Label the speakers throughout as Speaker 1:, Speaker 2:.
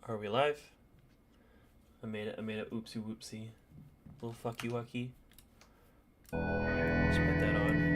Speaker 1: Are we live? I made it oopsie whoopsie. Little fucky wucky. Let's put that on.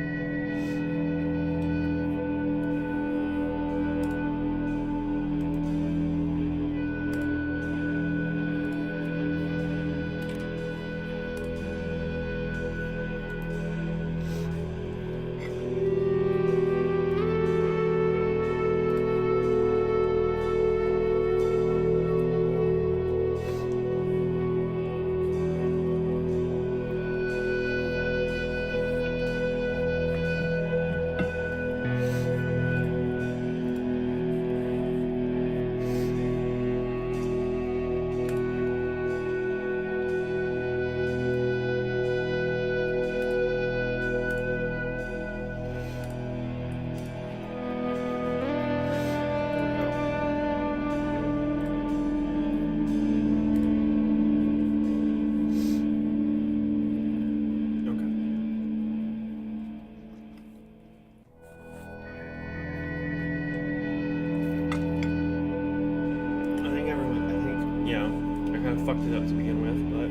Speaker 1: Fucked it up to begin with, but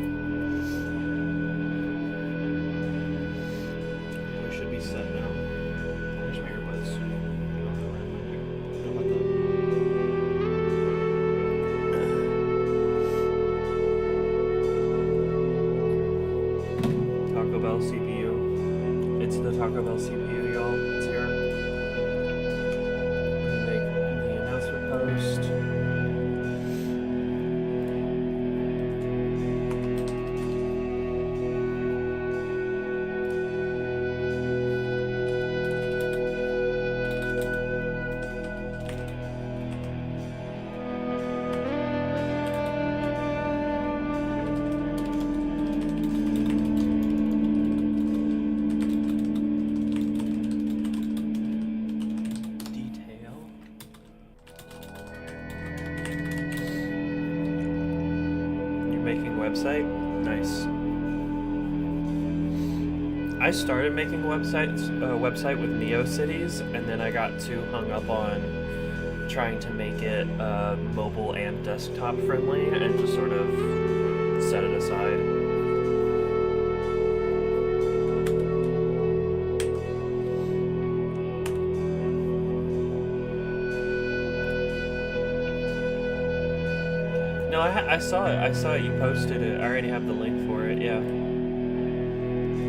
Speaker 1: we should be set now. Where's my earbuds? Taco Bell CPU. It's the Taco Bell CPU, y'all. It's here. Make the announcement post. Website? Nice. I started making a website with NeoCities, and then I got too hung up on trying to make it mobile and desktop friendly, and just sort of set it aside. No, I saw it. I saw it. You posted it. I already have the link for it. Yeah.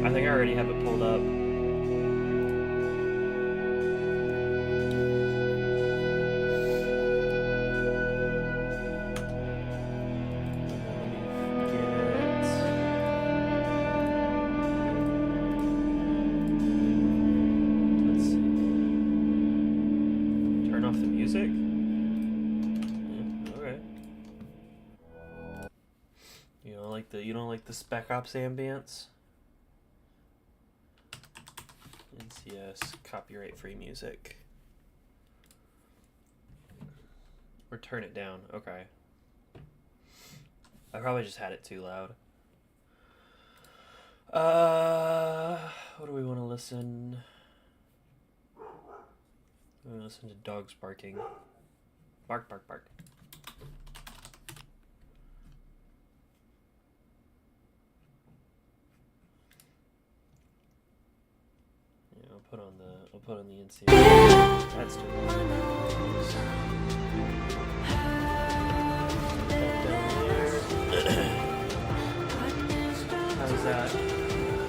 Speaker 1: I think I already have it pulled up. Let's see. Turn off the music? You don't like the Spec Ops ambience? NCS copyright free music. Or turn it down. Okay. I probably just had it too loud. What do we want to listen? We want to listen to dogs barking. Bark, bark, bark. I'll put on the NC. That's too loud. How's that?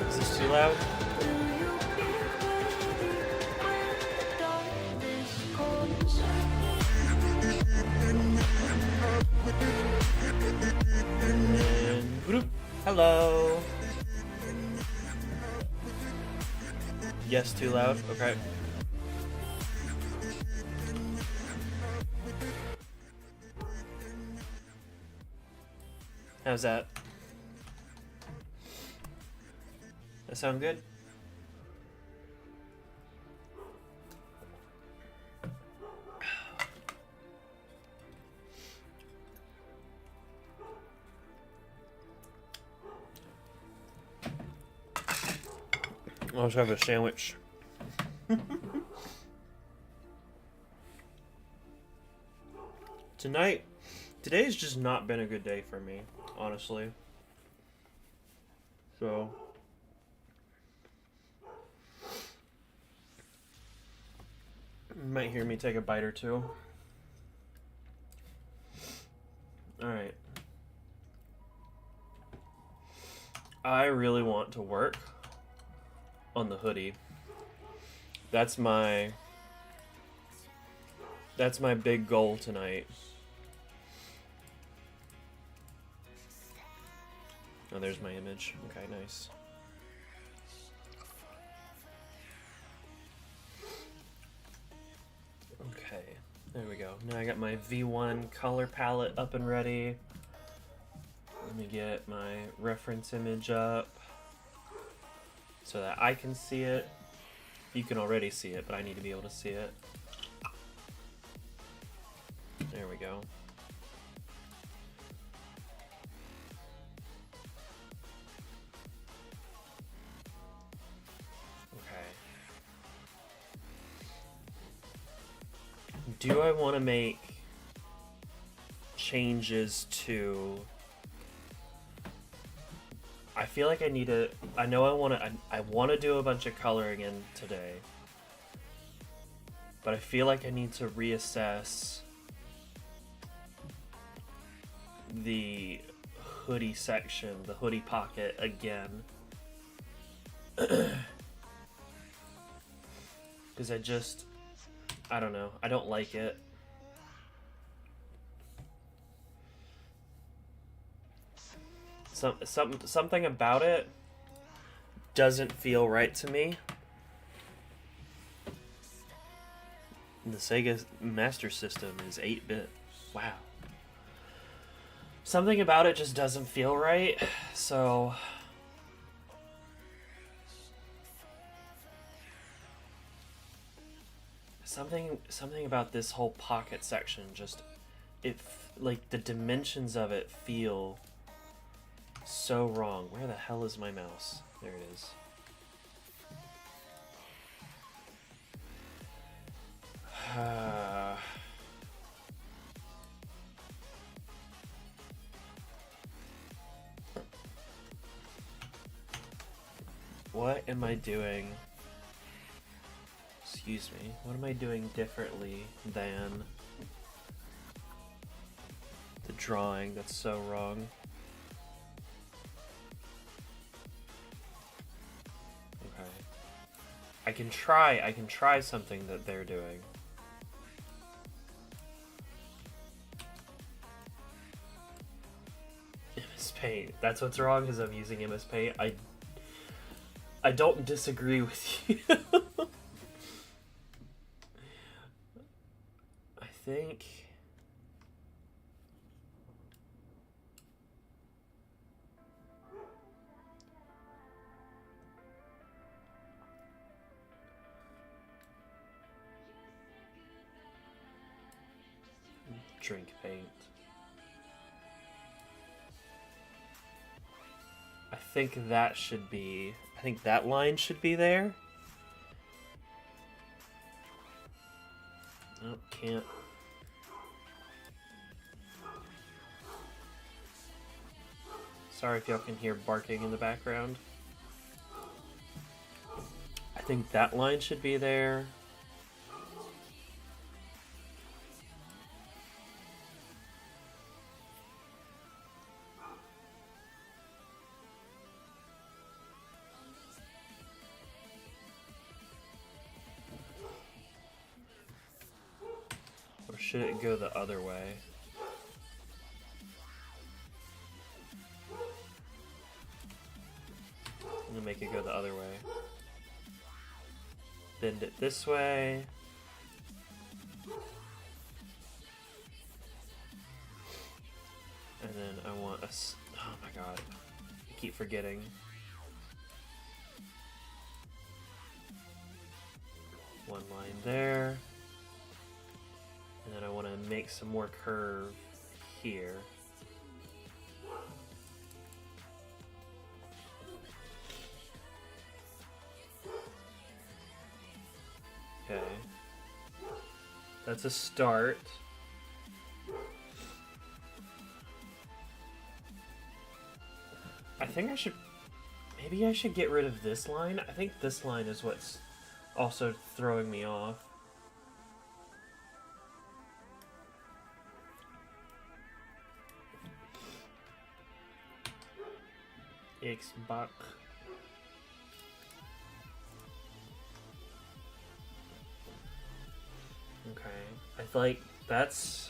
Speaker 1: Is this too loud? And, hello. Yes, too loud? Okay. How's that? That sound good? I'll just have a sandwich. Tonight, Today's just not been a good day for me, honestly. So you might hear me take a bite or two. Alright. I really want to work on the hoodie. That's my big goal tonight. Oh, there's my image. Okay, nice. Okay, there we go. Now I got my V1 color palette up and ready. Let me get my reference image up so that I can see it. You can already see it, but I need to be able to see it. There we go. Okay. Do I want to make changes to... I feel like I need to... I know I want to do a bunch of coloring in today. But I feel like I need to reassess the hoodie section, the hoodie pocket again. Because I don't know. I don't like it. Something about it doesn't feel right to me. The Sega Master System is 8-bit. Wow. Something about it just doesn't feel right, so... Something about this whole pocket section just... like, the dimensions of it feel so wrong. Where the hell is my mouse? There it is. What am I doing? Excuse me. What am I doing differently than the drawing that's so wrong? Okay. I can try something that they're doing. MS Paint. That's what's wrong, is I'm using MS Paint. I don't disagree with you. I think... Drink paint. I think that should be... I think that line should be there. Oh, can't. Sorry if y'all can hear barking in the background. I think that line should be there. Or should it go the other way? I'm gonna make it go the other way. Bend it this way. And then I want us. Oh my god. I keep forgetting. One line there. And then I want to make some more curve here. Okay. That's a start. think I should... Maybe I should get rid of this line. I think this line is what's also throwing me off. Xbox. Okay. I feel like that's...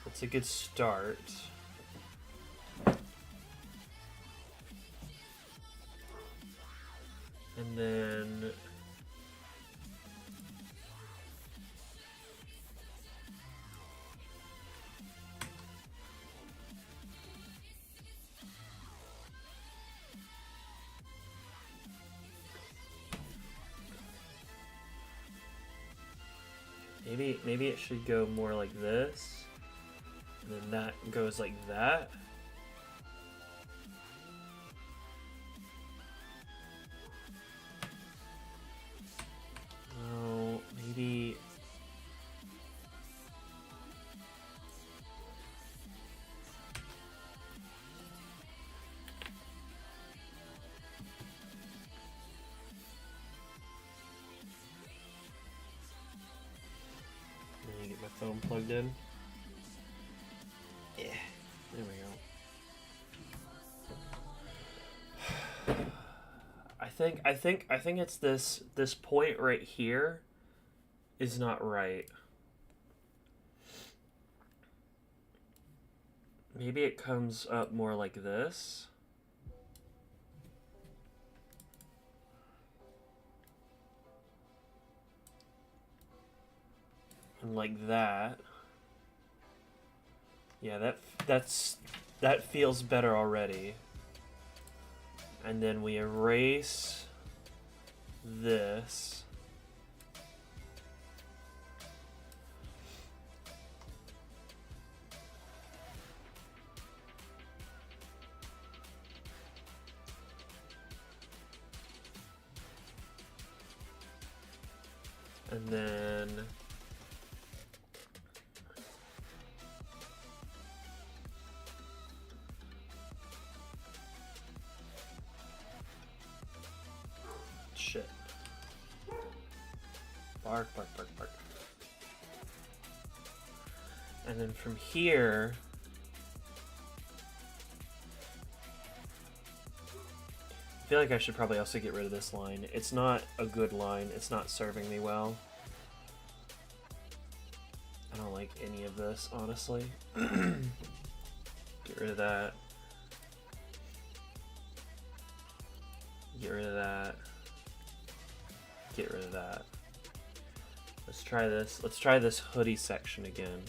Speaker 1: It's a good start. And then... Maybe it should go more like this. And then that goes like that. Oh, maybe... Let me get my phone plugged in. Yeah, there we go. I think it's this point right here is not right. Maybe it comes up more like this. And like that. Yeah, that feels better already. And then we erase this. And then shit. Bark, bark, bark, bark. And then from here, I feel like I should probably also get rid of this line. It's not a good line. It's not serving me well. I don't like any of this, honestly. Get rid of that. Get rid of that. Get rid of that. Let's try this. Let's try this hoodie section again.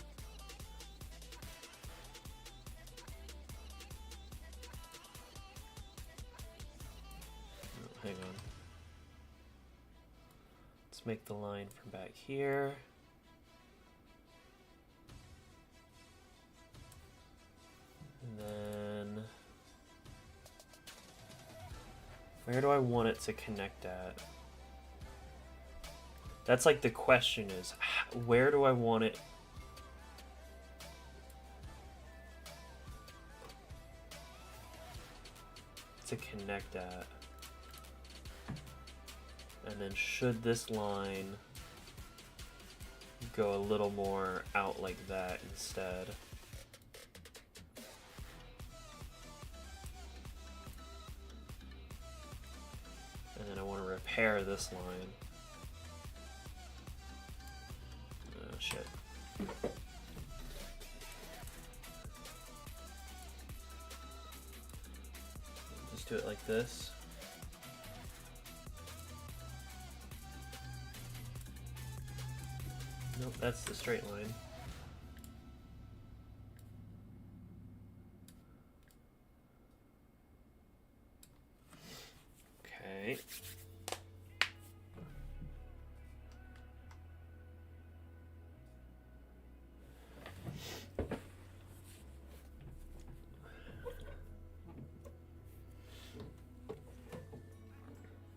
Speaker 1: Oh, hang on. Let's make the line from back here. And then where do I want it to connect at? That's like the question is, where do I want it? To connect at? And then should this line go a little more out like that instead? And then I want to repair this line. Oh shit. Just do it like this. Nope, that's the straight line. Okay.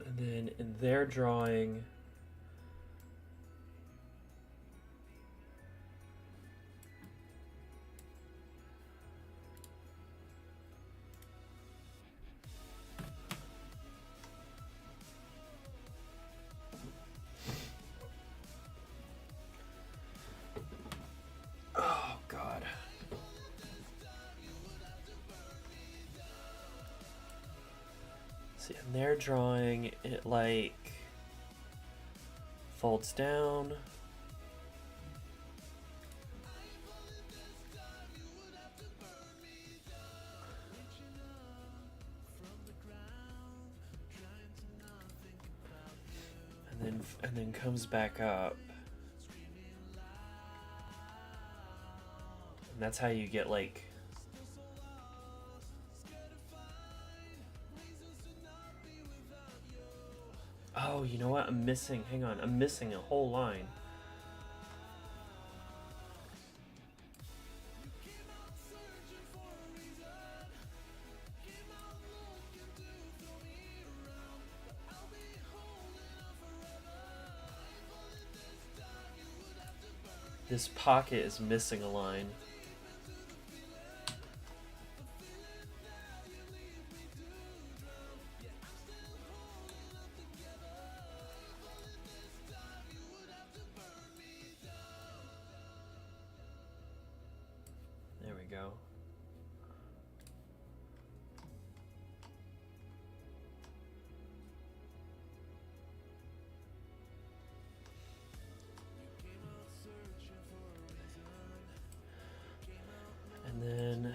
Speaker 1: And then in their drawing, See, in their drawing, it like folds down. And then comes back up. And that's how you get like oh, you know what? I'm missing. Hang on. I'm missing a whole line. This pocket is missing a line. There we go. And then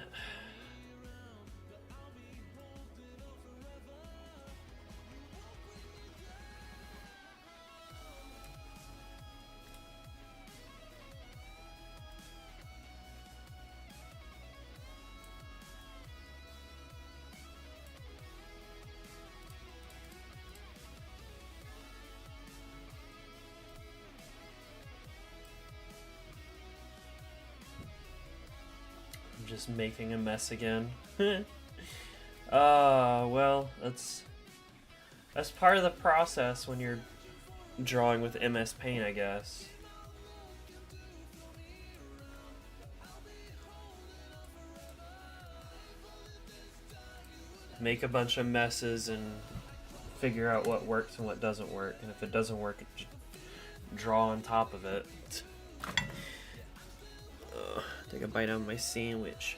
Speaker 1: I'm just making a mess again. Well, that's part of the process when you're drawing with MS Paint, I guess. Make a bunch of messes and figure out what works and what doesn't work, and if it doesn't work, draw on top of it. Take a bite out of my sandwich.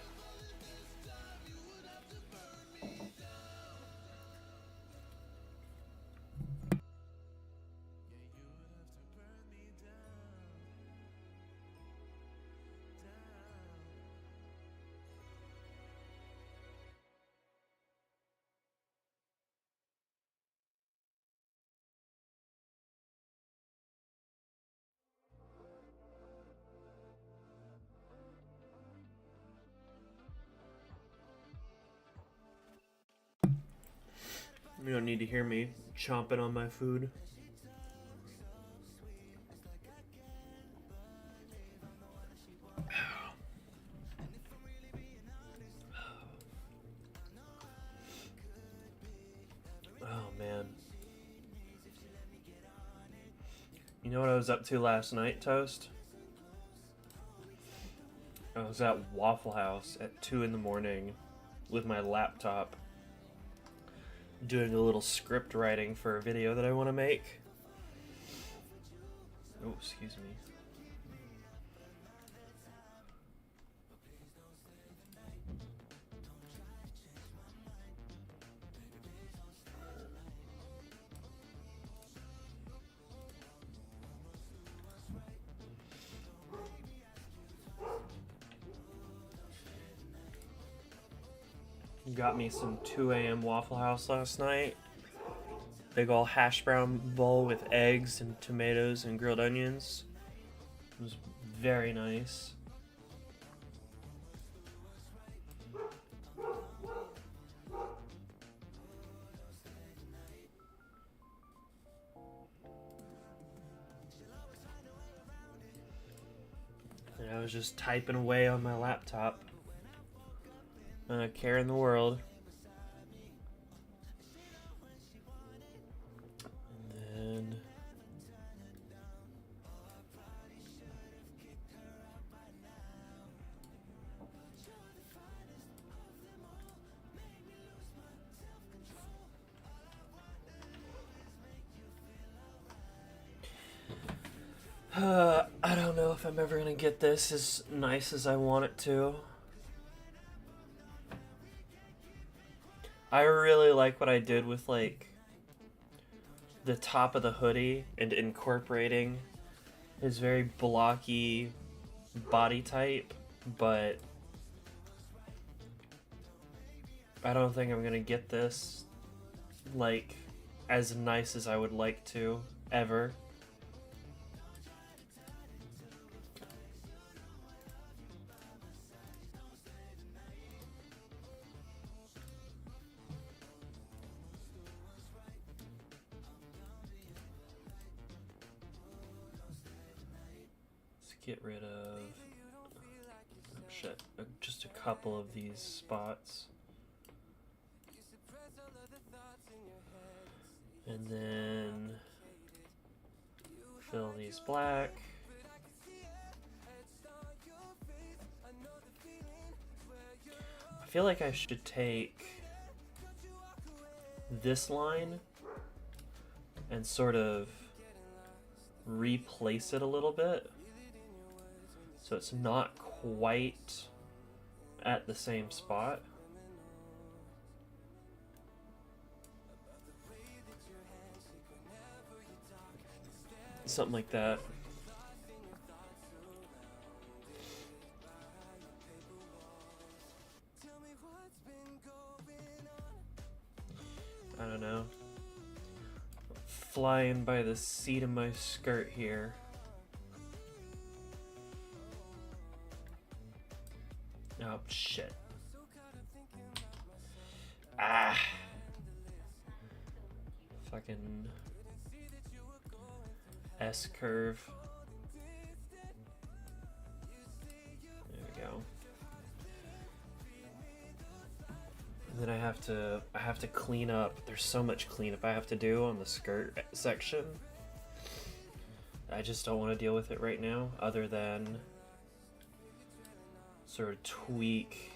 Speaker 1: You don't need to hear me chomping on my food. Oh man. You know what I was up to last night, Toast? I was at Waffle House at 2 in the morning with my laptop doing a little script writing for a video that I want to make. Oh, excuse me. Got me some 2 a.m. Waffle House last night. Big ol' hash brown bowl with eggs and tomatoes and grilled onions. It was very nice. And I was just typing away on my laptop. Not a care in the world. And then I don't know if I'm ever gonna get this as nice as I want it to. I really like what I did with like the top of the hoodie and incorporating his very blocky body type, but I don't think I'm gonna get this like as nice as I would like to ever. Let's get rid of shit, just a couple of these spots. And then fill these black. I feel like I should take this line and sort of replace it a little bit so it's not quite at the same spot. Something like that. I don't know. Flying by the seat of my skirt here. Oh, shit. Ah. Fucking S-curve. There we go. And then I have to clean up. There's so much cleanup I have to do on the skirt section. I just don't want to deal with it right now, other than sort of tweak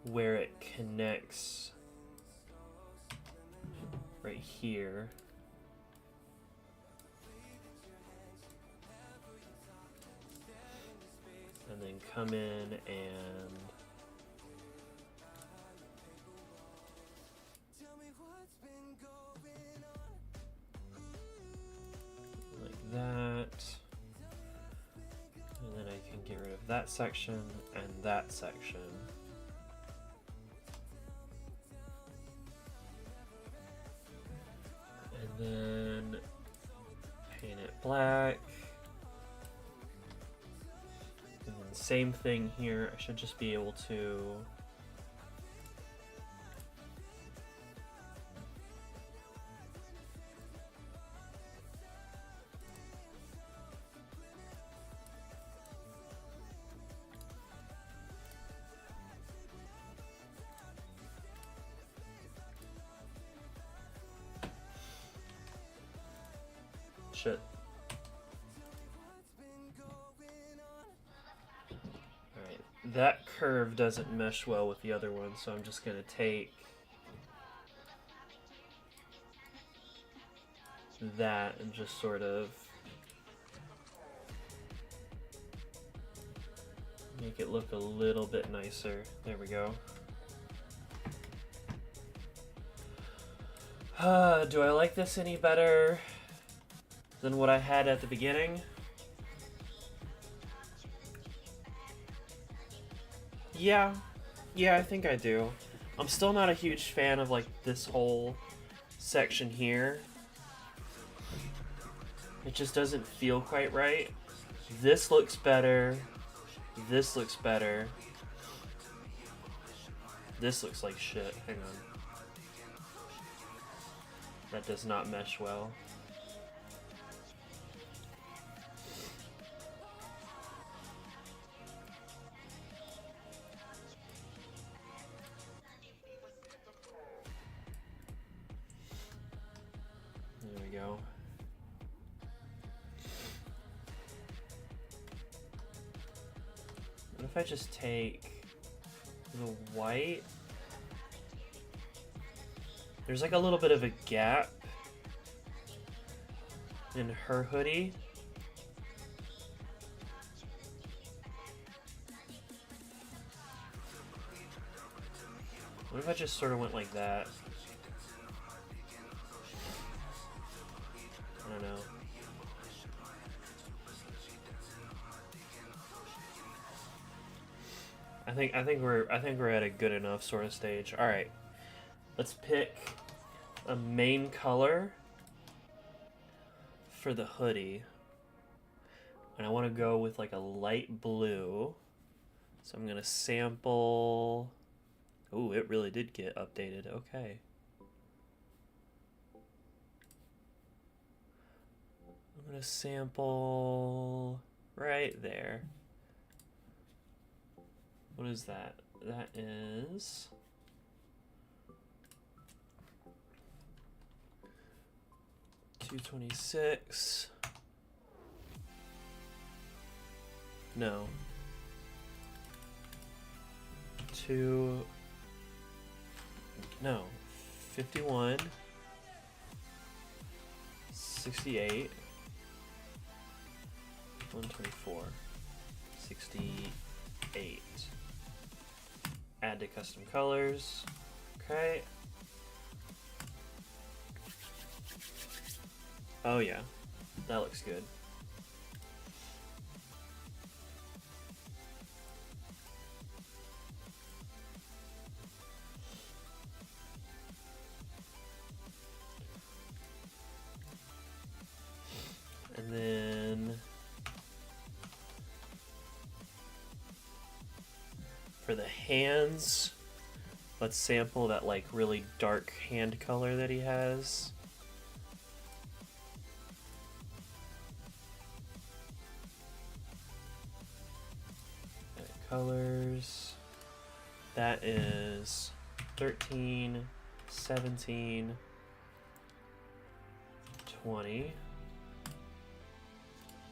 Speaker 1: where it connects right here. And then come in and like that. And then I can get rid of that section and that section. And then paint it black. And then same thing here. I should just be able to shit. Alright, that curve doesn't mesh well with the other one, so I'm just gonna take that and just sort of make it look a little bit nicer. There we go. Do I like this any better than what I had at the beginning? Yeah, I think I do. I'm still not a huge fan of like this whole section here. It just doesn't feel quite right. This looks better. This looks better. This looks like shit. Hang on. That does not mesh well. There we go. What if I just take the white? There's like a little bit of a gap in her hoodie. What if I just sort of went like that? I don't know. I think we're at a good enough sort of stage. All right, let's pick a main color for the hoodie, and I want to go with like a light blue. So I'm gonna sample. Ooh, it really did get updated. Okay. I'm gonna sample right there. What is that? That is 226. No. 51. 68. 124. 68. Add to custom colors. Okay. Oh yeah, that looks good. And then for the hands, let's sample that like really dark hand color that he has. Colors. That is 13, 17, 20.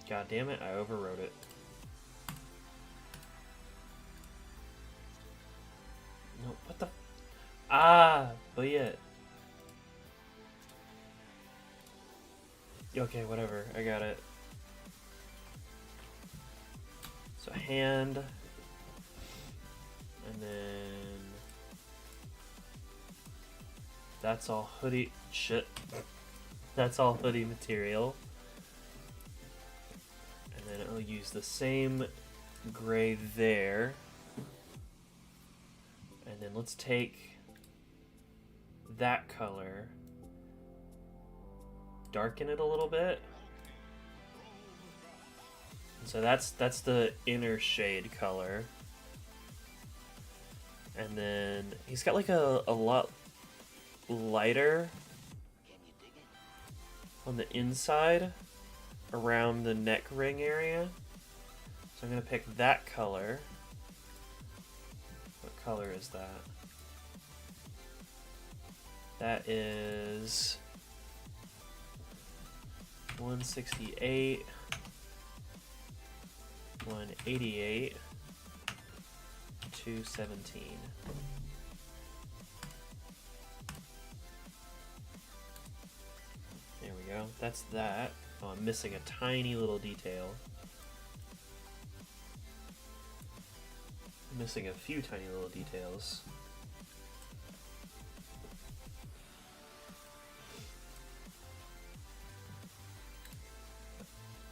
Speaker 1: God damn it, I overwrote it. No, what the? Ah, but yet. Okay, whatever, I got it. So hand. And then that's all hoodie shit. That's all hoodie material. And then I'll use the same gray there. And then let's take that color, darken it a little bit. And so that's the inner shade color. And then he's got like a lot lighter on the inside around the neck ring area. So I'm going to pick that color. What color is that? That is 168, 188. 217. There we go. That's that. Oh, I'm missing a tiny little detail. I'm missing a few tiny little details.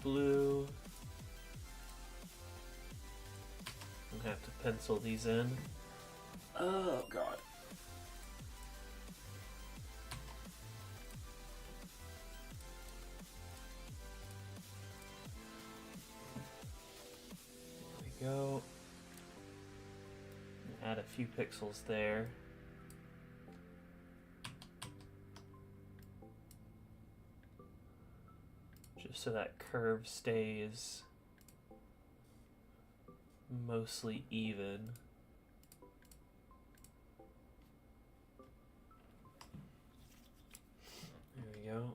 Speaker 1: Blue. I'm gonna have to pencil these in. Oh god. There we go. Add a few pixels there. Just so that curve stays mostly even. There we go.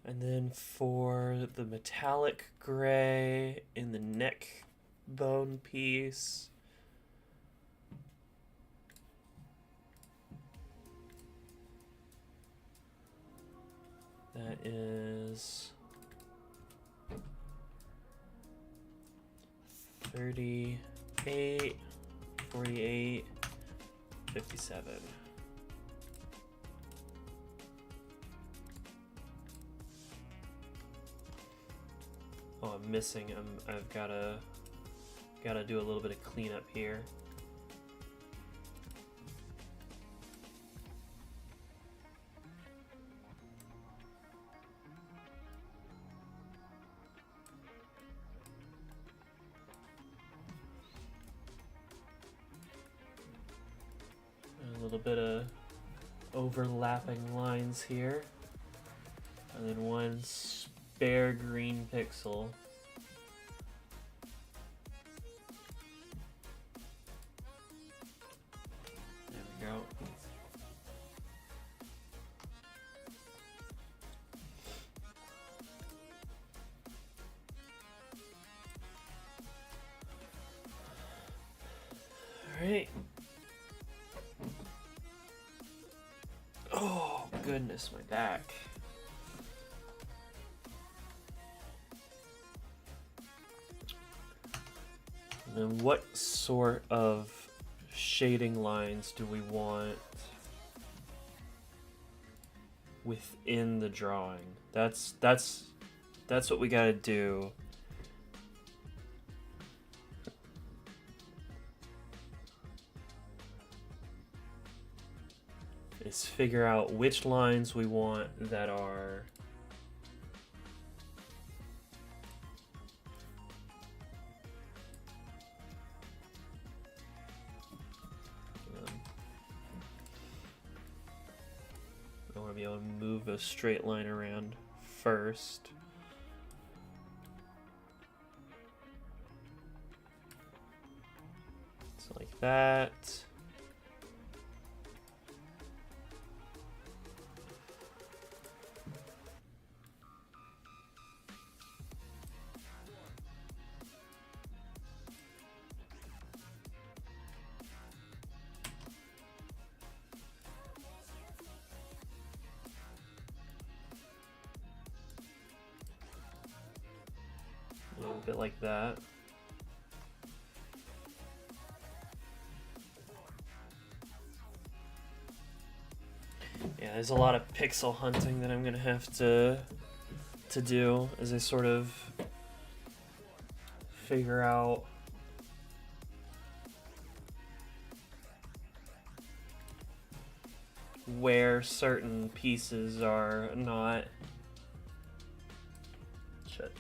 Speaker 1: And then for the metallic gray in the neck bone piece, that is 38, 48, 57. Oh, I'm missing. I've gotta do a little bit of cleanup here. A little bit of overlapping lines here, and then one spare green pixel. There we go. All right. Oh, goodness, my back. And then what sort of shading lines do we want within the drawing? That's what we gotta do. Is figure out which lines we want that are I want to be able to move a straight line around first. So like that. A little bit like that. Yeah, there's a lot of pixel hunting that I'm gonna have to do as I sort of figure out where certain pieces are not. Shit.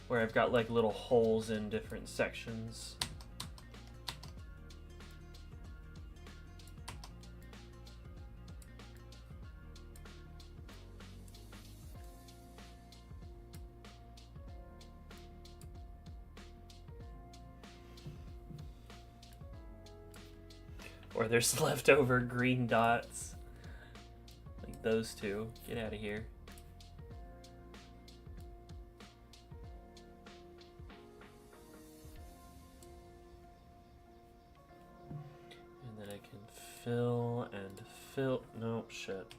Speaker 1: Where I've got like little holes in different sections. Or there's leftover green dots. Like those two. Get out of here. And then I can fill and fill. No, shit.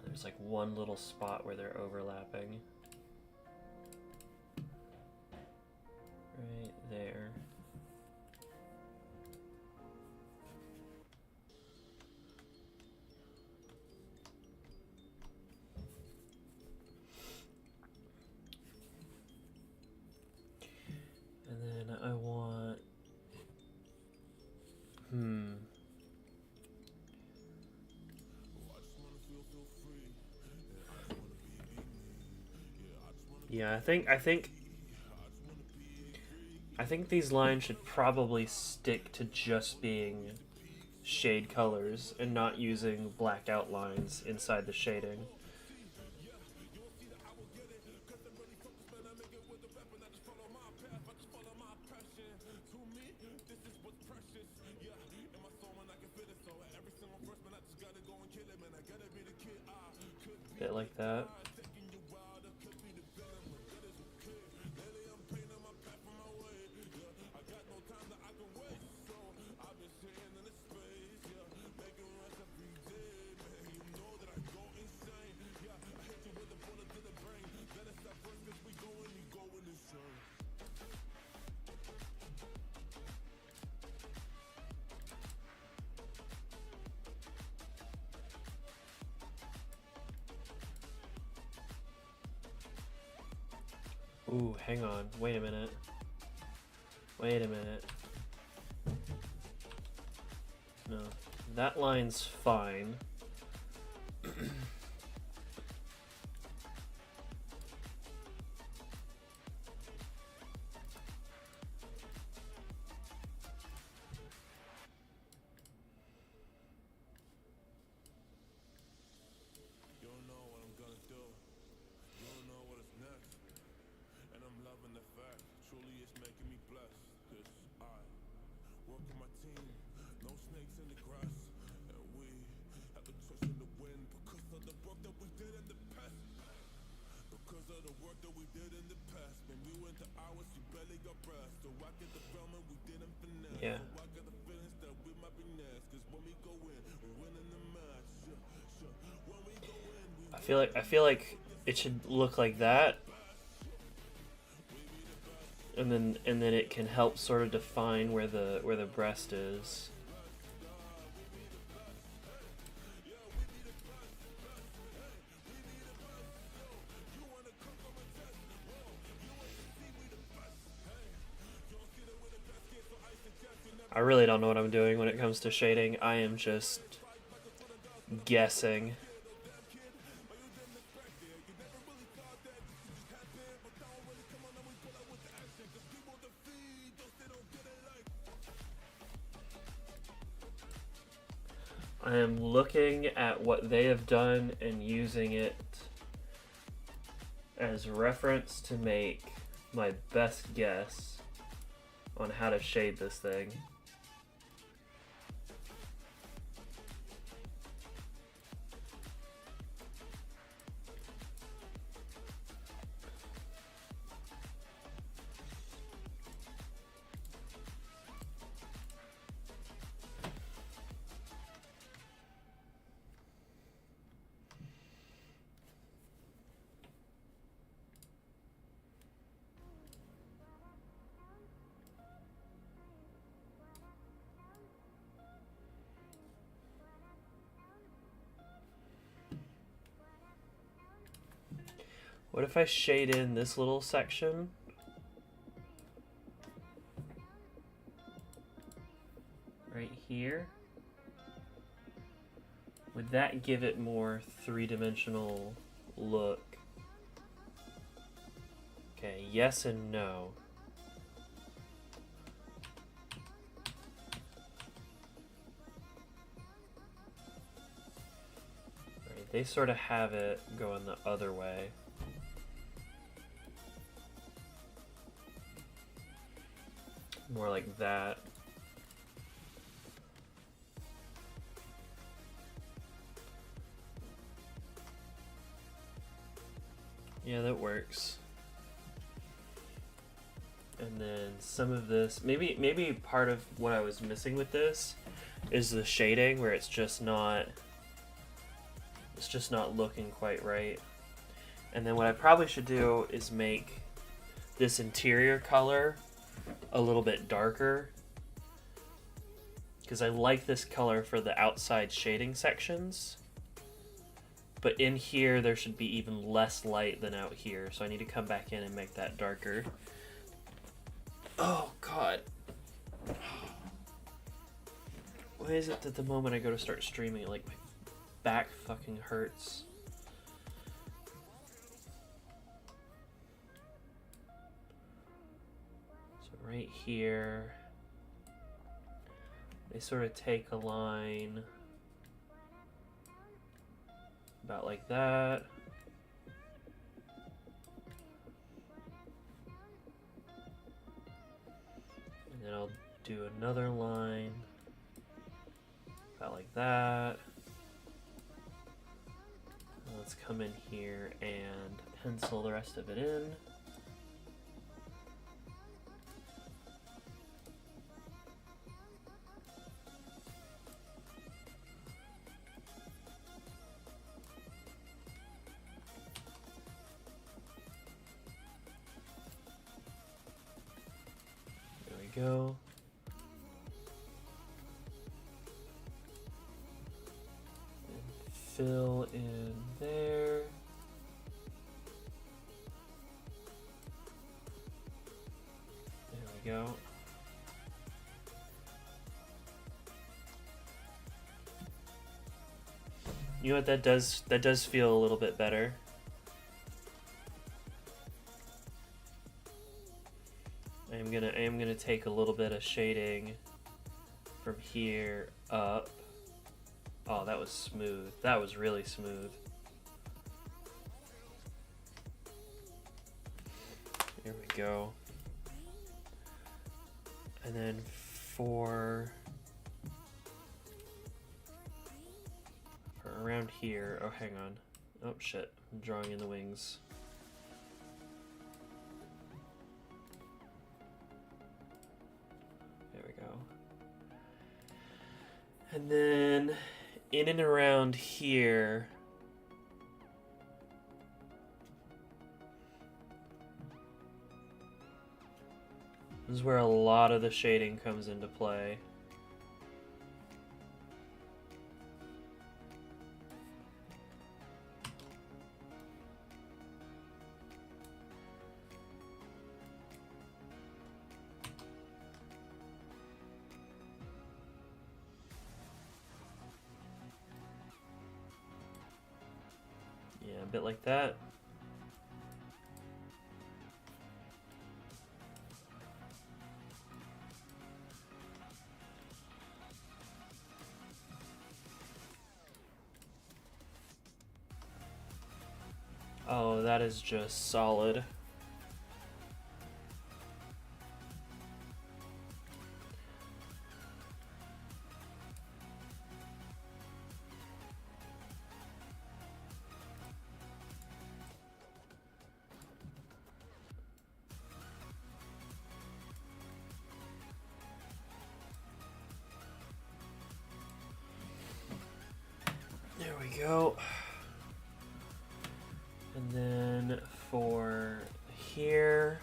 Speaker 1: There's like one little spot where they're overlapping. Right there. And then I want, yeah, I think these lines should probably stick to just being shade colors and not using black outlines inside the shading. Bit like that. Ooh, hang on. Wait a minute. Wait a minute. No, that line's fine. Yeah. I feel like it should look like that, and then it can help sort of define where the breast is. I really don't know what I'm doing when it comes to shading. I am just guessing. I am looking at what they have done and using it as reference to make my best guess on how to shade this thing. What if I shade in this little section? Right here? Would that give it more three-dimensional look? Okay, yes and no. Right, they sort of have it going the other way. More like that. Yeah, that works. And then some of this, maybe part of what I was missing with this is the shading, where it's just not looking quite right. And then what I probably should do is make this interior color a little bit darker, because I like this color for the outside shading sections, but in here there should be even less light than out here, so I need to come back in and make that darker. Oh god, why is it that the moment I go to start streaming, like, my back fucking hurts? Right here, they sort of take a line about like that. And then I'll do another line about like that. Let's come in here and pencil the rest of it in. Go. And fill in there. go. You know what, that does feel a little bit better. I am gonna take a little bit of shading from here up. Oh, that was smooth. That was really smooth. Here we go. And then for around here, oh, hang on. Oh, shit. I'm drawing in the wings. There we go. And then in and around here, this is where a lot of the shading comes into play. Yeah, a bit like that. Oh, that is just solid. There we go. And then for here,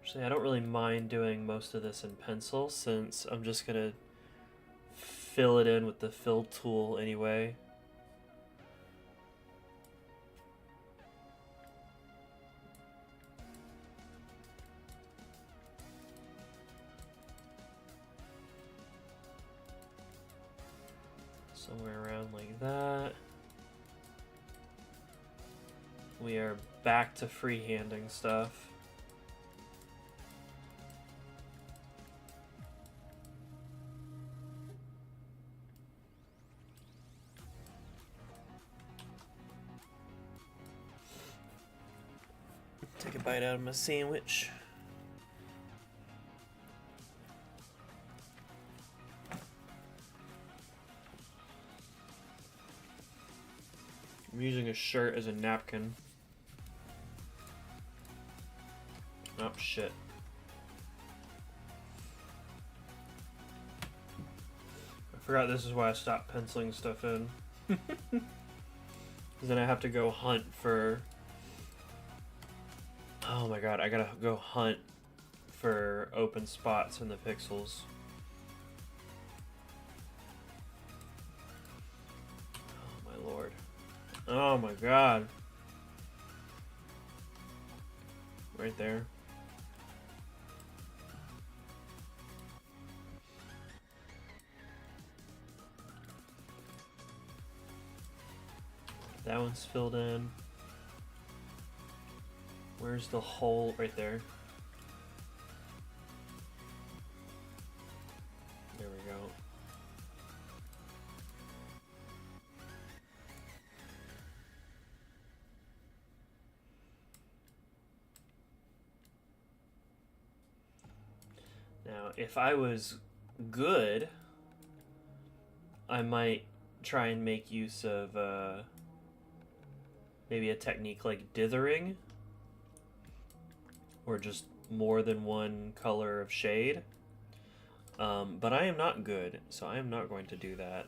Speaker 1: actually I don't really mind doing most of this in pencil since I'm just gonna fill it in with the fill tool anyway. Somewhere around like that. We are back to freehanding stuff. Take a bite out of my sandwich. I'm using a shirt as a napkin. Oh, shit. I forgot this is why I stopped penciling stuff in. Because then I have to go hunt for... Oh my god, I gotta go hunt for open spots in the pixels. Oh my lord. Oh my god. Right there. That one's filled in. Where's the hole? Right there. There we go. Now, if I was good, I might try and make use of maybe a technique like dithering, or just more than one color of shade. But I am not good, so I am not going to do that.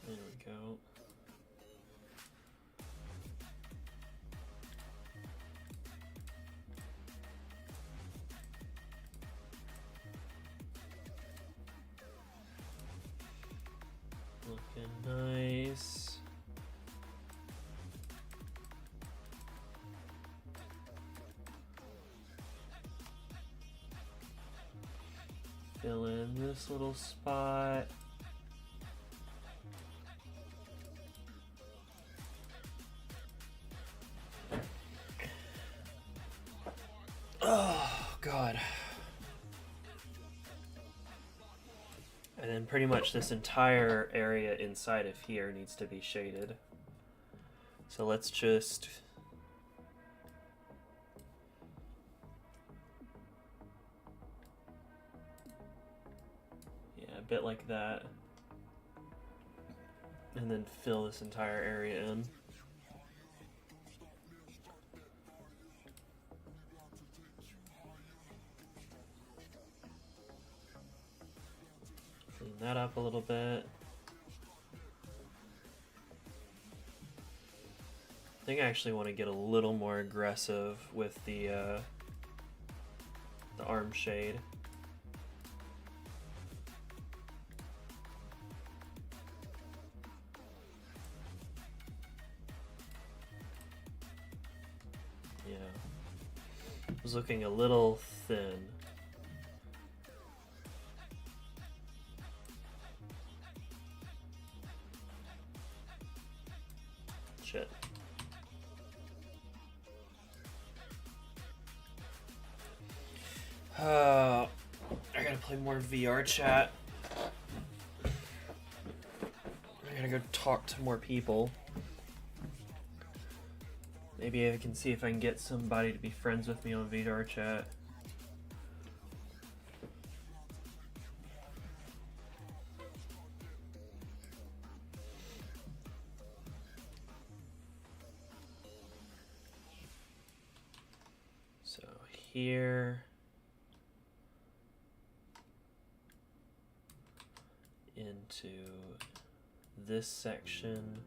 Speaker 1: There we go. Looking nice. Fill in this little spot. Oh, God. And then pretty much this entire area inside of here needs to be shaded. So let's just... yeah, a bit like that. And then fill this entire area in. Clean that up a little bit. I think I actually want to get a little more aggressive with the arm shade. Yeah, it was looking a little thin. Shit. I gotta play more VR chat. I gotta go talk to more people. Maybe I can see if I can get somebody to be friends with me on VR chat. So here, into this section.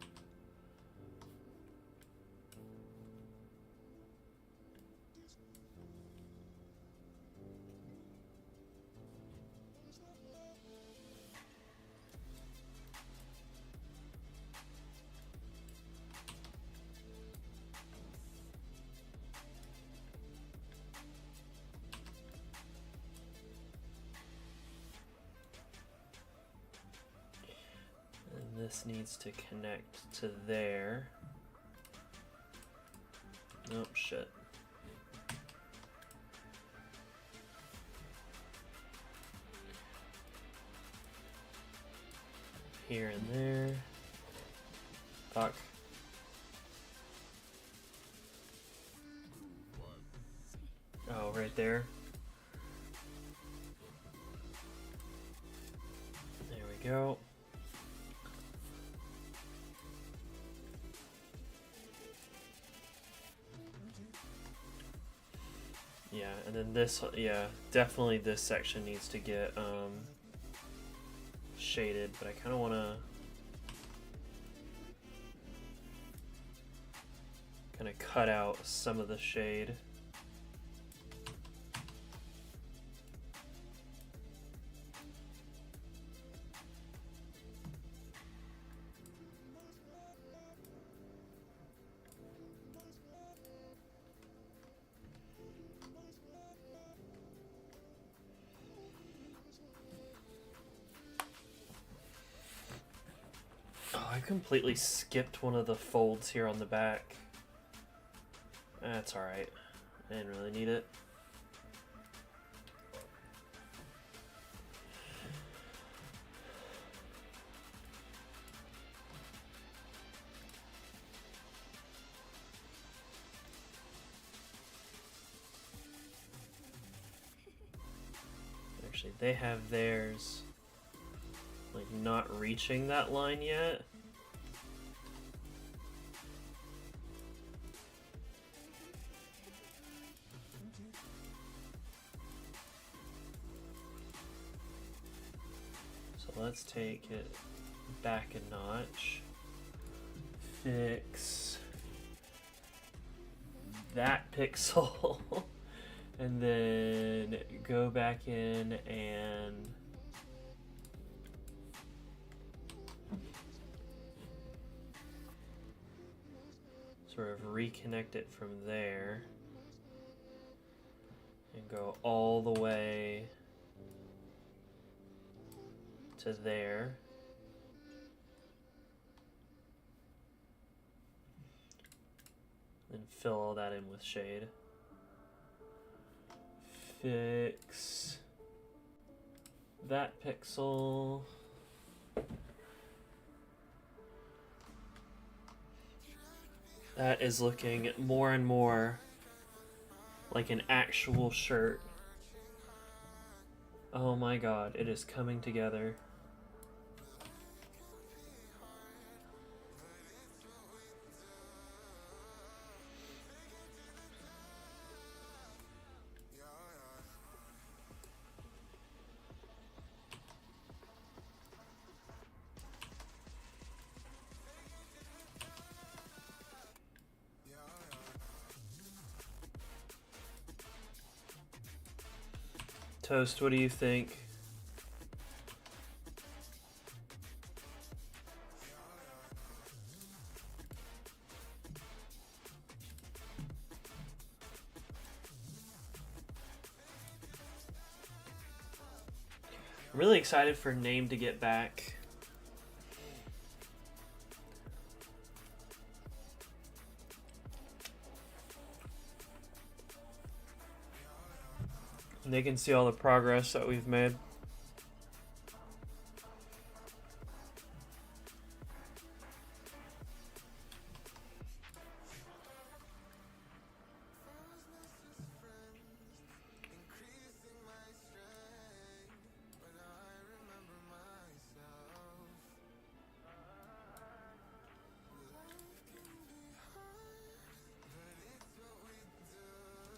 Speaker 1: This needs to connect to there. Oh, shit. Here and there. Fuck. Oh, right there. There we go. Yeah, and then this, yeah, definitely this section needs to get shaded, but I kind of want to kind of cut out some of the shade. I completely skipped one of the folds here on the back. That's alright. I didn't really need it. Actually, they have theirs like not reaching that line yet. Let's take it back a notch. Fix that pixel. And then go back in and sort of reconnect it from there and go all the way to there. Then fill all that in with shade. Fix that pixel. That is looking more and more like an actual shirt. Oh my god, it is coming together. Toast, what do you think? I'm really excited for Name to get back. And they can see all the progress that we've made.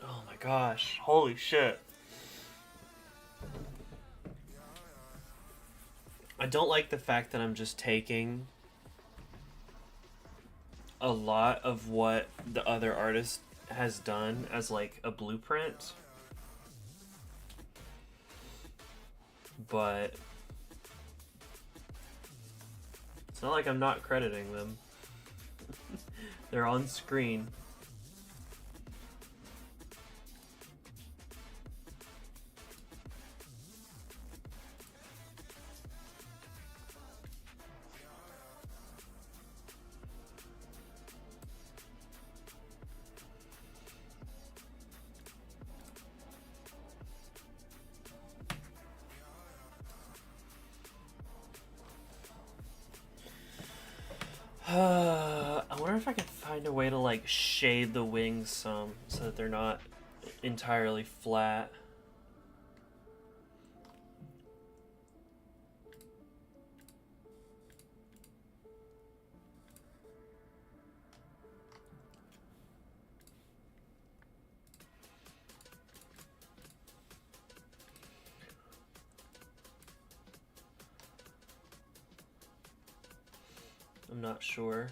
Speaker 1: Oh my gosh, holy shit. I don't like the fact that I'm just taking a lot of what the other artist has done as like a blueprint. But it's not like I'm not crediting them. They're on screen. I wonder if I can find a way to like shade the wings some so that they're not entirely flat. I'm not sure.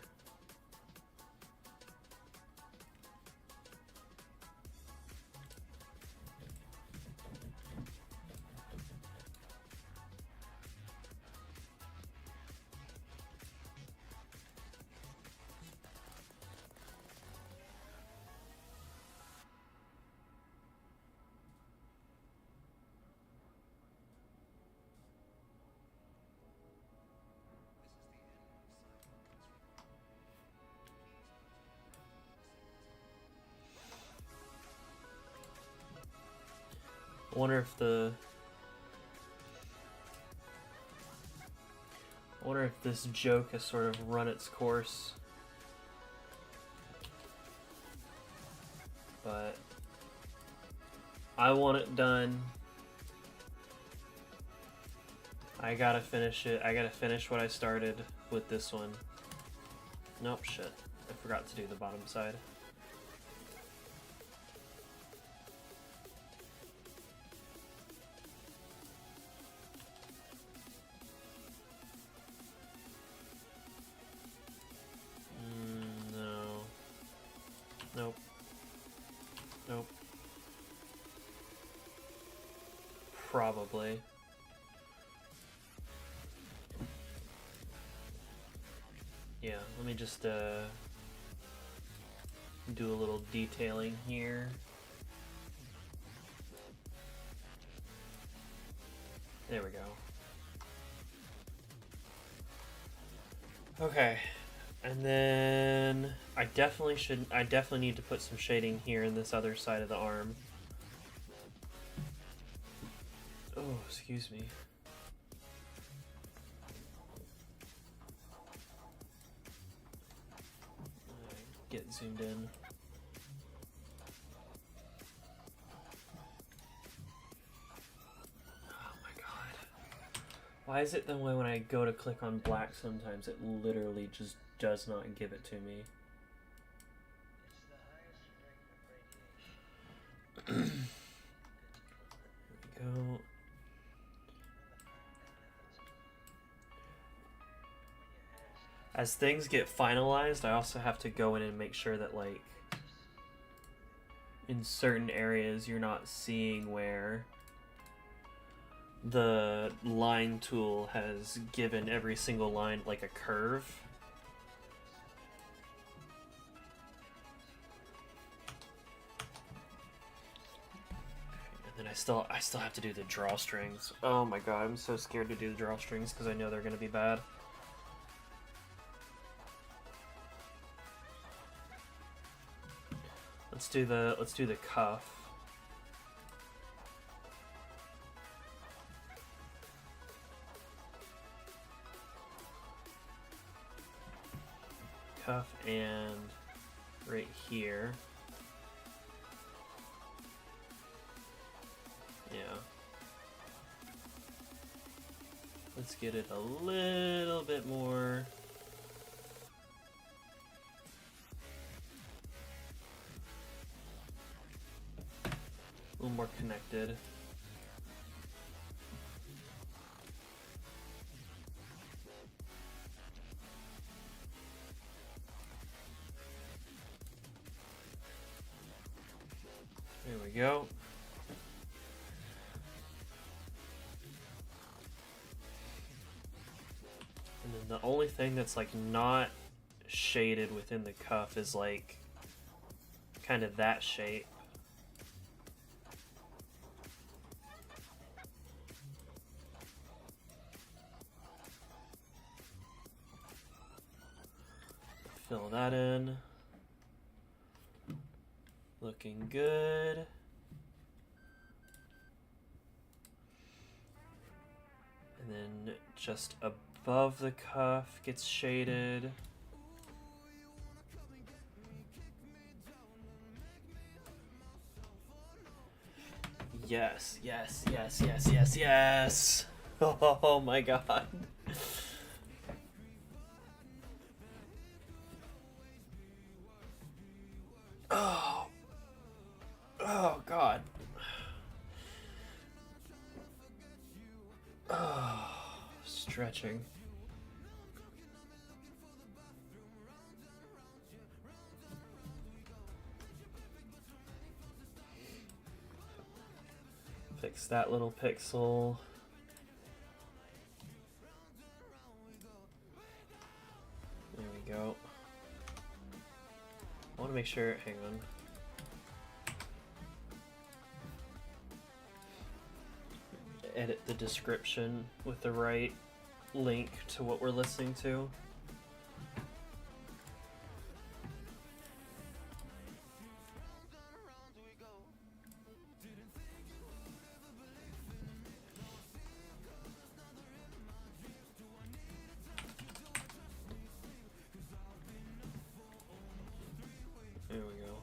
Speaker 1: I wonder if this joke has sort of run its course. But I want it done. I gotta finish it. I gotta finish what I started with this one. Nope, shit. I forgot to do the bottom side. Probably. Yeah, let me just do a little detailing here. There we go. Okay, and then I definitely need to put some shading here in this other side of the arm. Oh, excuse me. Get zoomed in. Oh my god. Why is it the way when I go to click on black sometimes it literally just does not give it to me? There we go. As things get finalized, I also have to go in and make sure that, like, in certain areas you're not seeing where the line tool has given every single line like a curve. And then I still have to do the drawstrings. Oh my god, I'm so scared to do the drawstrings because I know they're gonna be bad. Let's do the cuff. Cuff and right here. Yeah. Let's get it a little bit more. A little more connected. There we go. And then the only thing that's like not shaded within the cuff is like kind of that shape. Fill that in. Looking good. And then just above the cuff gets shaded. Yes, yes, yes, yes, yes, yes. Oh my god. Oh. Oh god. Oh, stretching. Fix that little pixel. There we go. I want to make sure, hang on. Edit the description with the right link to what we're listening to. There we go.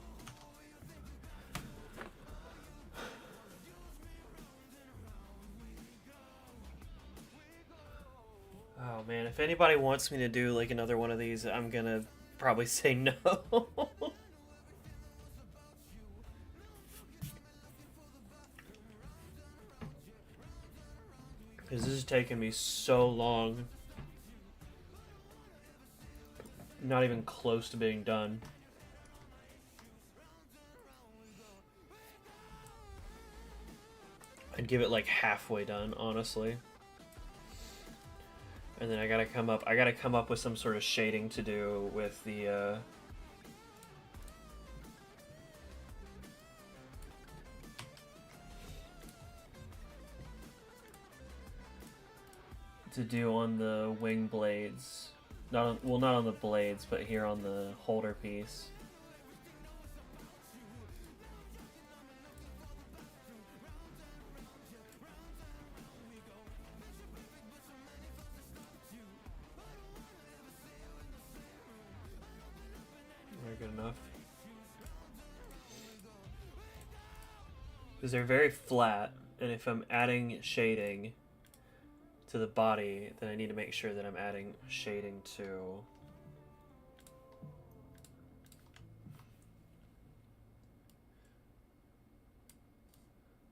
Speaker 1: Oh man, if anybody wants me to do like another one of these, I'm gonna probably say no. Because this is taking me so long. Not even close to being done. I I'd give it like halfway done, honestly. And then I gotta come up with some sort of shading to do with the to do on the wing blades. Not on, well, not on the blades, but here on the holder piece. Good enough. Because they're very flat, and if I'm adding shading to the body, then I need to make sure that I'm adding shading to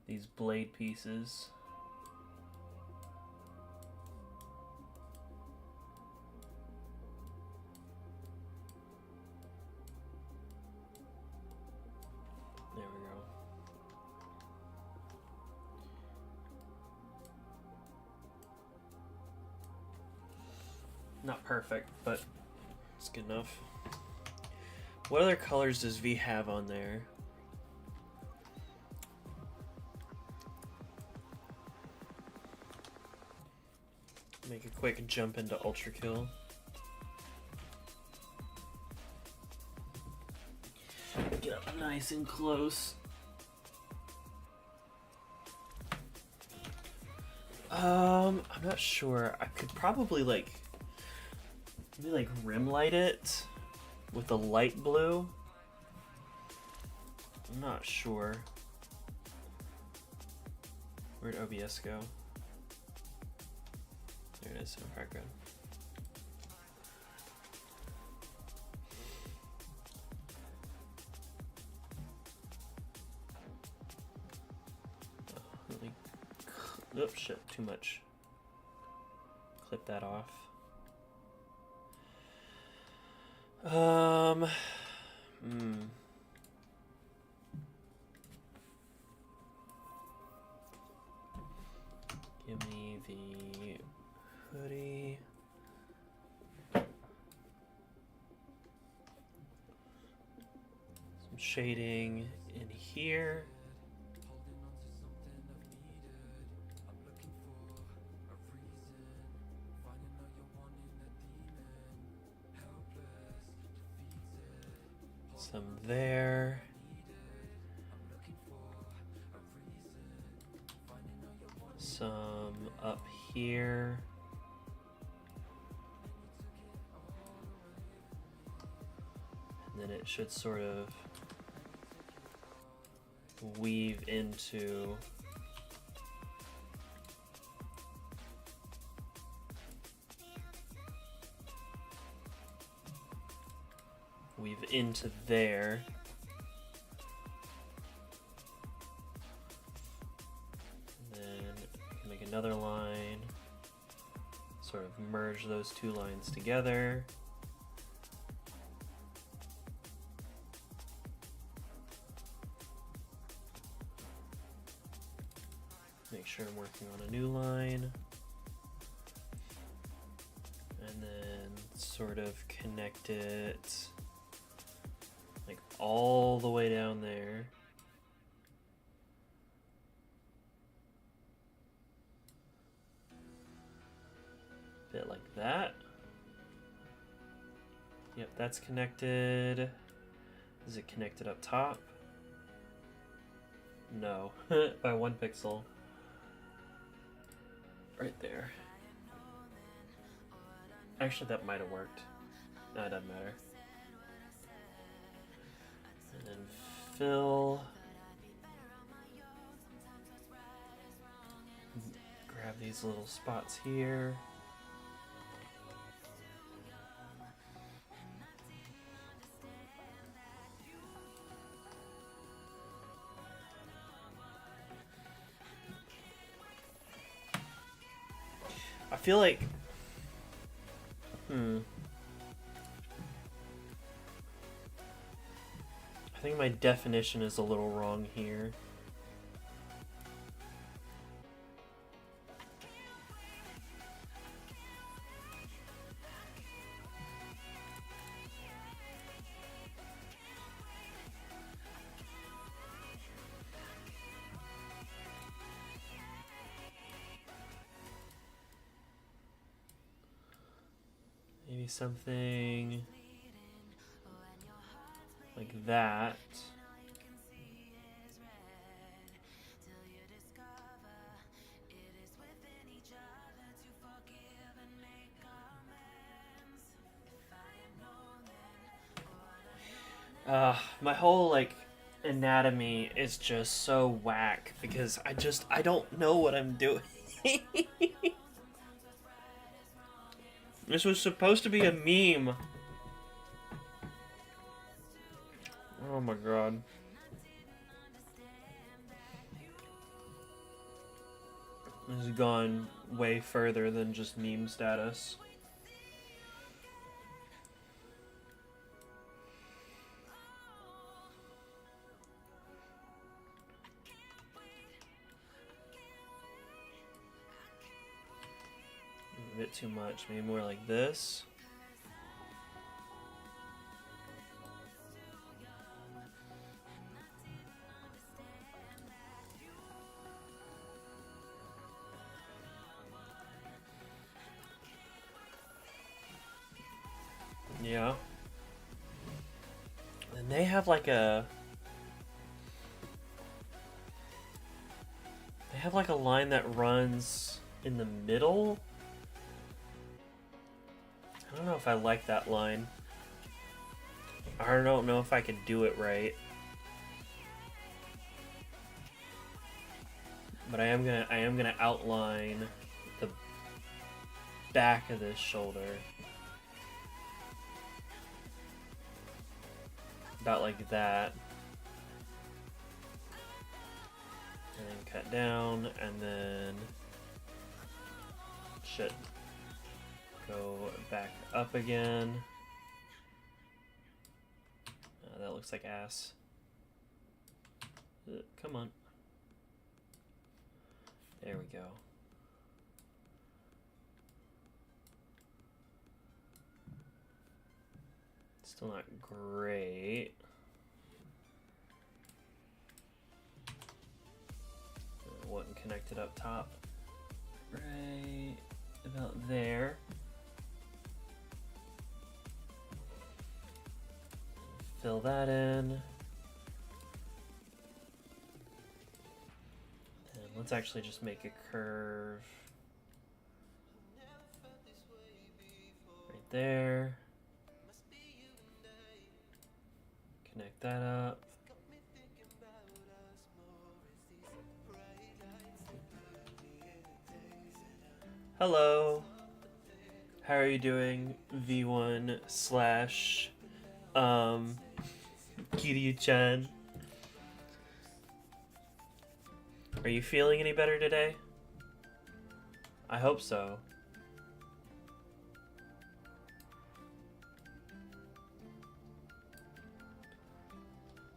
Speaker 1: these blade pieces. There we go. Not perfect, but it's good enough. What other colors does V have on there? Make a quick jump into Ultra Kill. Get up nice and close. I'm not sure. I could probably maybe rim light it with a light blue. I'm not sure. Where'd OBS go? There it is in the background. Oh, shit, too much. Clip that off. Give me the hoodie. Some shading in here. Some there. Some up here. And then it should sort of weave into there. And then make another line, sort of merge those two lines together. Make sure I'm working on a new line. And then sort of connect it like all the way down there. Bit like that. Yep, that's connected. Is it connected up top? No, by 1 pixel. Right there. Actually, that might have worked. No, it doesn't matter. And then fill. Grab these little spots here. I feel like, I think my definition is a little wrong here. Maybe something like that. My whole like anatomy is just so whack because I don't know what I'm doing. This was supposed to be a meme. Oh my god. This has gone way further than just meme status. A bit too much. Maybe more like this. Yeah. And they have like a... They have like a line that runs in the middle. I don't know if I like that line. I don't know if I can do it right. But I am gonna outline the back of this shoulder. About like that. And then cut down, and then shit. Go back up again. That looks like ass. Come on. There we go. Still not great. Wasn't connected up top. Right about there. Fill that in. And let's actually just make a curve right there. Connect that up. Hello. How are you doing, V1 slash Kiryu-chan? Are you feeling any better today? I hope so.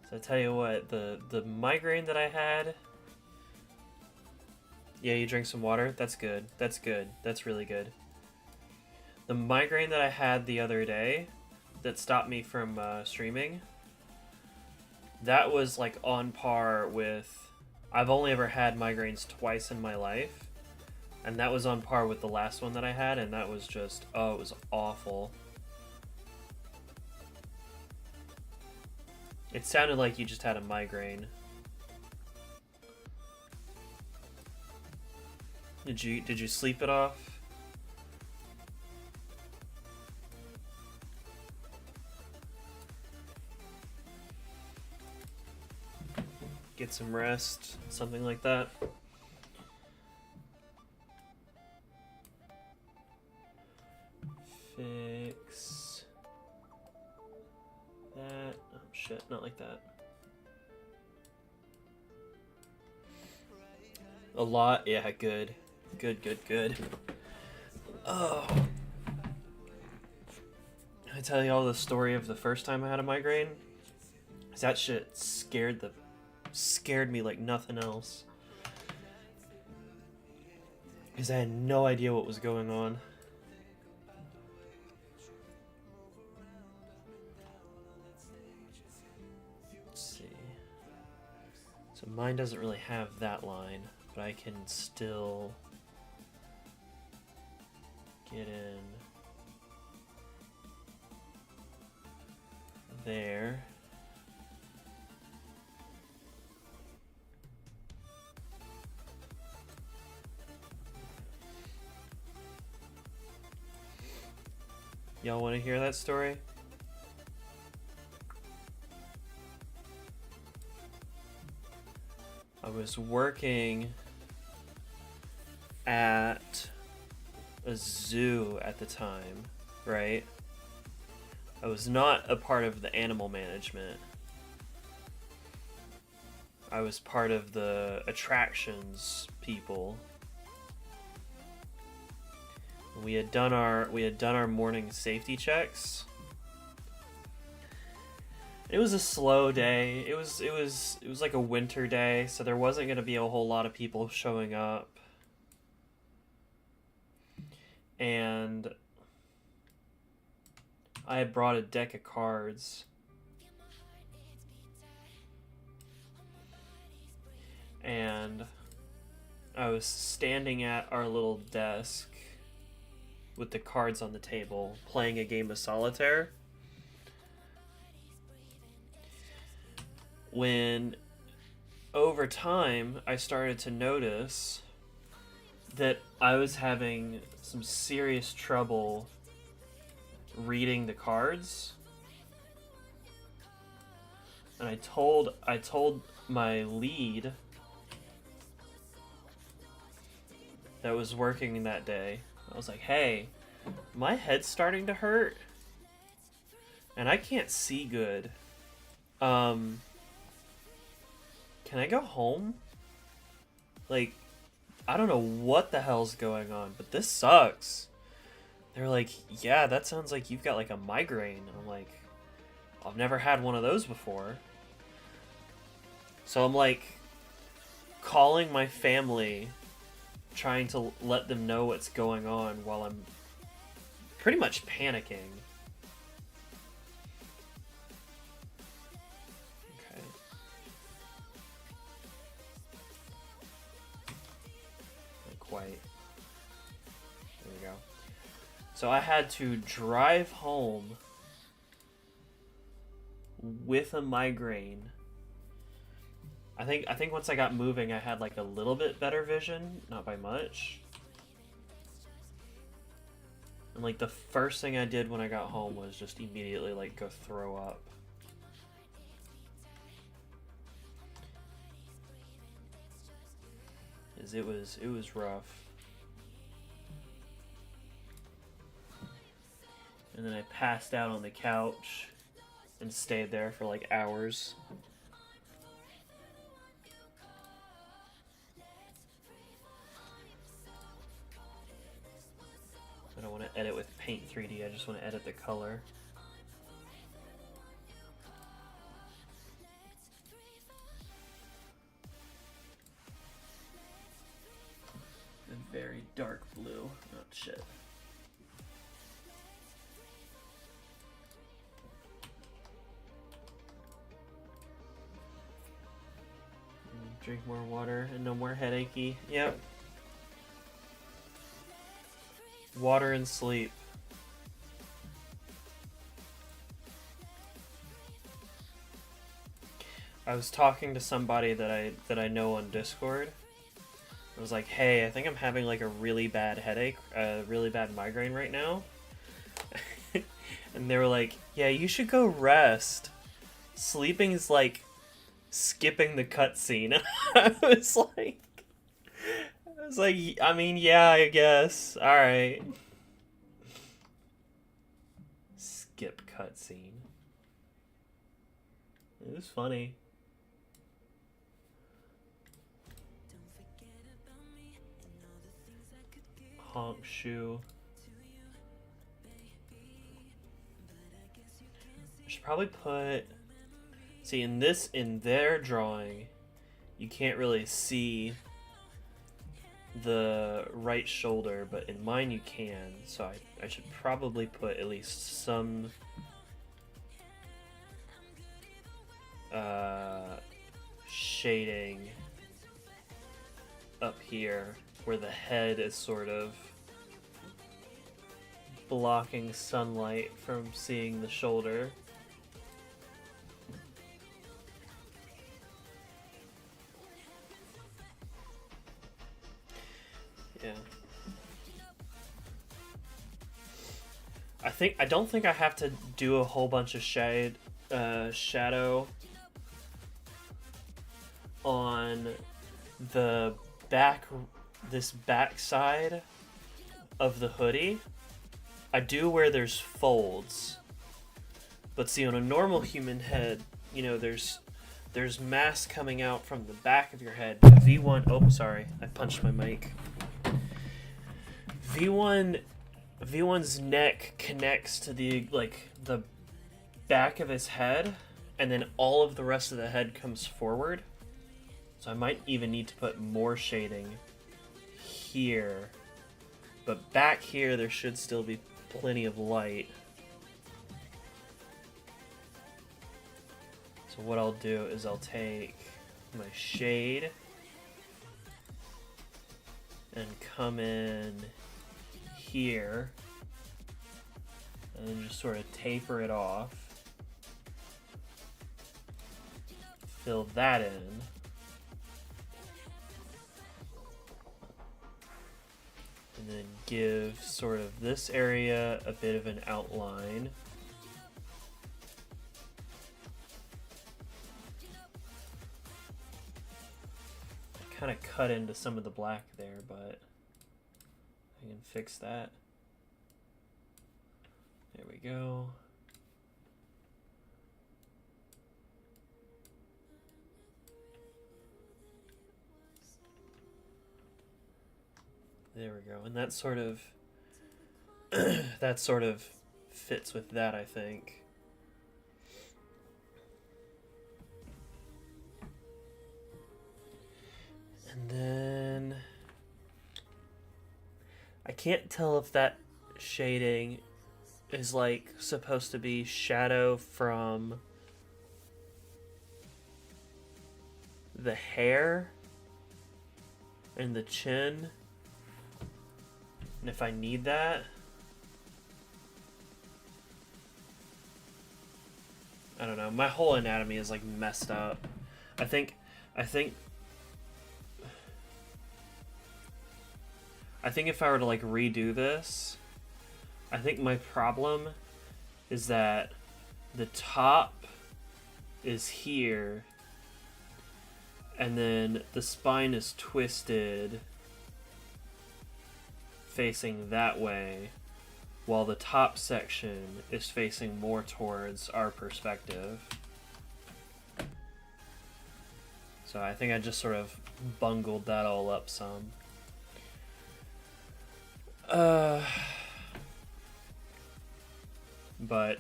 Speaker 1: So I tell you what, the migraine that I had. Yeah, you drink some water? That's good. That's good. That's really good. The migraine that I had the other day that stopped me from streaming, that was like on par with... I've only ever had migraines twice in my life, and that was on par with the last one that I had, and that was just... Oh, it was awful. It sounded like you just had a migraine. Did you sleep it off? Get some rest, something like that. Fix that. Oh shit, not like that. A lot, yeah, good. Good. Oh. I tell you all the story of the first time I had a migraine? 'Cause that shit scared me like nothing else. Because I had no idea what was going on. Let's see. So mine doesn't really have that line, but I can still get in there. Y'all want to hear that story? I was working at a zoo at the time, right? I was not a part of the animal management. I was part of the attractions people. We had done our morning safety checks. It was a slow day. It was like a winter day, so there wasn't going to be a whole lot of people showing up. And I had brought a deck of cards. And I was standing at our little desk with the cards on the table, playing a game of solitaire. When, over time, I started to notice that I was having some serious trouble reading the cards. And I told my lead that was working that day, I was like, hey, my head's starting to hurt and I can't see good. Can I go home? Like, I don't know what the hell's going on, but this sucks. They're like, yeah, that sounds like you've got like a migraine. And I'm like, I've never had one of those before. So I'm like calling my family, trying to let them know what's going on while I'm pretty much panicking. Okay. Not quite. There we go. So I had to drive home with a migraine. I think once I got moving, I had like a little bit better vision, not by much. And like the first thing I did when I got home was just immediately like go throw up. It was rough. And then I passed out on the couch and stayed there for like hours. I don't want to edit with Paint 3D, I just want to edit the color. And very dark blue. Oh shit. Drink more water and no more headachy. Yep. Water and sleep. I was talking to somebody that I know on Discord. I was like, hey, I think I'm having like a really bad headache, a really bad migraine right now. And they were like, yeah, you should go rest. Sleeping is like skipping the cutscene. I was like, I mean, yeah, I guess. Alright. Skip cutscene. It was funny. Honk shoe. I should probably put... See, in their drawing, you can't really see the right shoulder, but in mine you can, so I should probably put at least some shading up here where the head is sort of blocking sunlight from seeing the shoulder. I don't think I have to do a whole bunch of shadow on the this back side of the hoodie. I do where there's folds, but see, on a normal human head, you know, there's mass coming out from the back of your head. V1, oh sorry, I punched my mic. V1's neck connects to the back of his head, and then all of the rest of the head comes forward. So I might even need to put more shading here. But back here there should still be plenty of light. So what I'll do is I'll take my shade and come in here and then just sort of taper it off. Fill that in. And then give sort of this area a bit of an outline. I kind of cut into some of the black there, but I can fix that. There we go. There we go. And that sort of fits with that, I think. And then I can't tell if that shading is like supposed to be shadow from the hair and the chin, and if I need that. I don't know. My whole anatomy is like messed up. I think if I were to like redo this, I think my problem is that the top is here and then the spine is twisted facing that way while the top section is facing more towards our perspective. So I think I just sort of bungled that all up some. But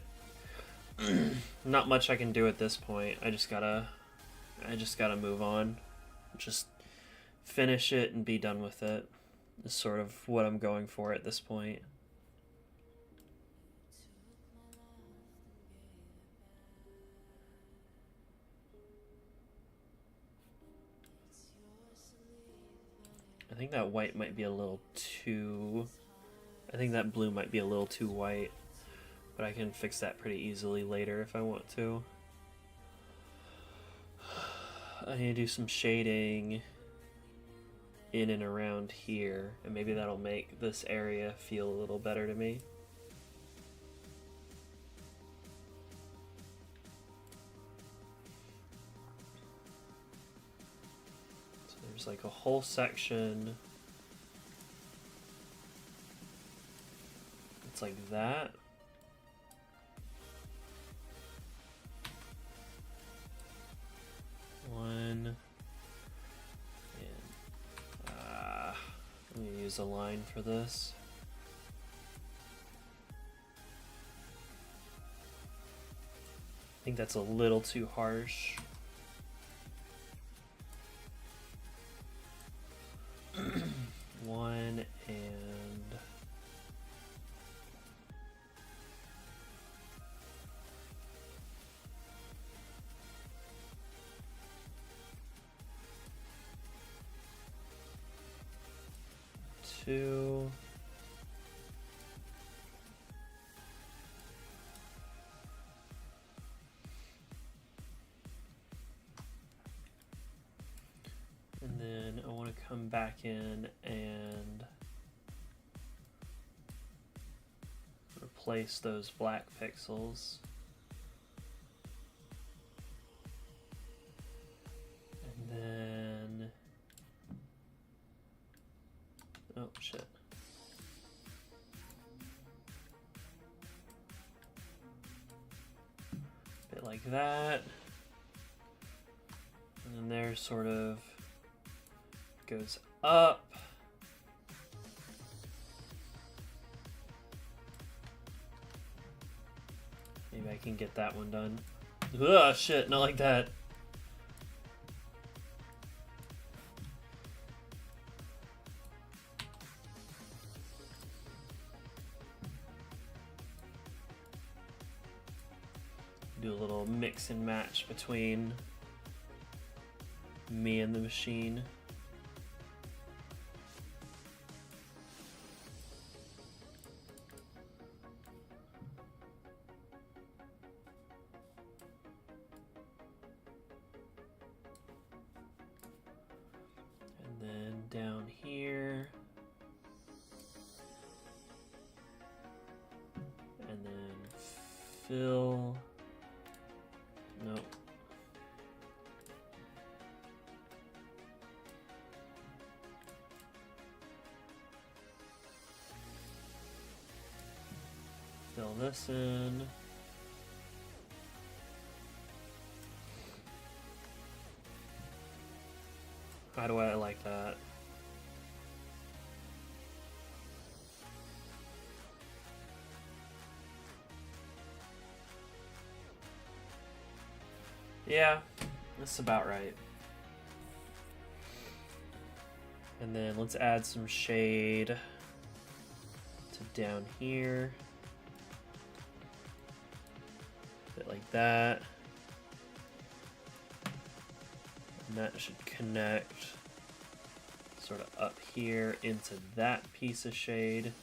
Speaker 1: not much I can do at this point. I just gotta move on. Just finish it and be done with it is sort of what I'm going for at this point. I think that white might be a little too... I think that blue might be a little too white, but I can fix that pretty easily later if I want to. I need to do some shading in and around here, and maybe that'll make this area feel a little better to me. So there's like a whole section. It's like that. One. And let me use a line for this. I think that's a little too harsh. One and 2. And then I want to come back in and replace those black pixels. And then, oh shit. Bit like that. And then there sort of goes up. Maybe I can get that one done. Ugh, shit, not like that. Do a little mix and match between me and the machine. And then down here. And then fill. Nope. Fill this in. How do I like that? Yeah, that's about right. And then let's add some shade to down here. Bit like that. And that should connect sort of up here into that piece of shade.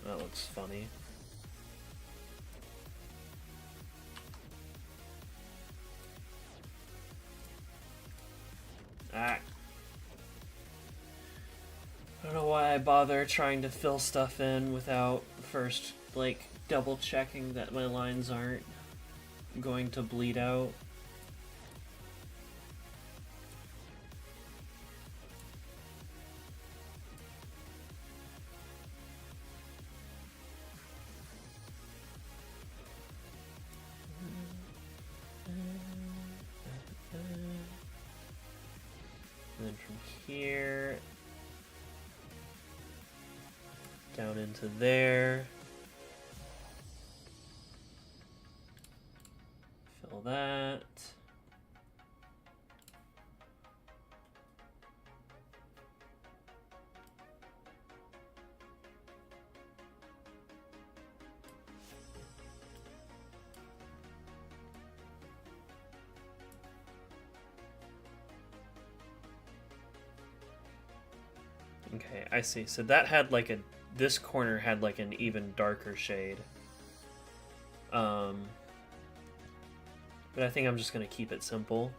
Speaker 1: That looks funny. Ah. I don't know why I bother trying to fill stuff in without first, like, double checking that my lines aren't going to bleed out. And then from here down into there. Fill that. Okay, I see. So that had like this corner had like an even darker shade. But I think I'm just gonna keep it simple.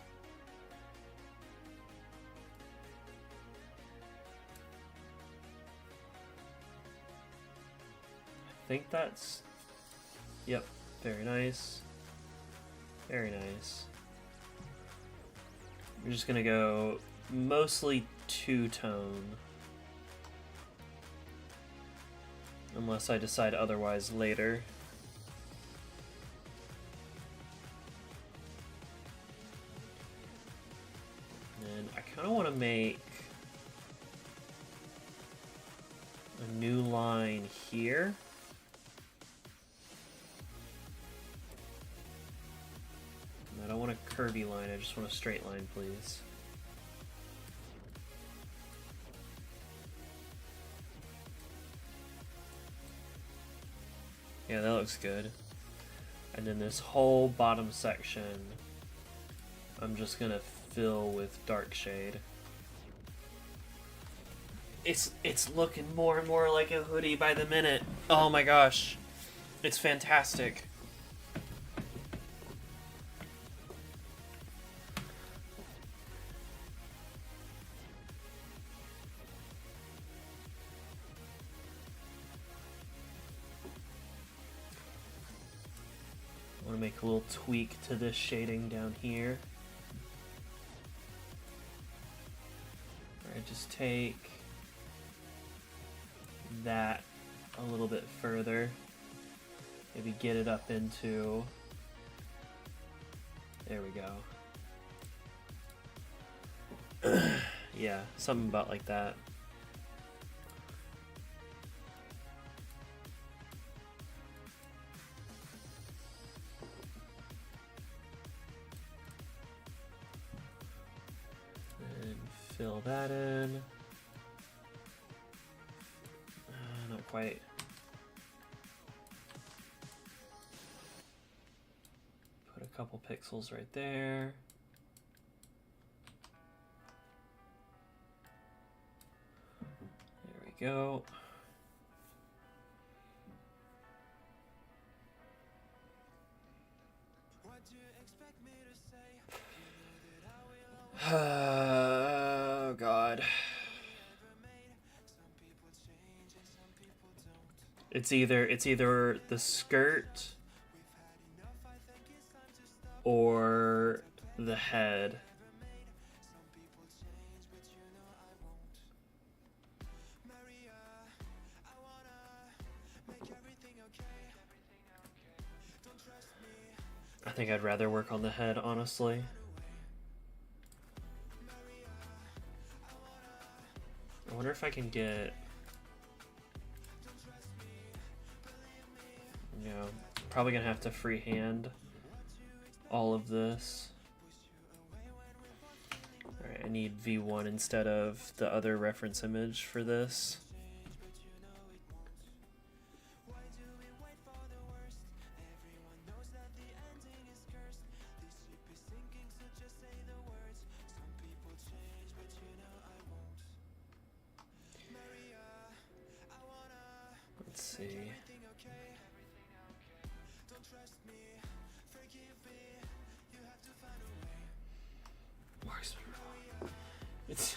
Speaker 1: I think that's, yep, very nice. Very nice. We're just gonna go mostly two-tone. Unless I decide otherwise later. And I kind of want to make a new line here. And I don't want a curvy line, I just want a straight line, please. Yeah, that looks good. And then this whole bottom section, I'm just gonna fill with dark shade. It's looking more and more like a hoodie by the minute. Oh my gosh. It's fantastic. want to make a little tweak to this shading down here. Alright, just take that a little bit further. Maybe get it up into... There we go. Yeah, something about like that. And fill that in. Not quite. Put a couple pixels right there. There we go. Oh God. It's either the skirt or the head. I think I'd rather work on the head, honestly. I wonder if I can get... You know, probably gonna have to freehand all of this. Alright, I need V1 instead of the other reference image for this. Let's see. It's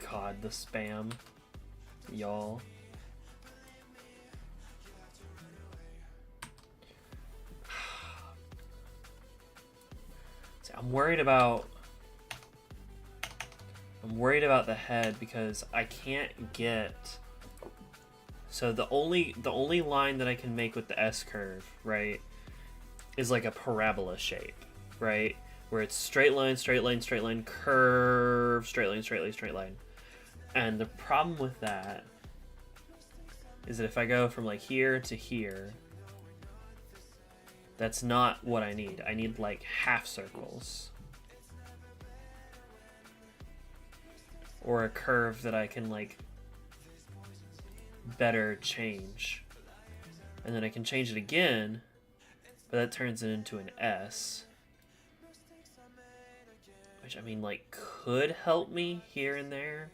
Speaker 1: God, the spam, y'all. I'm worried about the head because I can't get. So the only line that I can make with the S curve, right, is like a parabola shape, right? Where it's straight line, straight line, straight line, curve, straight line, straight line, straight line. And the problem with that is that if I go from like here to here, that's not what I need. I need like half circles. Or a curve that I can like better change. And then I can change it again, but that turns it into an S. Which, I mean, like, could help me here and there.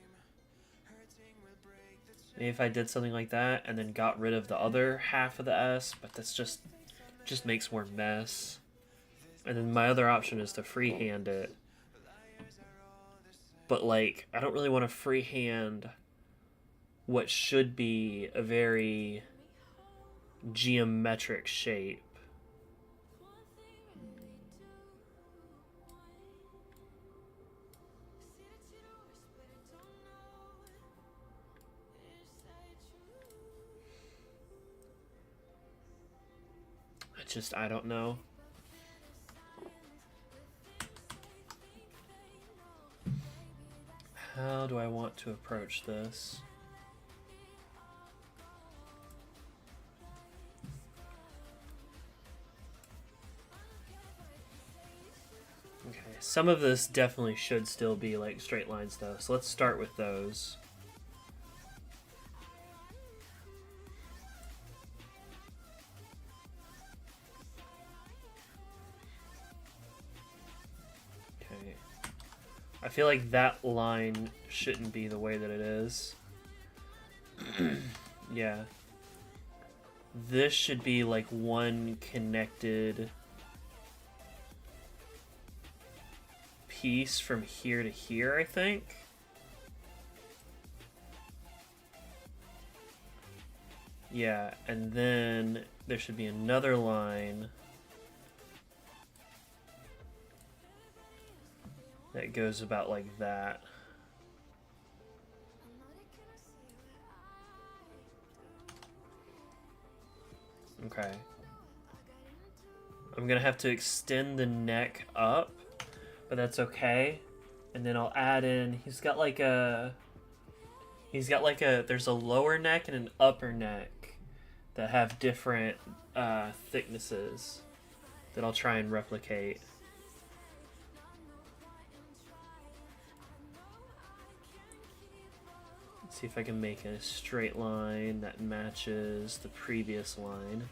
Speaker 1: Maybe if I did something like that and then got rid of the other half of the S, but that's just makes more mess. And then my other option is to freehand it. But, like, I don't really want to freehand what should be a very geometric shape. I don't know. How do I want to approach this? Okay, some of this definitely should still be like straight lines though, so let's start with those. I feel like that line shouldn't be the way that it is. Yeah. This should be like one connected piece from here to here, I think. Yeah, and then there should be another line that goes about like that. Okay. I'm gonna have to extend the neck up, but that's okay. And then I'll add in, there's a lower neck and an upper neck that have different thicknesses that I'll try and replicate. Let's see if I can make a straight line that matches the previous line.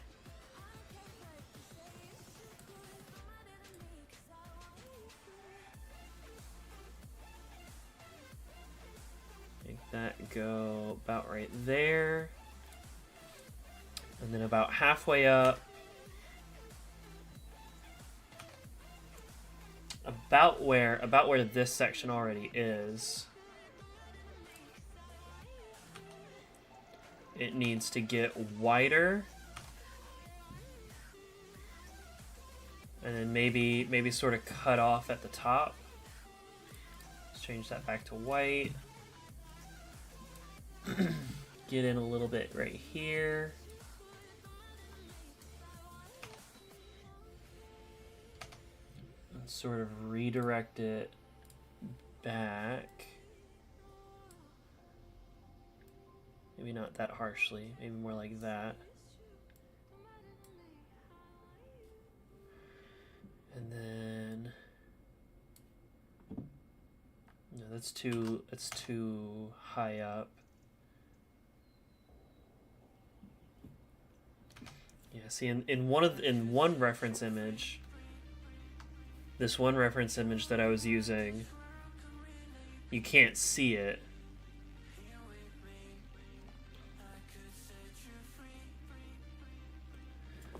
Speaker 1: Make that go about right there. And then about halfway up, about where this section already is, it needs to get wider, and then maybe sort of cut off at the top. Let's change that back to white. Get in a little bit right here. And sort of redirect it back. Maybe not that harshly, maybe more like that. And then no, that's too high up. Yeah, see in one reference image, this one reference image that I was using, you can't see it.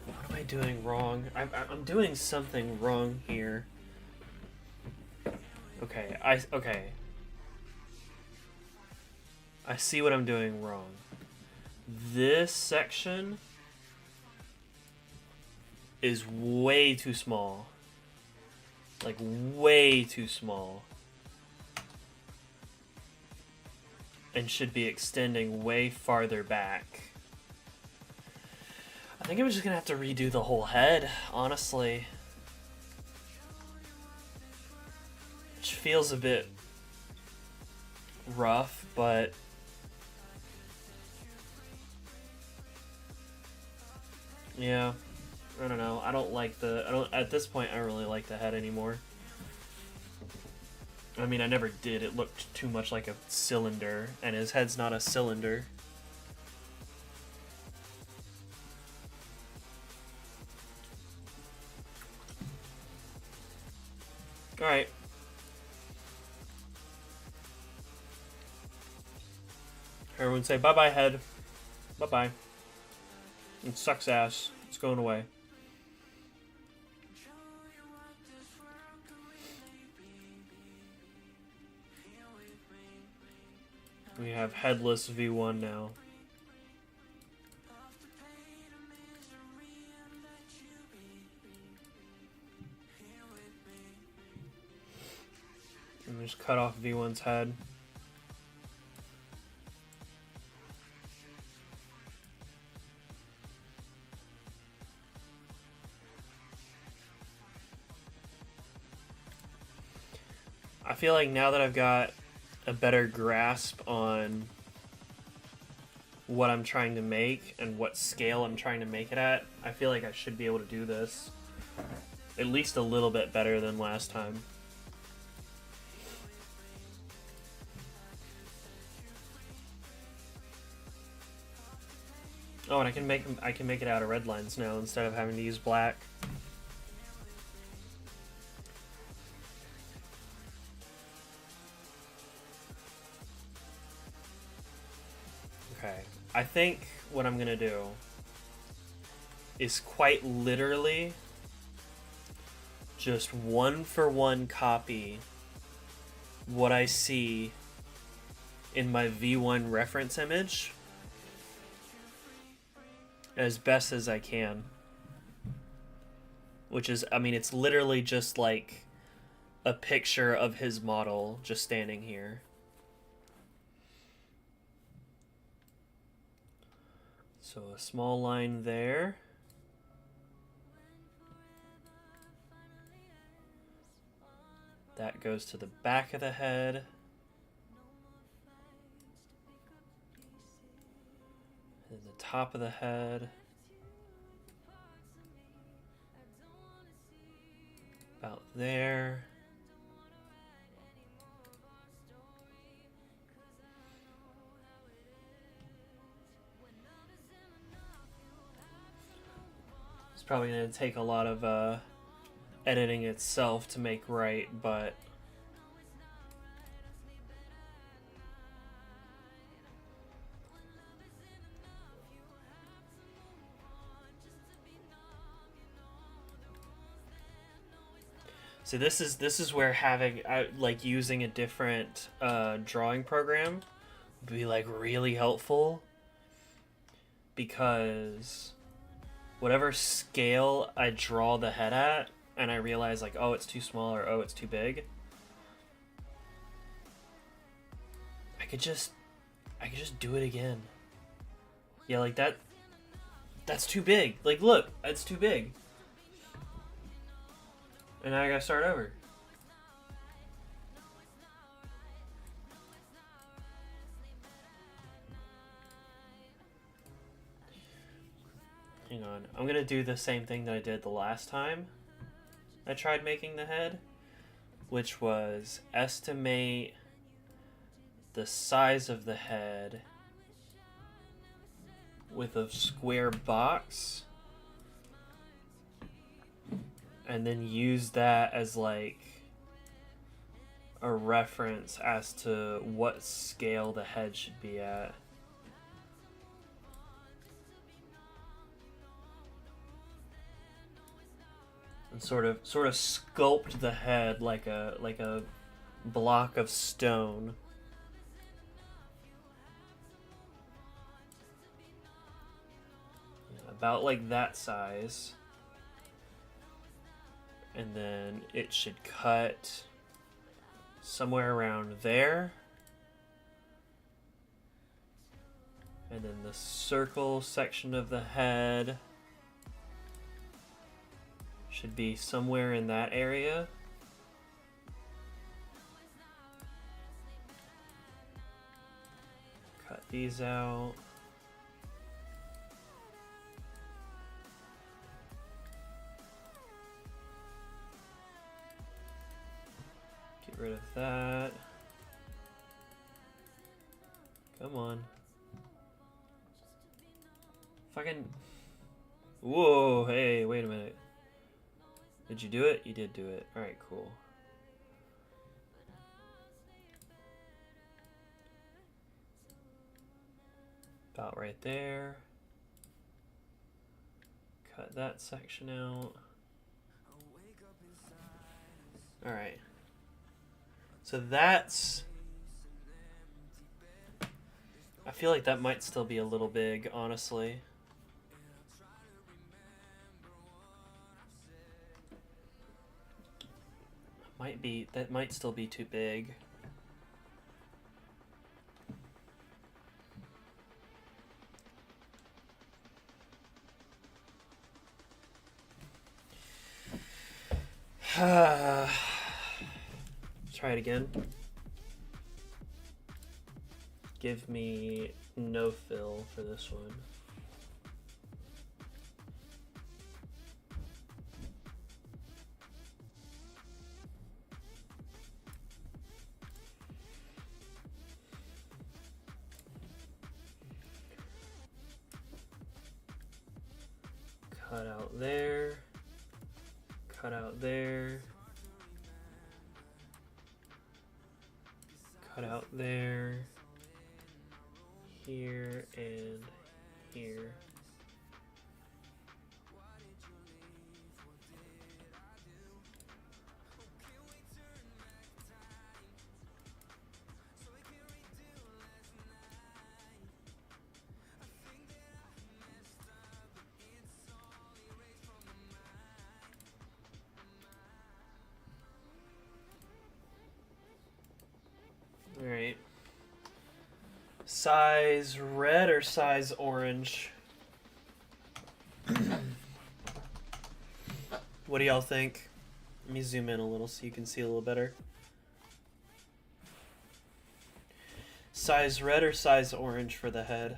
Speaker 1: What am I doing wrong? I'm doing something wrong here. Okay, I see what I'm doing wrong. This section is way too small. Like, way too small. And should be extending way farther back. I think I'm just gonna have to redo the whole head, honestly. Which feels a bit rough, but yeah, I don't know. At this point, I don't really like the head anymore. I mean, I never did. It looked too much like a cylinder, and his head's not a cylinder. Alright. Everyone say bye-bye, head. Bye-bye. It sucks ass. It's going away. We have headless V1 now. And just cut off V1's head. I feel like now that I've got a better grasp on what I'm trying to make and what scale I'm trying to make it at, I feel like I should be able to do this at least a little bit better than last time. Oh, and I can make it out of red lines now instead of having to use black. Okay, I think what I'm gonna do is quite literally just one-for-one copy what I see in my V1 reference image as best as I can. Which is, I mean, it's literally just like a picture of his model just standing here. So a small line there. That goes to the back of the head. And the top of the head. About there. It's probably going to take a lot of editing itself to make right, but so this is where having like using a different drawing program would be like really helpful, because whatever scale I draw the head at and I realize like, oh, it's too small or oh, it's too big, I could just do it again. Yeah, like that's too big. Like, look, it's too big. And now I gotta start over. Hang on. I'm gonna do the same thing that I did the last time I tried making the head, which was estimate the size of the head with a square box, and then use that as like a reference as to what scale the head should be at. And sort of sculpt the head like a block of stone. About like that size. And then it should cut somewhere around there. And then the circle section of the head should be somewhere in that area. Cut these out. Get rid of that. Come on. Fucking... Whoa, hey, wait a minute. Did you do it? You did do it. Alright, cool. About right there. Cut that section out. Alright. So that's... I feel like that might still be a little big, honestly. That might still be too big. Try it again. Give me no fill for this one. Cut out there, cut out there, cut out there, here and here. Size red or size orange? What do y'all think? Let me zoom in a little so you can see a little better. Size red or size orange for the head?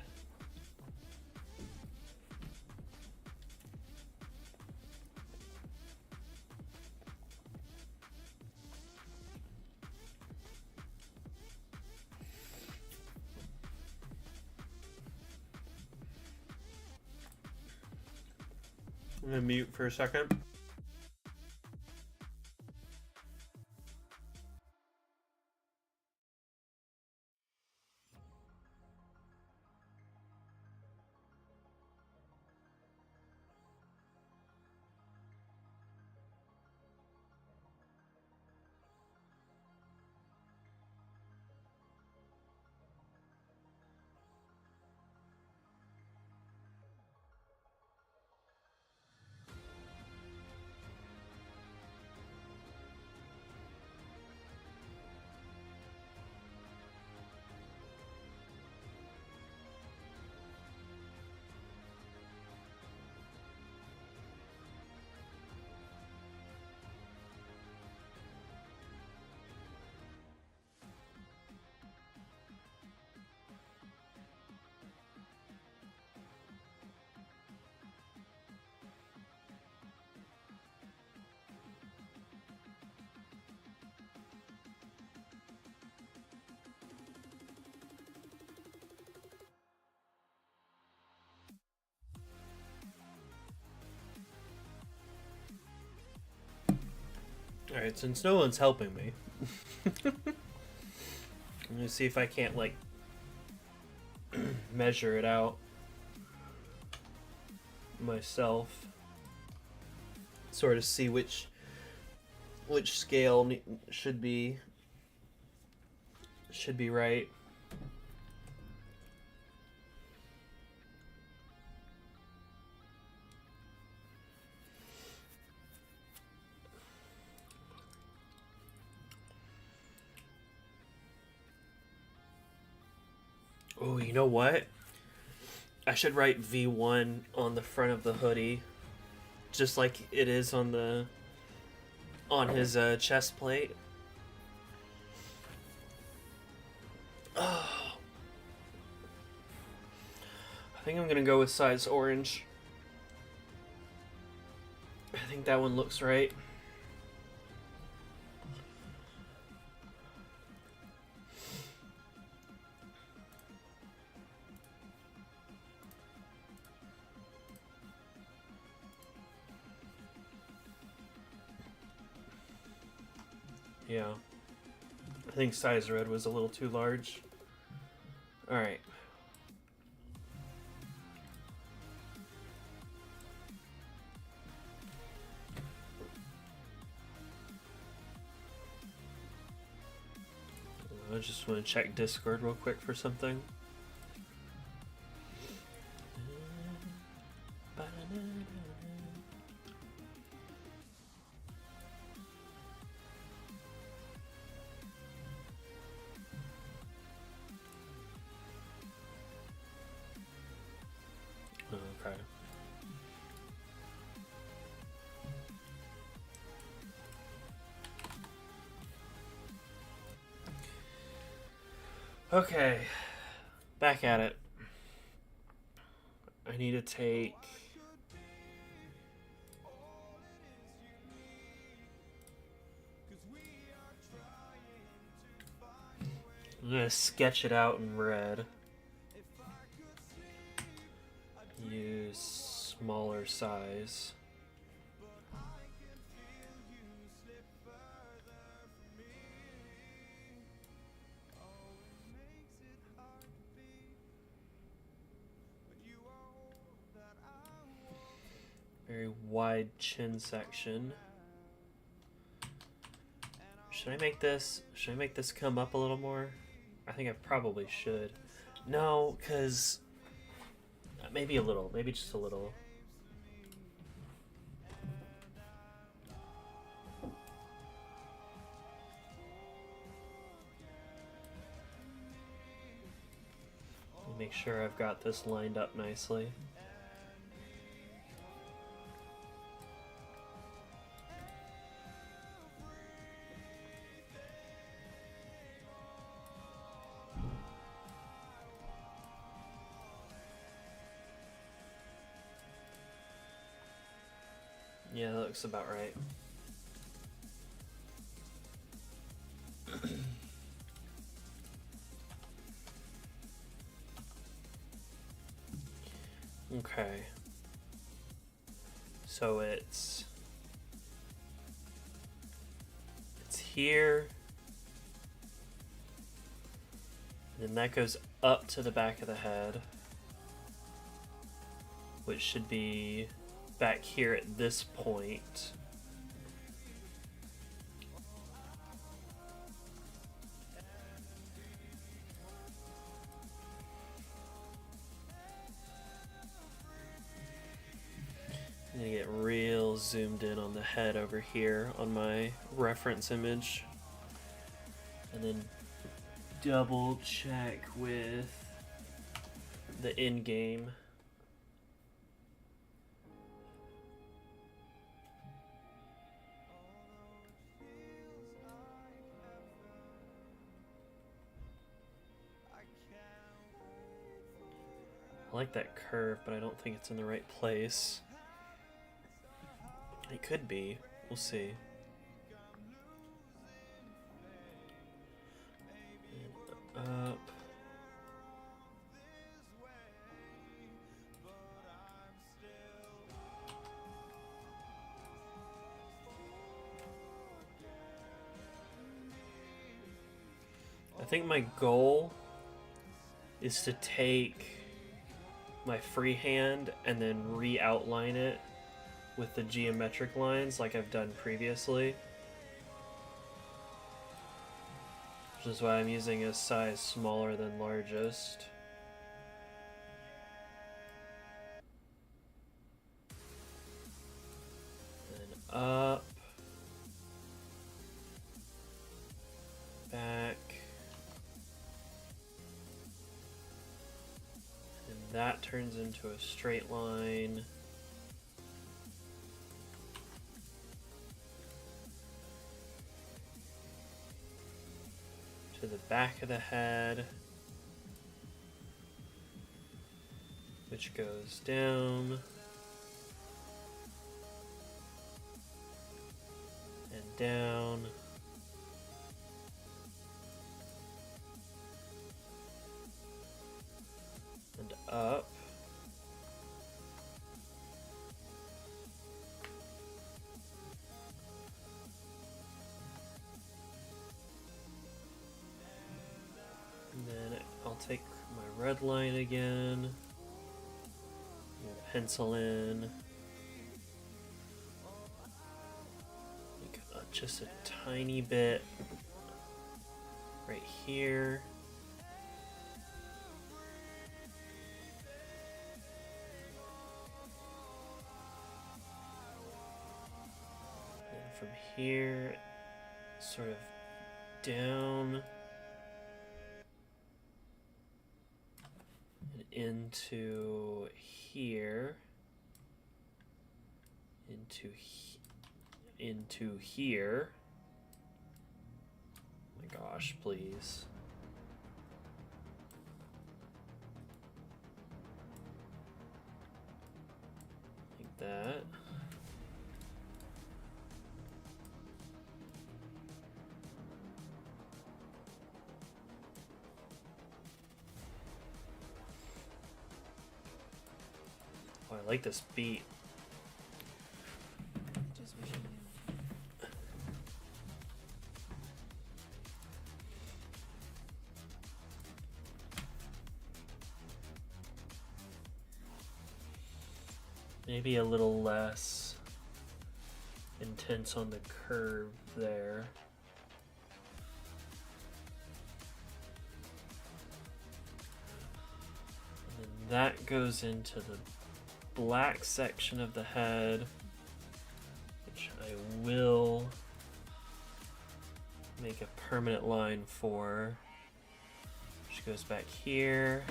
Speaker 1: I'm gonna mute for a second. Alright, since no one's helping me, I'm gonna see if I can't, like, measure it out myself. Sort of see which scale should be right. Oh, you know what? I should write V1 on the front of the hoodie, just like it is on his chest plate. Oh. I think I'm gonna go with size orange. I think that one looks right. Yeah. I think size red was a little too large. Alright. I just want to check Discord real quick for something. Okay. Okay, back at it. I need to take... I'm gonna sketch it out in red. Use smaller size. Very wide chin section. Should I make this come up a little more? I think I probably should. No, because maybe a little, maybe just a little. Make sure I've got this lined up nicely. Yeah, that looks about right. Okay. So it's here. And that goes up to the back of the head, which should be back here at this point. I'm gonna get real zoomed in on the head over here on my reference image, and then double check with the in-game. I like that curve, but I don't think it's in the right place. It could be. We'll see. And up. I think my goal is to take my freehand and then re-outline it with the geometric lines like I've done previously. Which is why I'm using a size smaller than largest. And up. Back. And that turns into a straight line. To the back of the head, which goes down and down and up. And then I'll take my red line again, pencil in, like just a tiny bit right here. And from here, sort of down into here, into here. Oh my gosh, please. Like that. Oh, I like this beat.
Speaker 2: Just wish I knew.
Speaker 1: Maybe a little less intense on the curve there. And then that goes into the black section of the head, which I will make a permanent line for, which goes back here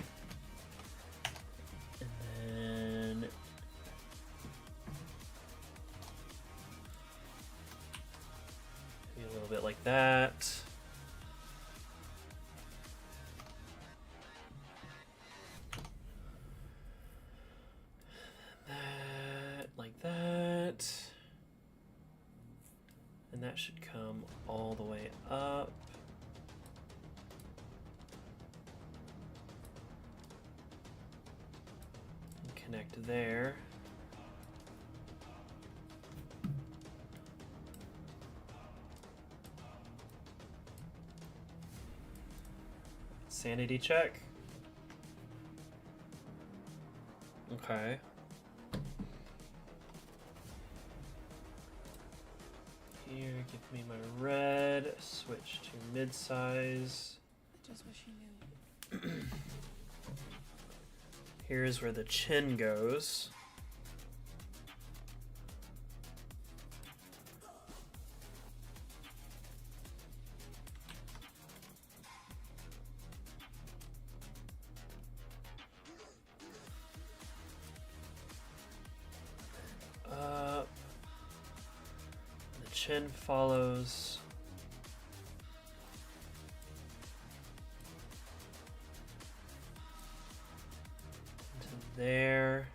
Speaker 1: bit like that. That, like that. And that should come all the way up. And connect there. Sanity check. Okay. Here, give me my red. Switch to mid-size.
Speaker 2: I just wish you knew.
Speaker 1: Here's where the chin goes. Up. The chin follows. Into there.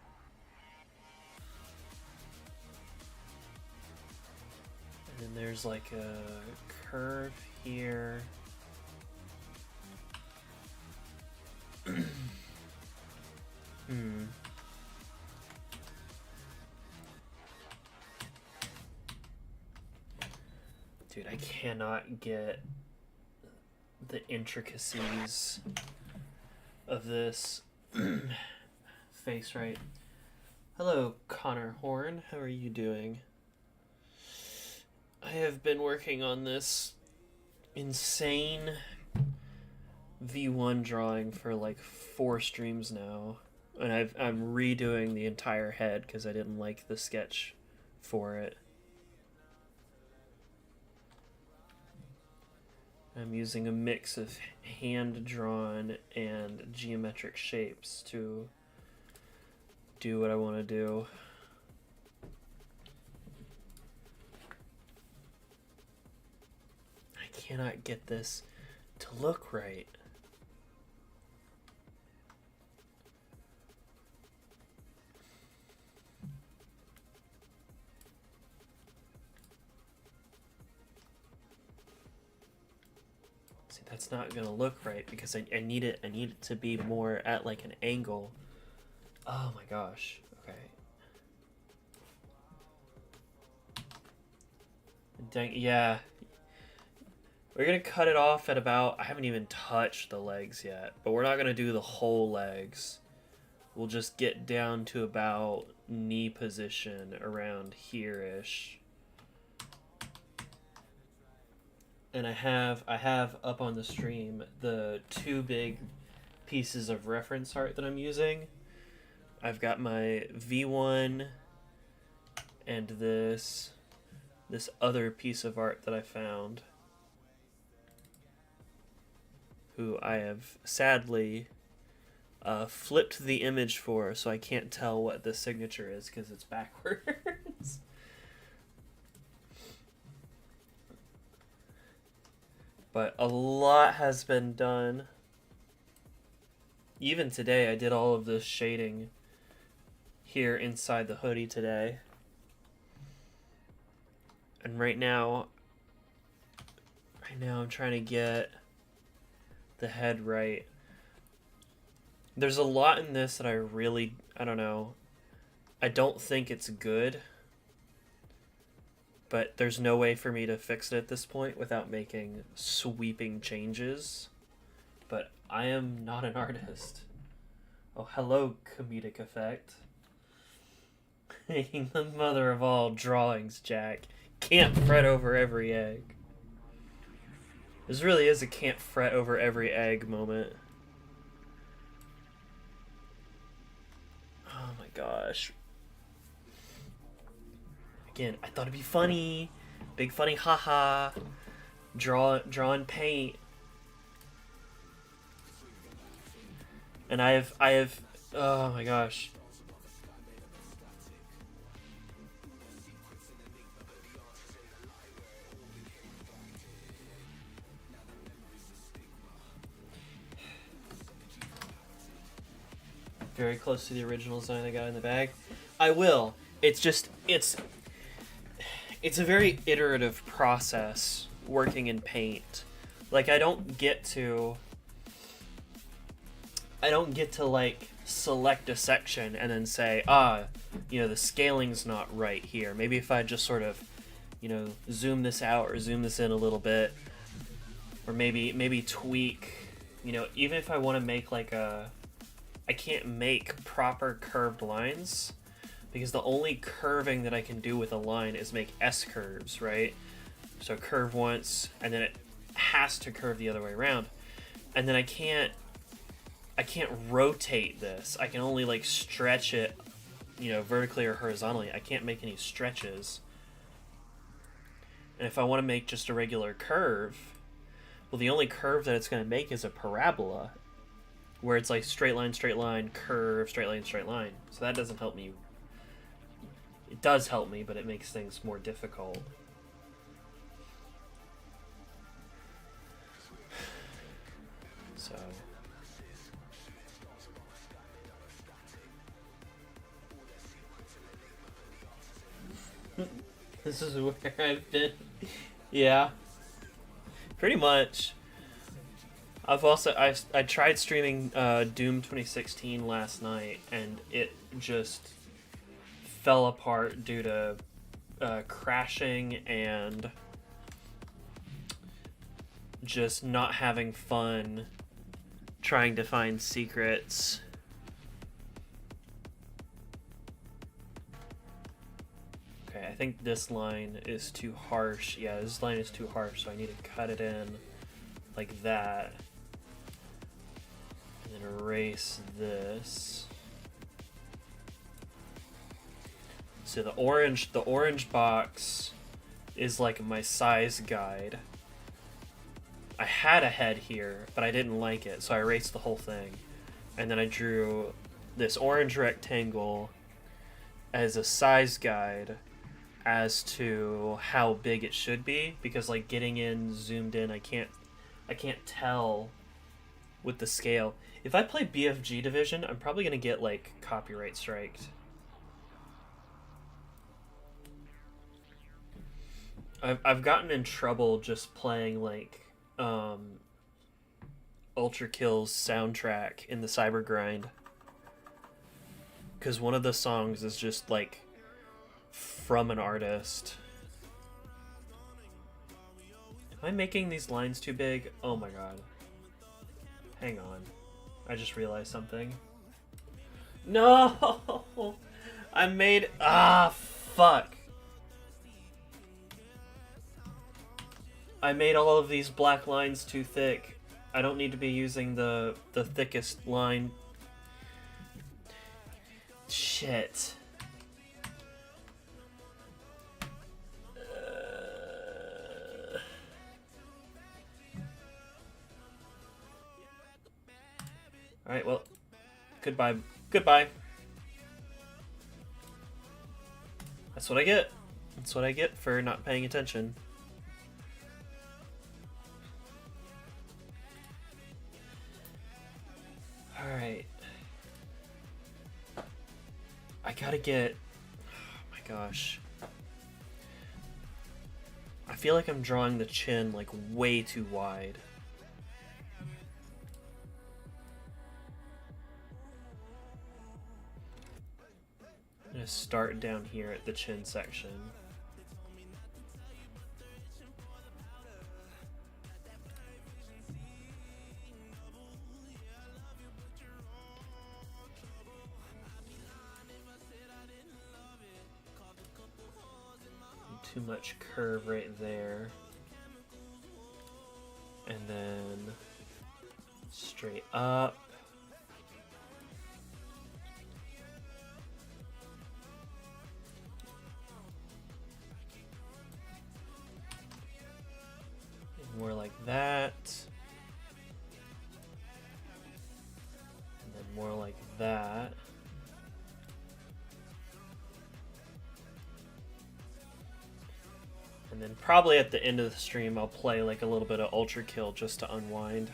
Speaker 1: And then there's like a curve here. Dude, I cannot get the intricacies of this face right. Hello, Connor Horn. How are you doing? I have been working on this insane V1 drawing for like 4 streams now. And I'm redoing the entire head because I didn't like the sketch for it. I'm using a mix of hand-drawn and geometric shapes to do what I want to do. I cannot get this to look right. That's not gonna look right because I need it to be more at like an angle. Oh my gosh. Okay. Dang, yeah. We're gonna cut it off at about, I haven't even touched the legs yet, but we're not gonna do the whole legs. We'll just get down to about knee position around here-ish. And I have up on the stream the 2 big pieces of reference art that I'm using. I've got my V1 and this other piece of art that I found, who I have sadly flipped the image for, so I can't tell what the signature is because it's backwards. But a lot has been done. Even today, I did all of this shading here inside the hoodie today. And right now I'm trying to get the head right. There's a lot in this that I don't know. I don't think it's good. But there's no way for me to fix it at this point without making sweeping changes. But I am not an artist. Oh, hello, comedic effect. The mother of all drawings, Jack. Can't fret over every egg. This really is a can't fret over every egg moment. Oh my gosh. Again, I thought it'd be funny. Big funny haha. Draw and paint. And I have oh my gosh. very close to the original design I got in the bag. I will. It's just it's a very iterative process working in Paint. Like I don't get to like select a section and then say, the scaling's not right here. Maybe if I just sort of, zoom this out or zoom this in a little bit, or maybe tweak, even if I want to make like I can't make proper curved lines because the only curving that I can do with a line is make S curves, right? So curve once and then it has to curve the other way around. And then I can't rotate this. I can only like stretch it, vertically or horizontally. I can't make any stretches. And if I want to make just a regular curve, well, the only curve that it's going to make is a parabola, where it's like straight line, curve, straight line. So that doesn't help me. It does help me, but it makes things more difficult. So... This is where I've been. Yeah. Pretty much. I tried streaming Doom 2016 last night, and it just fell apart due to crashing and just not having fun trying to find secrets. I think this line is too harsh. Yeah, this line is too harsh, so I need to cut it in like that. And then erase this. So the orange box is like my size guide. I had a head here, but I didn't like it, so I erased the whole thing. And then I drew this orange rectangle as a size guide as to how big it should be, because like getting in zoomed in, I can't tell with the scale. If I play BFG Division, I'm probably gonna get like copyright striked. I've gotten in trouble just playing like Ultra Kill's soundtrack in the Cyber Grind, because one of the songs is just like from an artist. Am I making these lines too big? Oh my god. Hang on. I just realized something. No! I made... fuck. I made all of these black lines too thick. I don't need to be using the thickest line. Shit. Alright, well, goodbye. Goodbye. That's what I get. That's what I get for not paying attention. Alright. I gotta get... Oh my gosh. I feel like I'm drawing the chin like way too wide. I'm gonna start down here at the chin section. Too much curve right there. And then straight up. More like that. And then more like that. And then probably at the end of the stream, I'll play like a little bit of Ultra Kill just to unwind.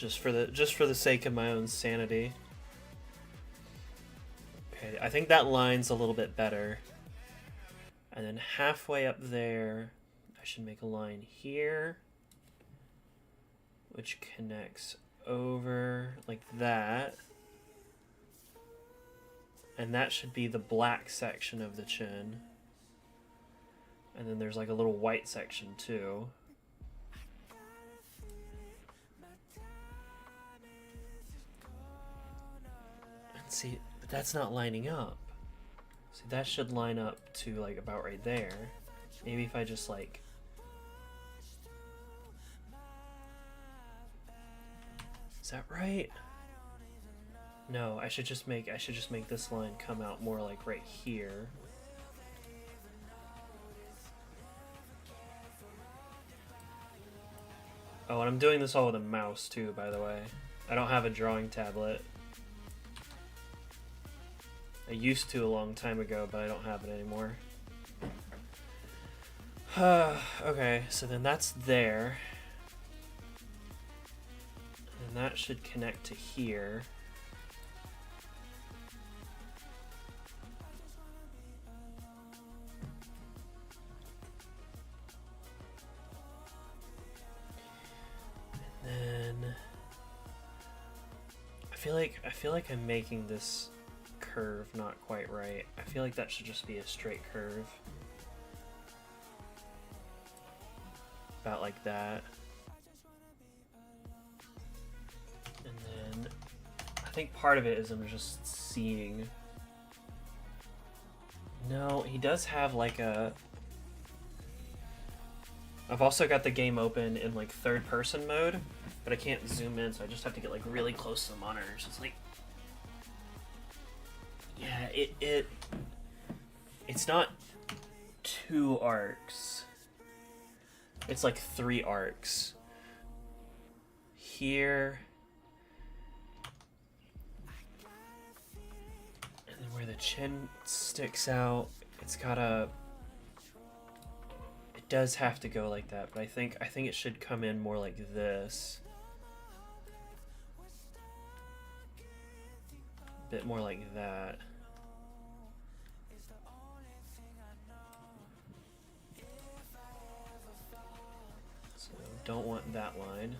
Speaker 1: just for the sake of my own sanity. Okay, I think that line's a little bit better. And then halfway up there, I should make a line here, which connects over like that. And that should be the black section of the chin. And then there's like a little white section too. And see, but that's not lining up. See, that should line up to like about right there. Maybe if I just like... Is that right? No, I should just make this line come out more like right here. Oh, and I'm doing this all with a mouse too, by the way. I don't have a drawing tablet. I used to a long time ago, but I don't have it anymore. Okay, so then that's there. And that should connect to here. And then I feel like I'm making this curve not quite right. I feel like that should just be a straight curve. About like that. And then I think part of it is I'm just seeing. No, he does have like a... I've also got the game open in like third person mode, but I can't zoom in, so I just have to get like really close to the monitor. So it's like, yeah, it's not 2 arcs. It's like 3 arcs. Here. And then where the chin sticks out, it's got a... It does have to go like that, but I think it should come in more like this. A bit more like that. So don't want that line.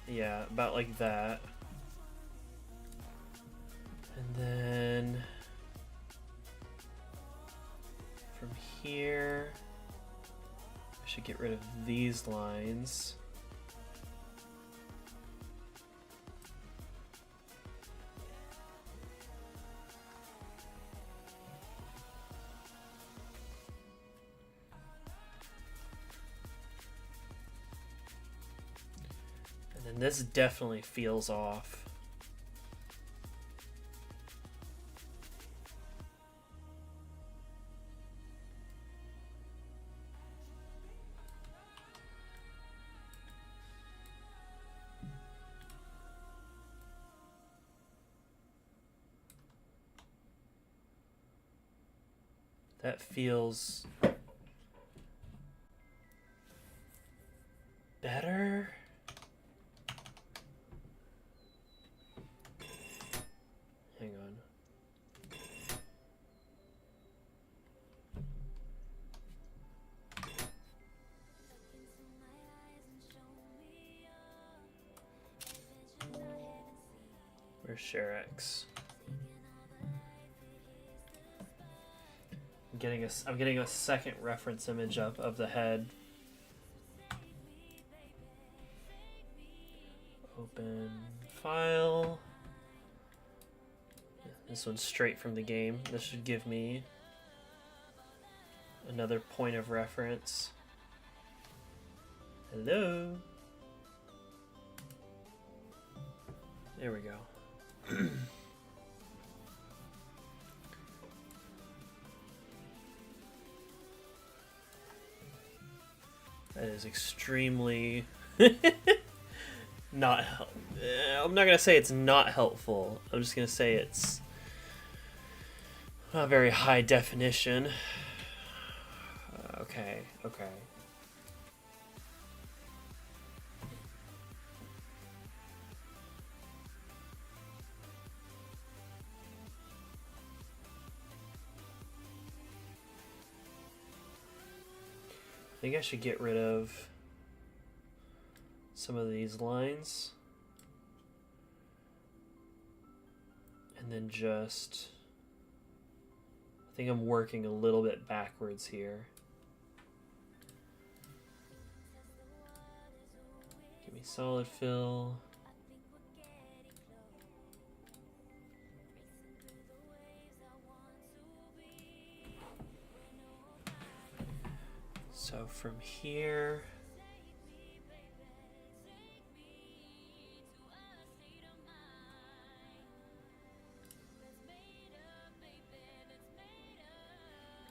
Speaker 1: Yeah, about like that. And then from here, I should get rid of these lines. And this definitely feels off. That feels better. Hang on. Where's ShareX? I'm getting a second reference image up of the head. Open file. This one's straight from the game. This should give me another point of reference. Hello. There we go. That is extremely not I'm not gonna say it's not helpful. I'm just gonna say it's not very high definition. Okay. I think I should get rid of some of these lines. And then just... I think I'm working a little bit backwards here. Give me solid fill. So from here...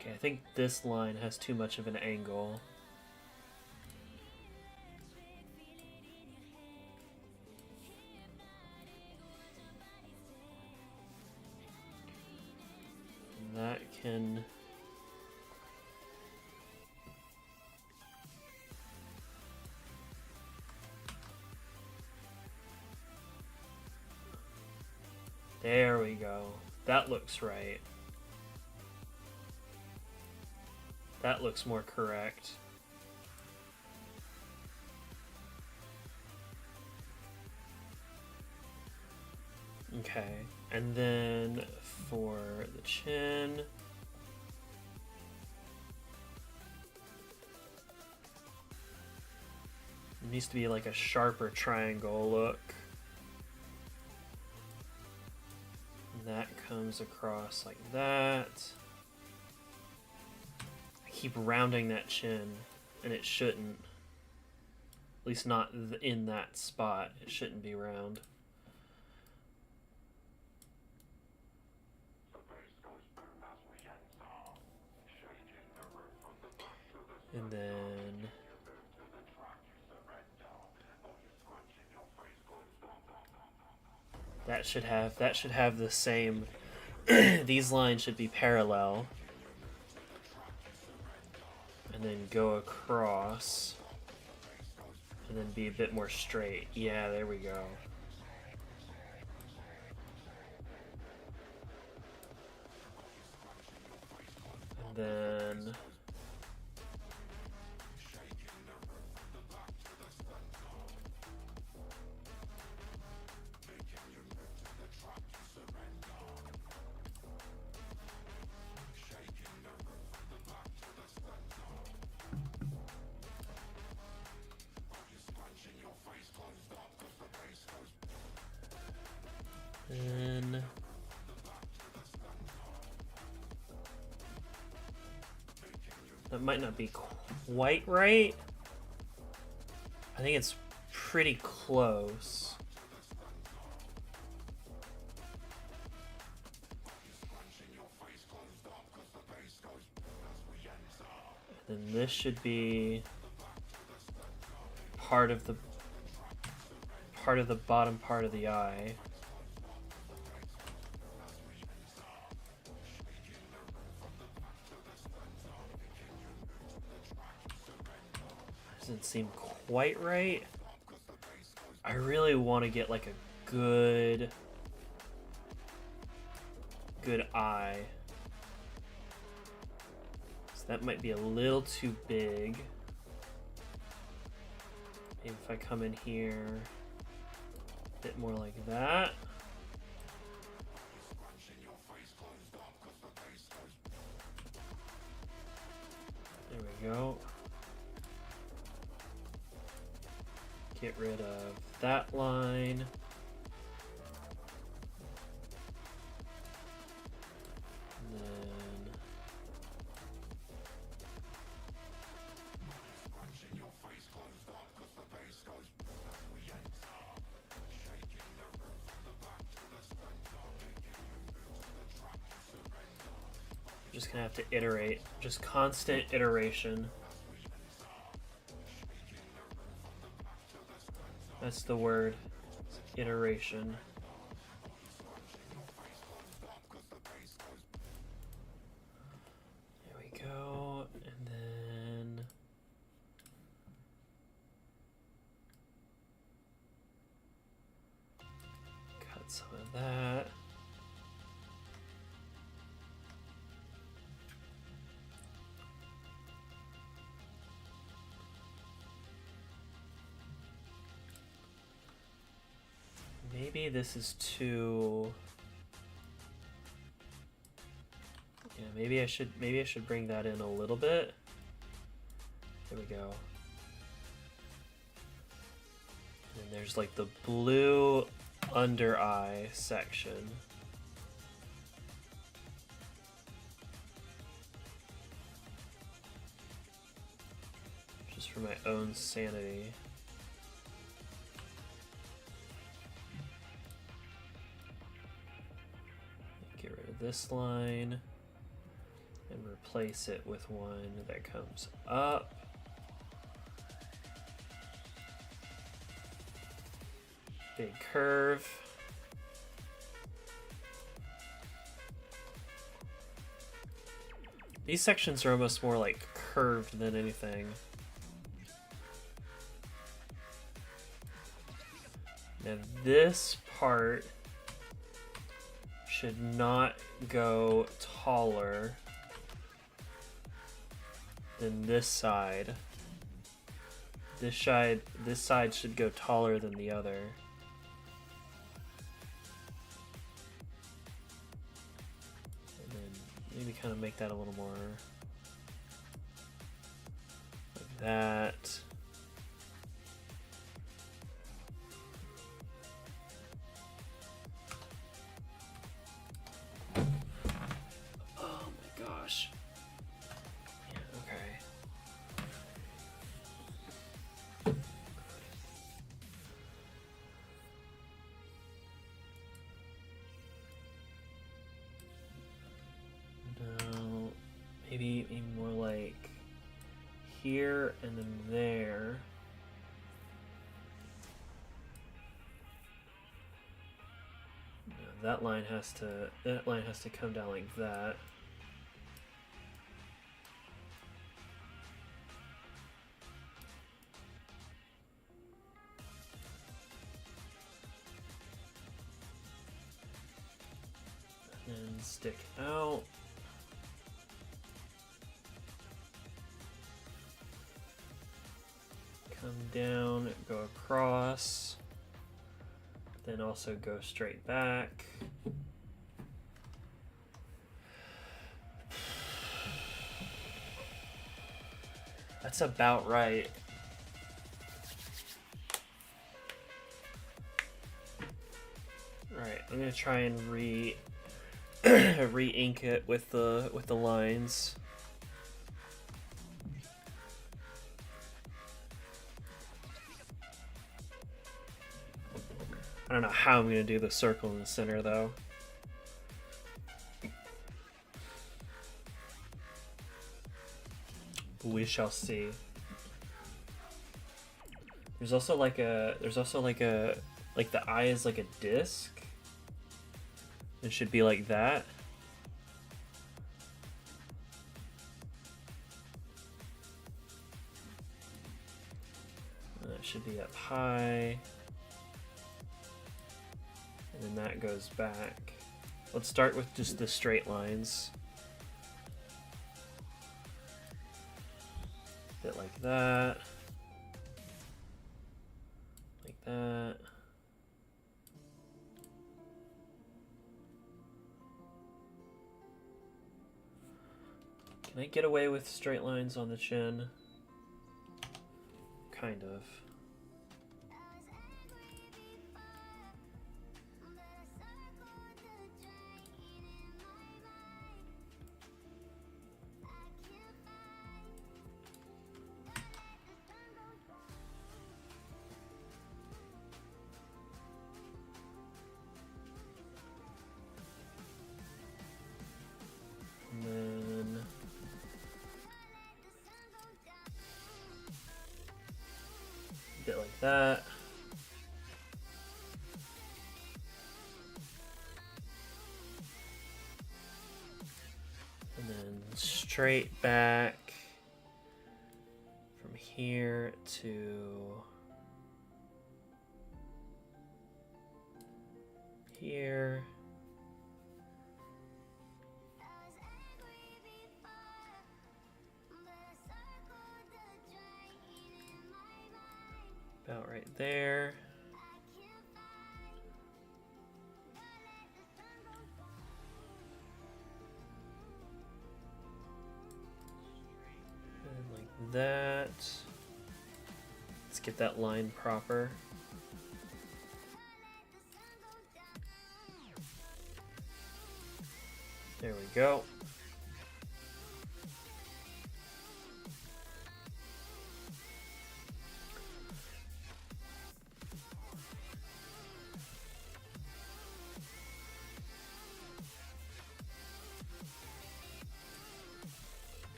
Speaker 1: Okay, I think this line has too much of an angle. And that can... There we go. That looks right. That looks more correct. Okay, and then for the chin, it needs to be like a sharper triangle look. And that comes across like that. I keep rounding that chin, and it shouldn't. At least not in that spot. It shouldn't be round. And then that should have the same. These lines should be parallel, and then go across, and then be a bit more straight. Yeah, there we go. And then that might not be quite right. I think it's pretty close. And then this should be part of the bottom part of the eye. Doesn't seem quite right. I really want to get like a good eye. So that might be a little too big. Maybe if I come in here a bit more like that. There we go. Get rid of that line. And then just gonna have to iterate, just constant iteration. That's the word. Iteration. There we go. And then cut some of that. Maybe this is too. Yeah, maybe I should bring that in a little bit. There we go. And there's like the blue under eye section. Just for my own sanity. Get rid of this line and replace it with one that comes up. Big curve. These sections are almost more like curved than anything. Now this part should not go taller than this side. This side should go taller than the other. And then maybe kind of make that a little more like that. Maybe more like here and then there. No, that line has to come down like that. And stick out. Come down, go across, then also go straight back. That's about right. Alright, I'm gonna try and re-ink it with the lines. I don't know how I'm gonna do the circle in the center though. We shall see. There's also like the eye is like a disc. It should be like that. That should be up high. And then that goes back. Let's start with just the straight lines. A bit like that. Like that. Can I get away with straight lines on the chin? Kind of. Like that. straight back from here to here. About right there. And like that. Let's get that line proper. There we go.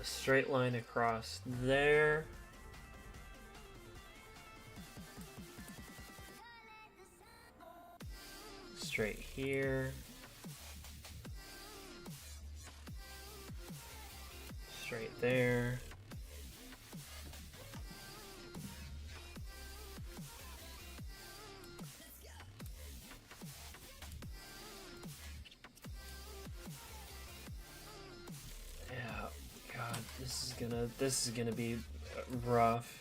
Speaker 1: A straight line across there. Straight here. Straight there. Yeah, God, this is gonna be rough.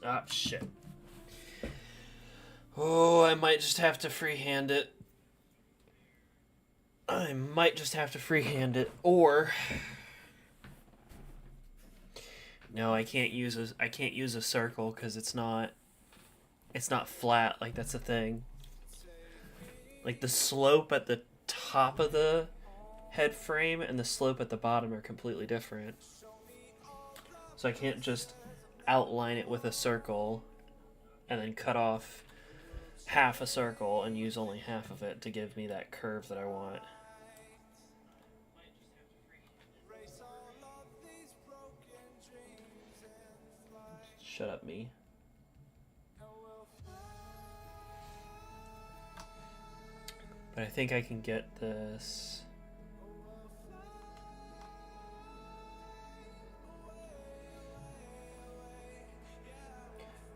Speaker 1: Ah, shit. Oh, I might just have to freehand it. Or no, I can't use a circle because it's not flat. Like, that's the thing. Like, the slope at the top of the head frame and the slope at the bottom are completely different. So I can't just outline it with a circle and then cut off half a circle and use only half of it to give me that curve that I want. Shut up, me. But I think I can get this.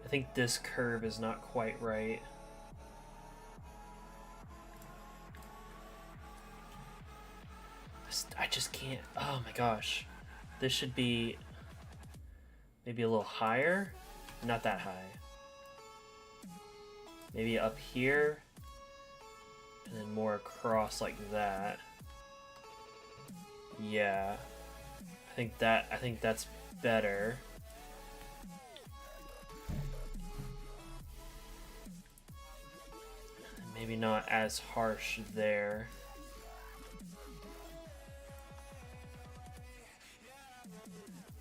Speaker 1: I think this curve is not quite right. I just can't. Oh my gosh. This should be maybe a little higher. Not that high. Maybe up here. And then more across like that. Yeah. I think that's better. Maybe not as harsh there.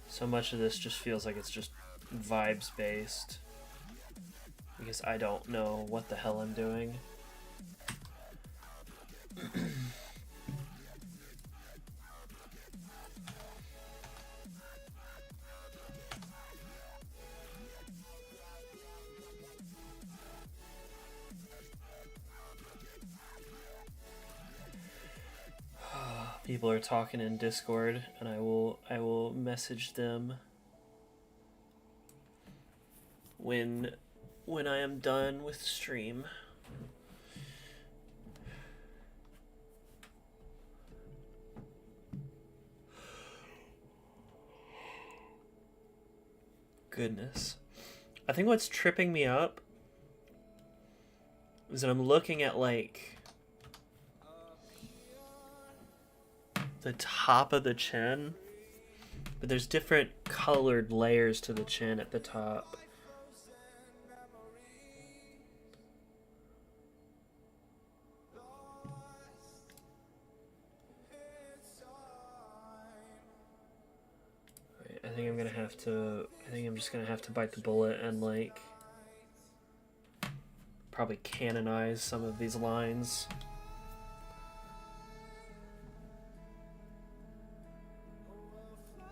Speaker 1: So much of this just feels like it's just vibes based. Because I don't know what the hell I'm doing. People are talking in Discord, and I will message them when I am done with stream. Goodness. I think what's tripping me up is that I'm looking at like the top of the chin, but there's different colored layers to the chin at the top. I think I'm just gonna have to bite the bullet and like probably canonize some of these lines.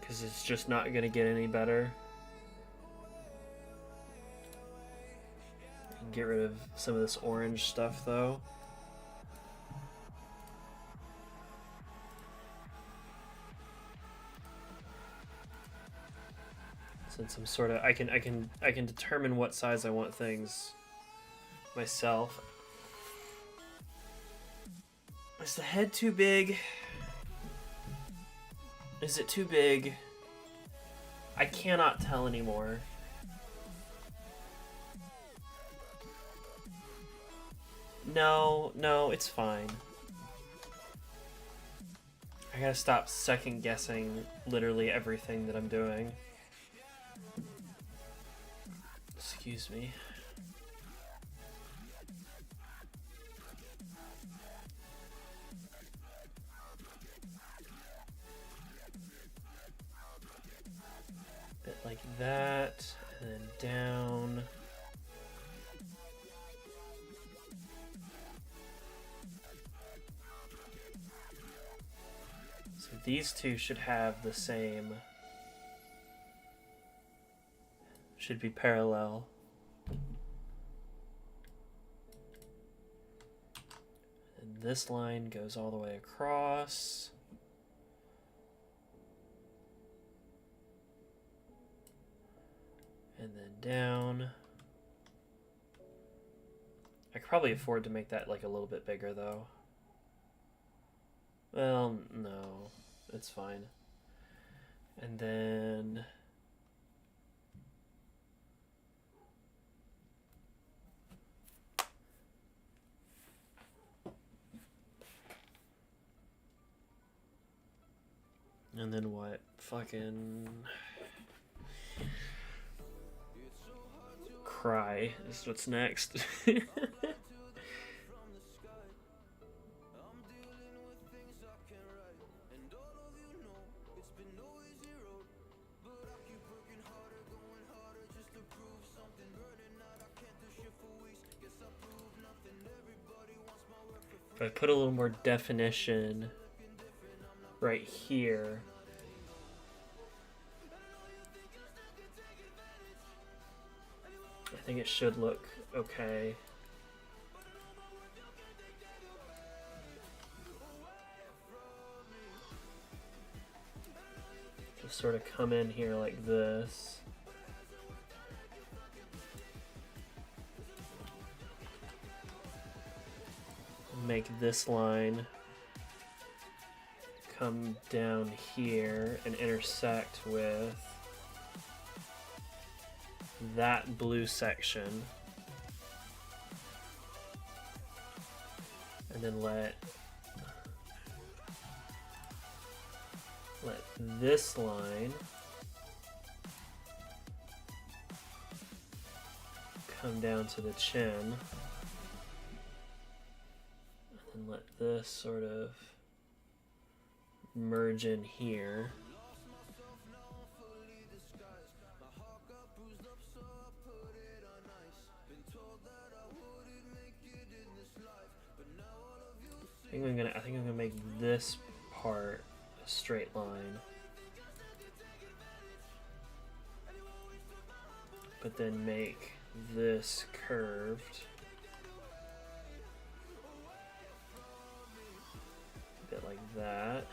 Speaker 1: Because it's just not gonna get any better. Get rid of some of this orange stuff though. Since I'm sort of, I can determine what size I want things myself. Is the head too big? Is it too big? I cannot tell anymore. No, it's fine. I gotta stop second guessing literally everything that I'm doing. Excuse me. Bit like that, and then down. So these two should have the same, should be parallel. And this line goes all the way across. And then down. I could probably afford to make that like a little bit bigger though. Well, no, it's fine. And then what? Fucking cry is what's next. If I put a little more definition right here, I think it should look okay. Just sort of come in here like this. Make this line come down here and intersect with that blue section, and then let this line come down to the chin, and let this sort of merge in here. I think I'm gonna make this part a straight line, but then make this curved, a bit like that.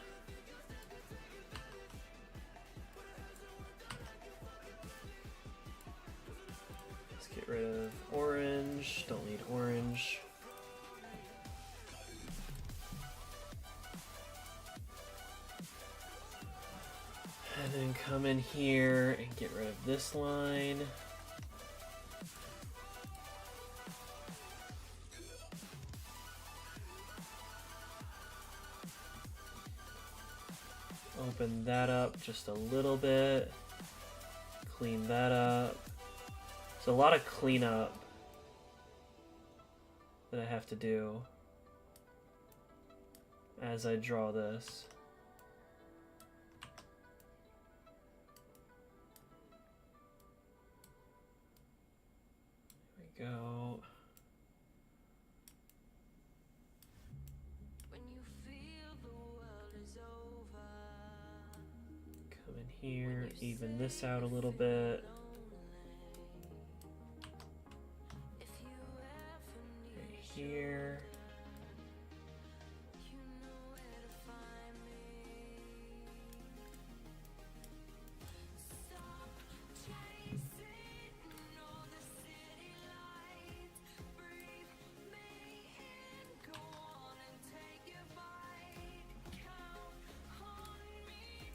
Speaker 1: Let's get rid of orange. Don't need orange. And then come in here and get rid of this line. Open that up just a little bit. Clean that up. There's a lot of cleanup that I have to do as I draw this. There we go. Come in here, even this out a little bit. here.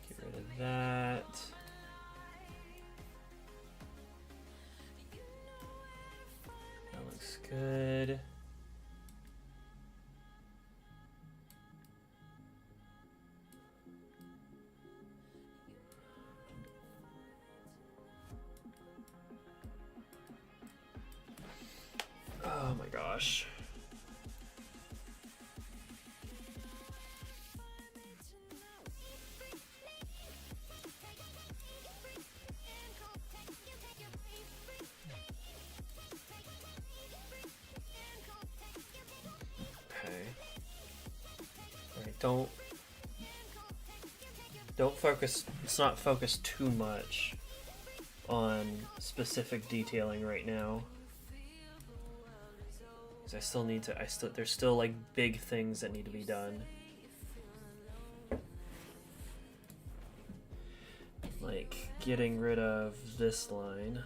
Speaker 1: Get rid of that. That looks good. Oh my gosh. Okay. Alright, don't focus, let's not focus too much on specific detailing right now. Because I still need to, there's still like big things that need to be done. Like getting rid of this line.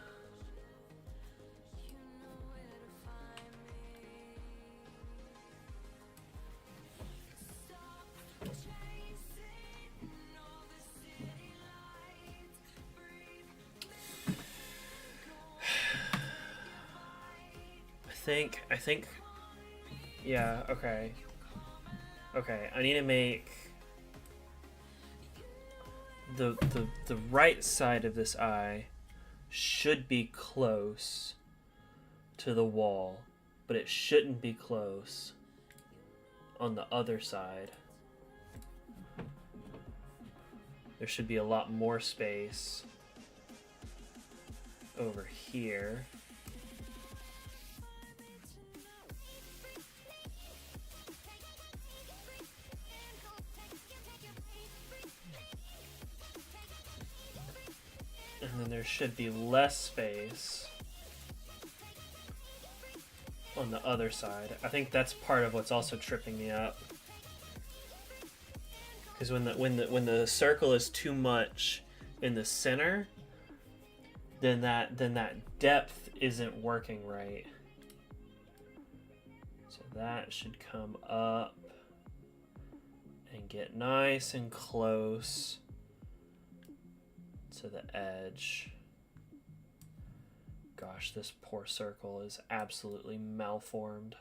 Speaker 1: I think, yeah, okay. Okay, I need to make the right side of this eye should be close to the wall, but it shouldn't be close on the other side. There should be a lot more space over here. And then there should be less space on the other side. I think that's part of what's also tripping me up. Because when the circle is too much in the center, then that depth isn't working right. So that should come up and get nice and close to the edge. Gosh, this poor circle is absolutely malformed.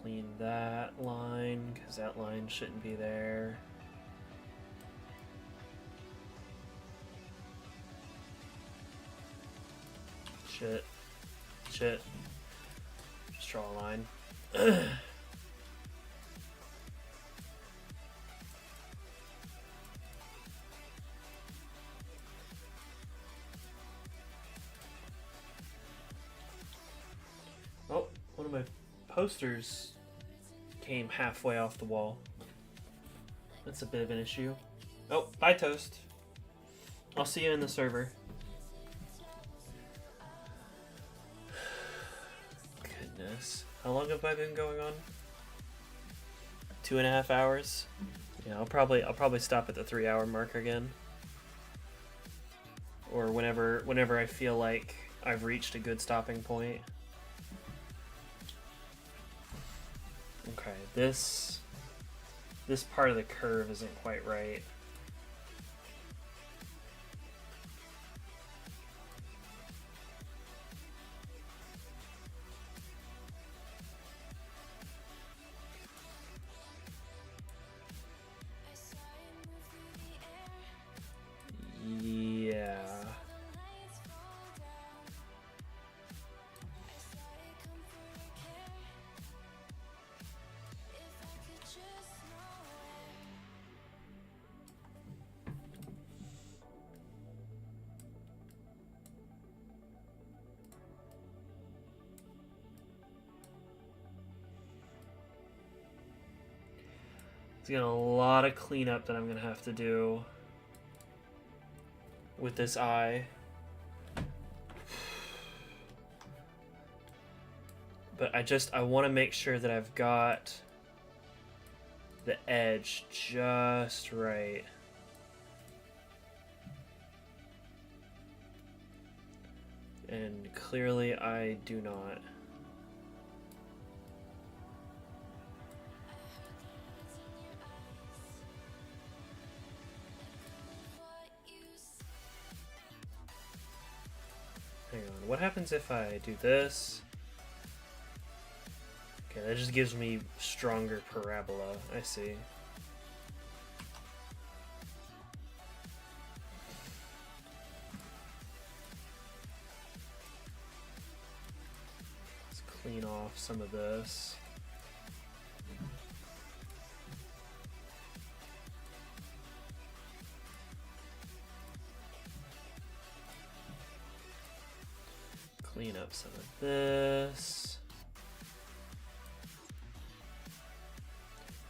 Speaker 1: Clean that line, because that line shouldn't be there. Shit. Shit. Just draw a line. Oh, one of my posters came halfway off the wall. That's a bit of an issue. Oh, bye Toast. I'll see you in the server. Goodness. How long have I been going on? 2.5 hours? Yeah, I'll probably stop at the 3-hour mark again. Or whenever I feel like I've reached a good stopping point. Okay, this part of the curve isn't quite right. Yeah. It's got a lot of cleanup that I'm gonna have to do with this eye. But I want to make sure that I've got the edge just right. And clearly I do not. Hang on, what happens if I do this? Okay, that just gives me stronger parabola. I see. Let's clean off some of this. Clean up some of this.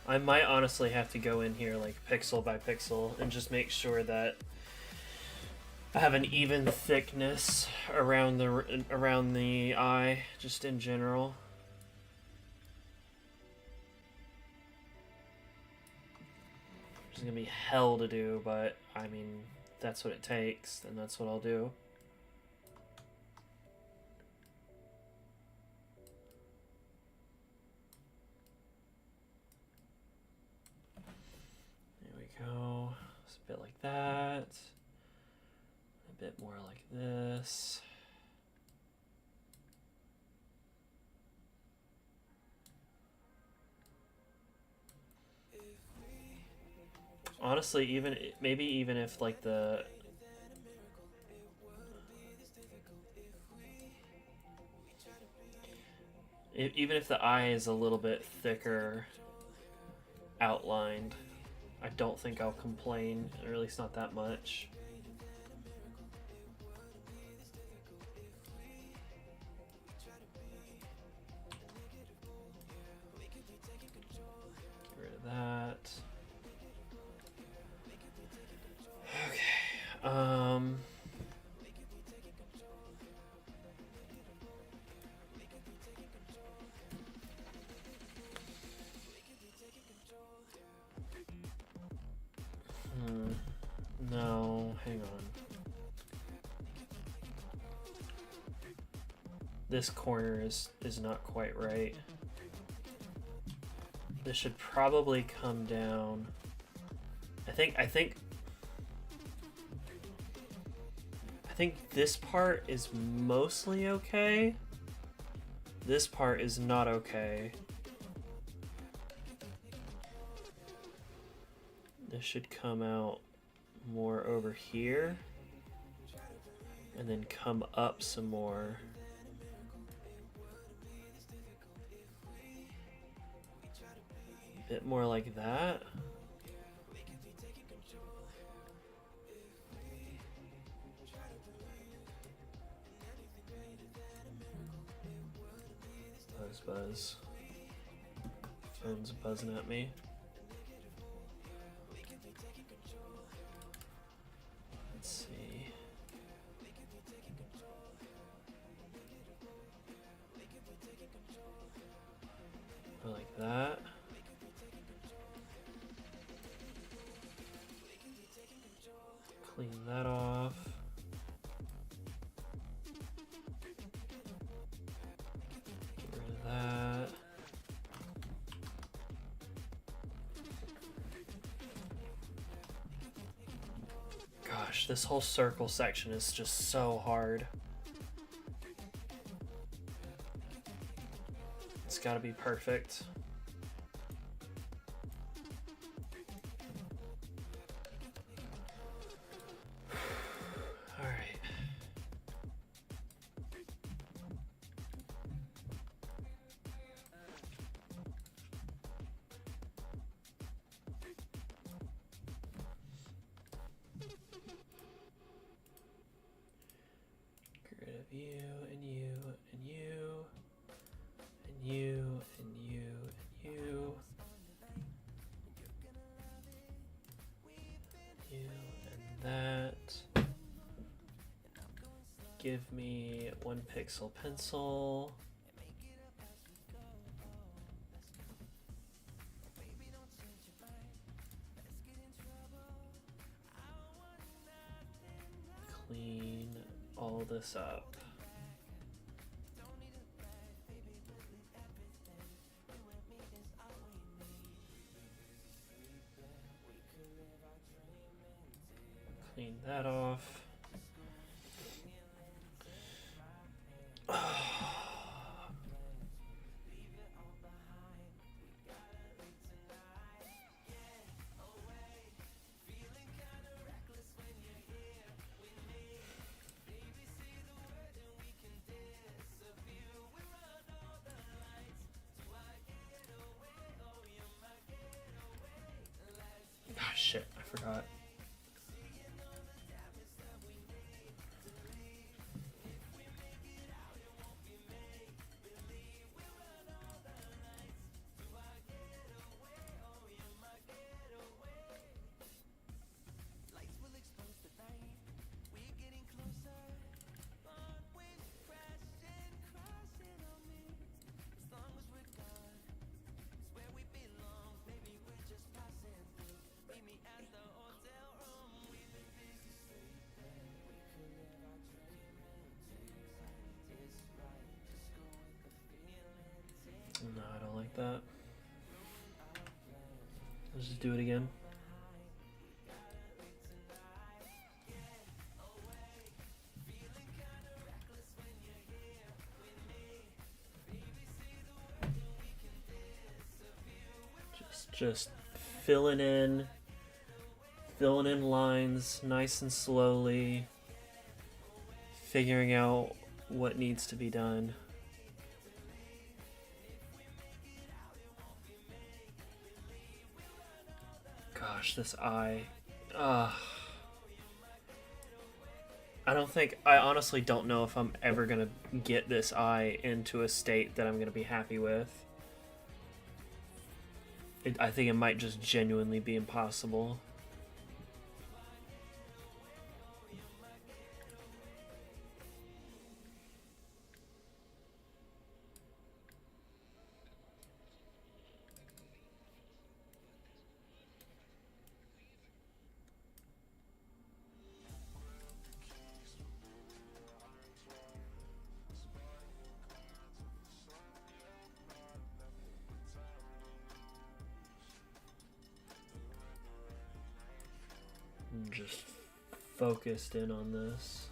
Speaker 1: I might honestly have to go in here like pixel by pixel and just make sure that I have an even thickness around the eye, just in general. It's gonna be hell to do, but I mean, if that's what it takes, then that's what I'll do. Go. It's a bit like that. A bit more like this. Honestly, maybe even if like even if the eye is a little bit thicker outlined, I don't think I'll complain, or at least not that much. Get rid of that. Okay. No, hang on. This corner is not quite right. This should probably come down. I think this part is mostly okay. This part is not okay. This should come out more over here and then come up some more. A bit more like that. Buzz. Phone's buzzing at me. Let's see. Like that. Clean that off. Get rid of that. Gosh, this whole circle section is just so hard. It's gotta be perfect. Alright. Get rid of you and you and you and you and you and you. give me 1 pixel pencil. Clean all this up. Clean that off. Ah, shit, I forgot. No, I don't like that. Let's just do it again. Just filling in lines nice and slowly, figuring out what needs to be done. Gosh, this eye. I honestly don't know if I'm ever gonna get this eye into a state that I'm gonna be happy with. I think it might just genuinely be impossible. I'm just focused in on this.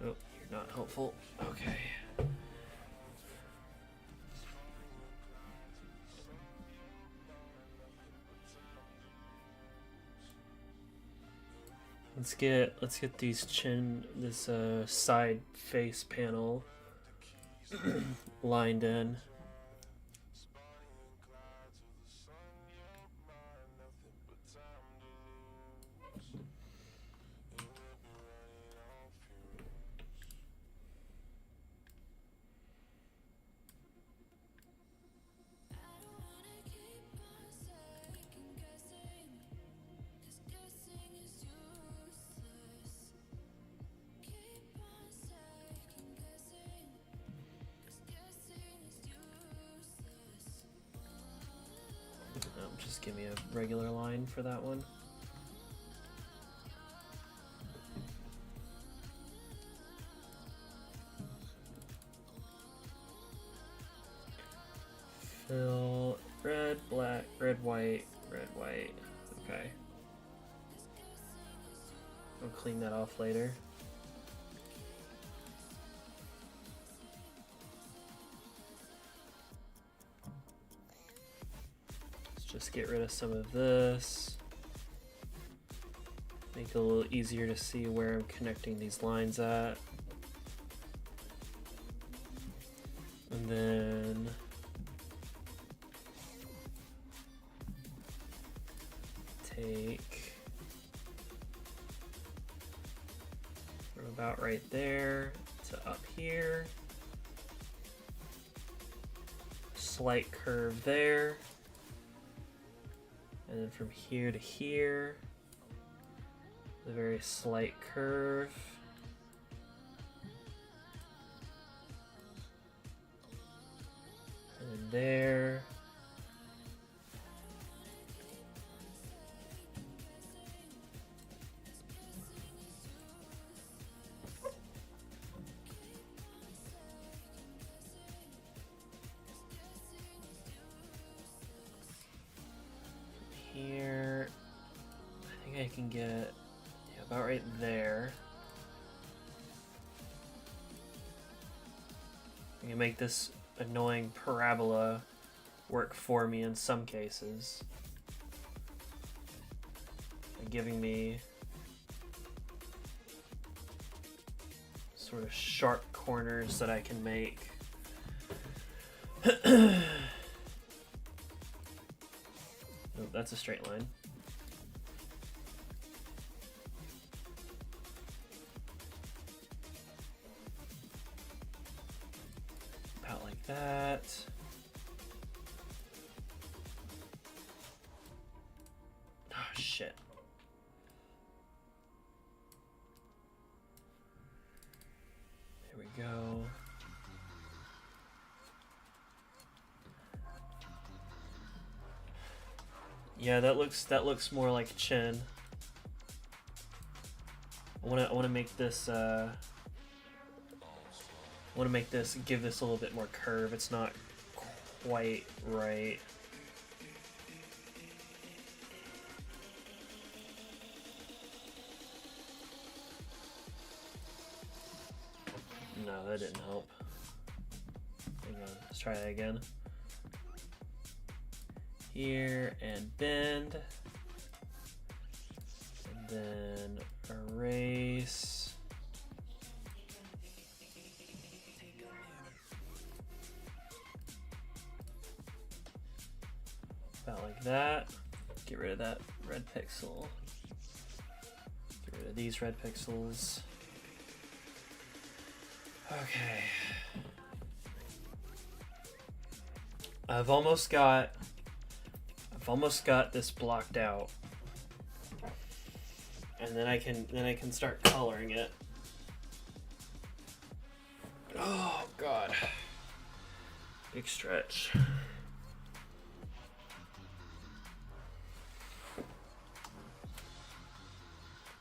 Speaker 1: Oh, you're not helpful. Okay. Let's get this side face panel lined in. Just give me a regular line for that one. Fill red, black, red, white, red, white. Okay. I'll clean that off later. Just get rid of some of this. Make it a little easier to see where I'm connecting these lines at. And then take from about right there to up here. Slight curve there. And then from here to here, a very slight curve. And then there. Here, I think I can get about right there. I can make this annoying parabola work for me in some cases, by giving me sort of sharp corners that I can make. Oh, that's a straight line. About like that. Oh, shit. There we go. Yeah, that looks more like chin. I wanna make this give this a little bit more curve. It's not quite right. No, that didn't help. Hang on, let's try that again. Here and bend, and then erase. About like that. Get rid of that red pixel. Get rid of these red pixels. Okay. I've almost got this blocked out, and then I can start coloring it. Oh god, big stretch.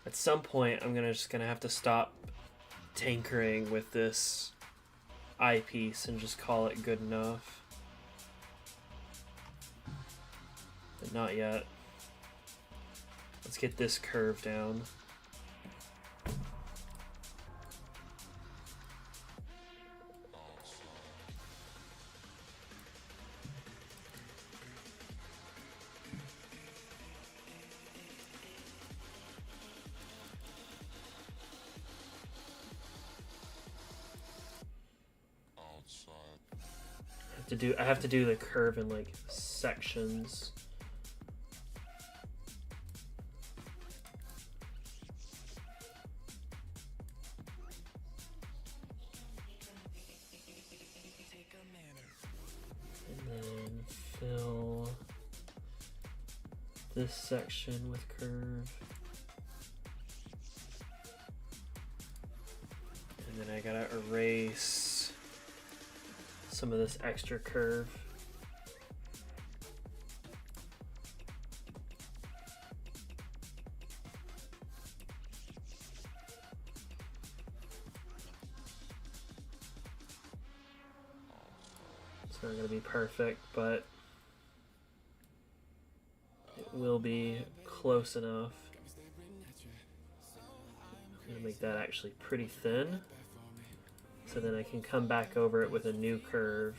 Speaker 1: At some point, I'm just gonna have to stop tinkering with this eyepiece and just call it good enough. But not yet. Let's get this curve down. I have to do the curve in like sections. Fill this section with curve, and then I gotta erase some of this extra curve. It's not gonna be perfect, but it will be close enough. I'm gonna make that actually pretty thin, so then I can come back over it with a new curve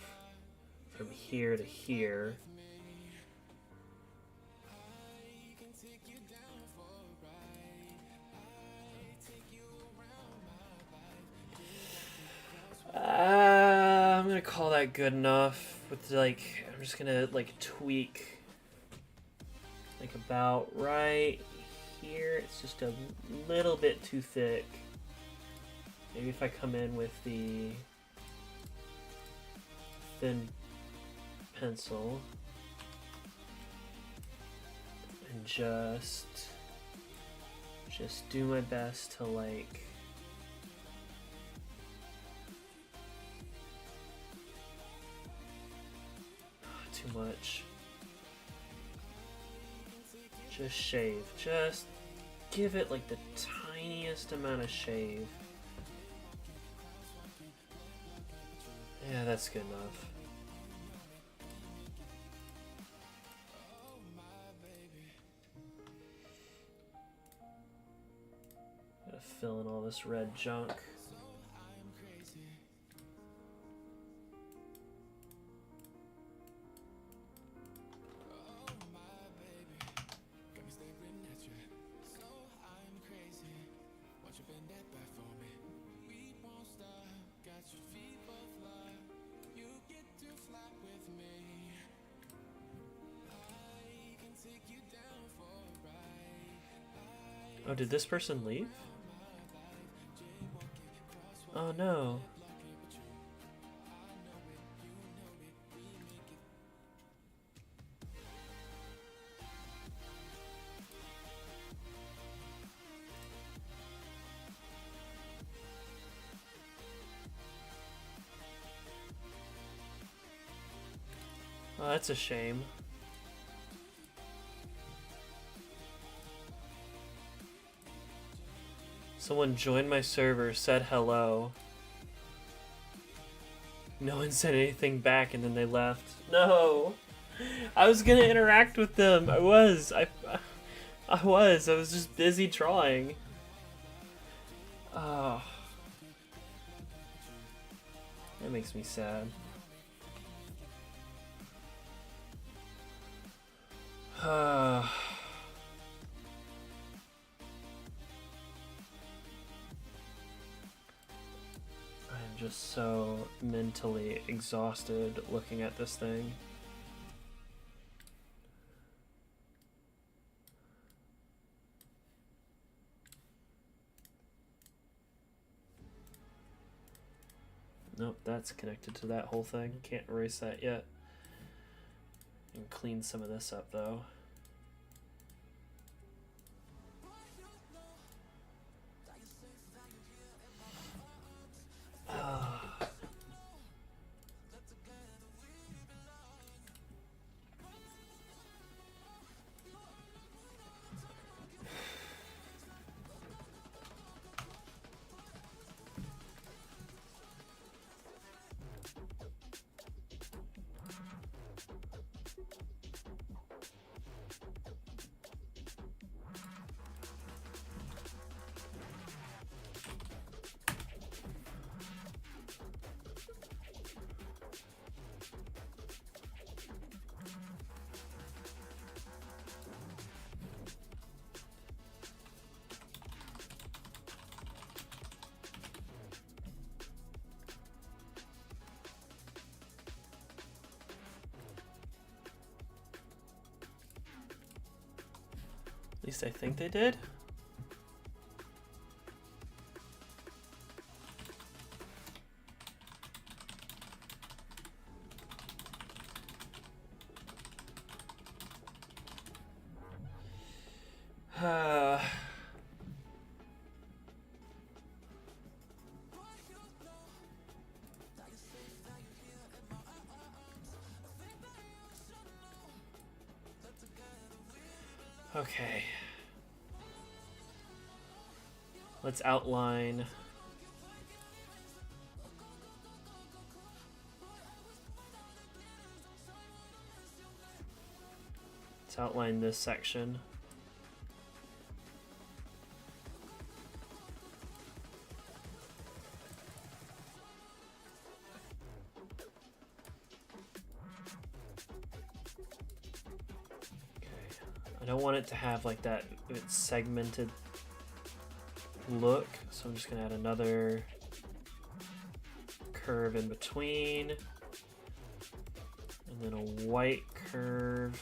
Speaker 1: from here to here. I'm gonna call that good enough. With like, I'm just gonna like tweak like about right here. It's just a little bit too thick. Maybe if I come in with the thin pencil and just do my best to like too much. Just shave. Just give it like the tiniest amount of shave. Yeah, that's good enough. Gotta fill in all this red junk. Oh, did this person leave? Oh no. Oh, that's a shame. Someone joined my server, said hello. No one said anything back and then they left. No! I was gonna interact with them. I was just busy drawing. Oh. That makes me sad. I'm just so mentally exhausted looking at this thing. Nope, that's connected to that whole thing. Can't erase that yet. And clean some of this up though. At least I think they did. Okay. Let's outline. Let's outline this section. I don't want it to have like that it's segmented look, so I'm just gonna add another curve in between, and then a white curve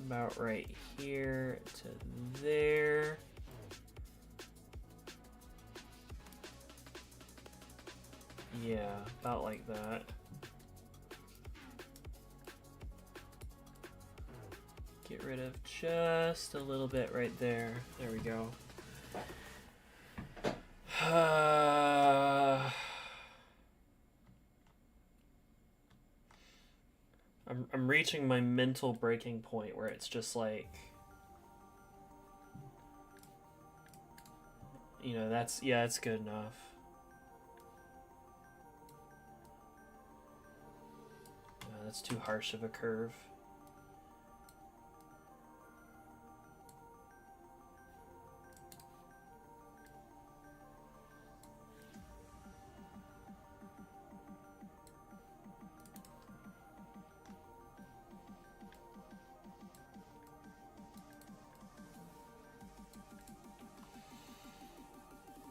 Speaker 1: about right here to there. about like that. Get rid of just a little bit right there. There we go. I'm reaching my mental breaking point where it's just like, you know, that's good enough. That's too harsh of a curve.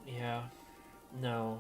Speaker 1: Yeah. No.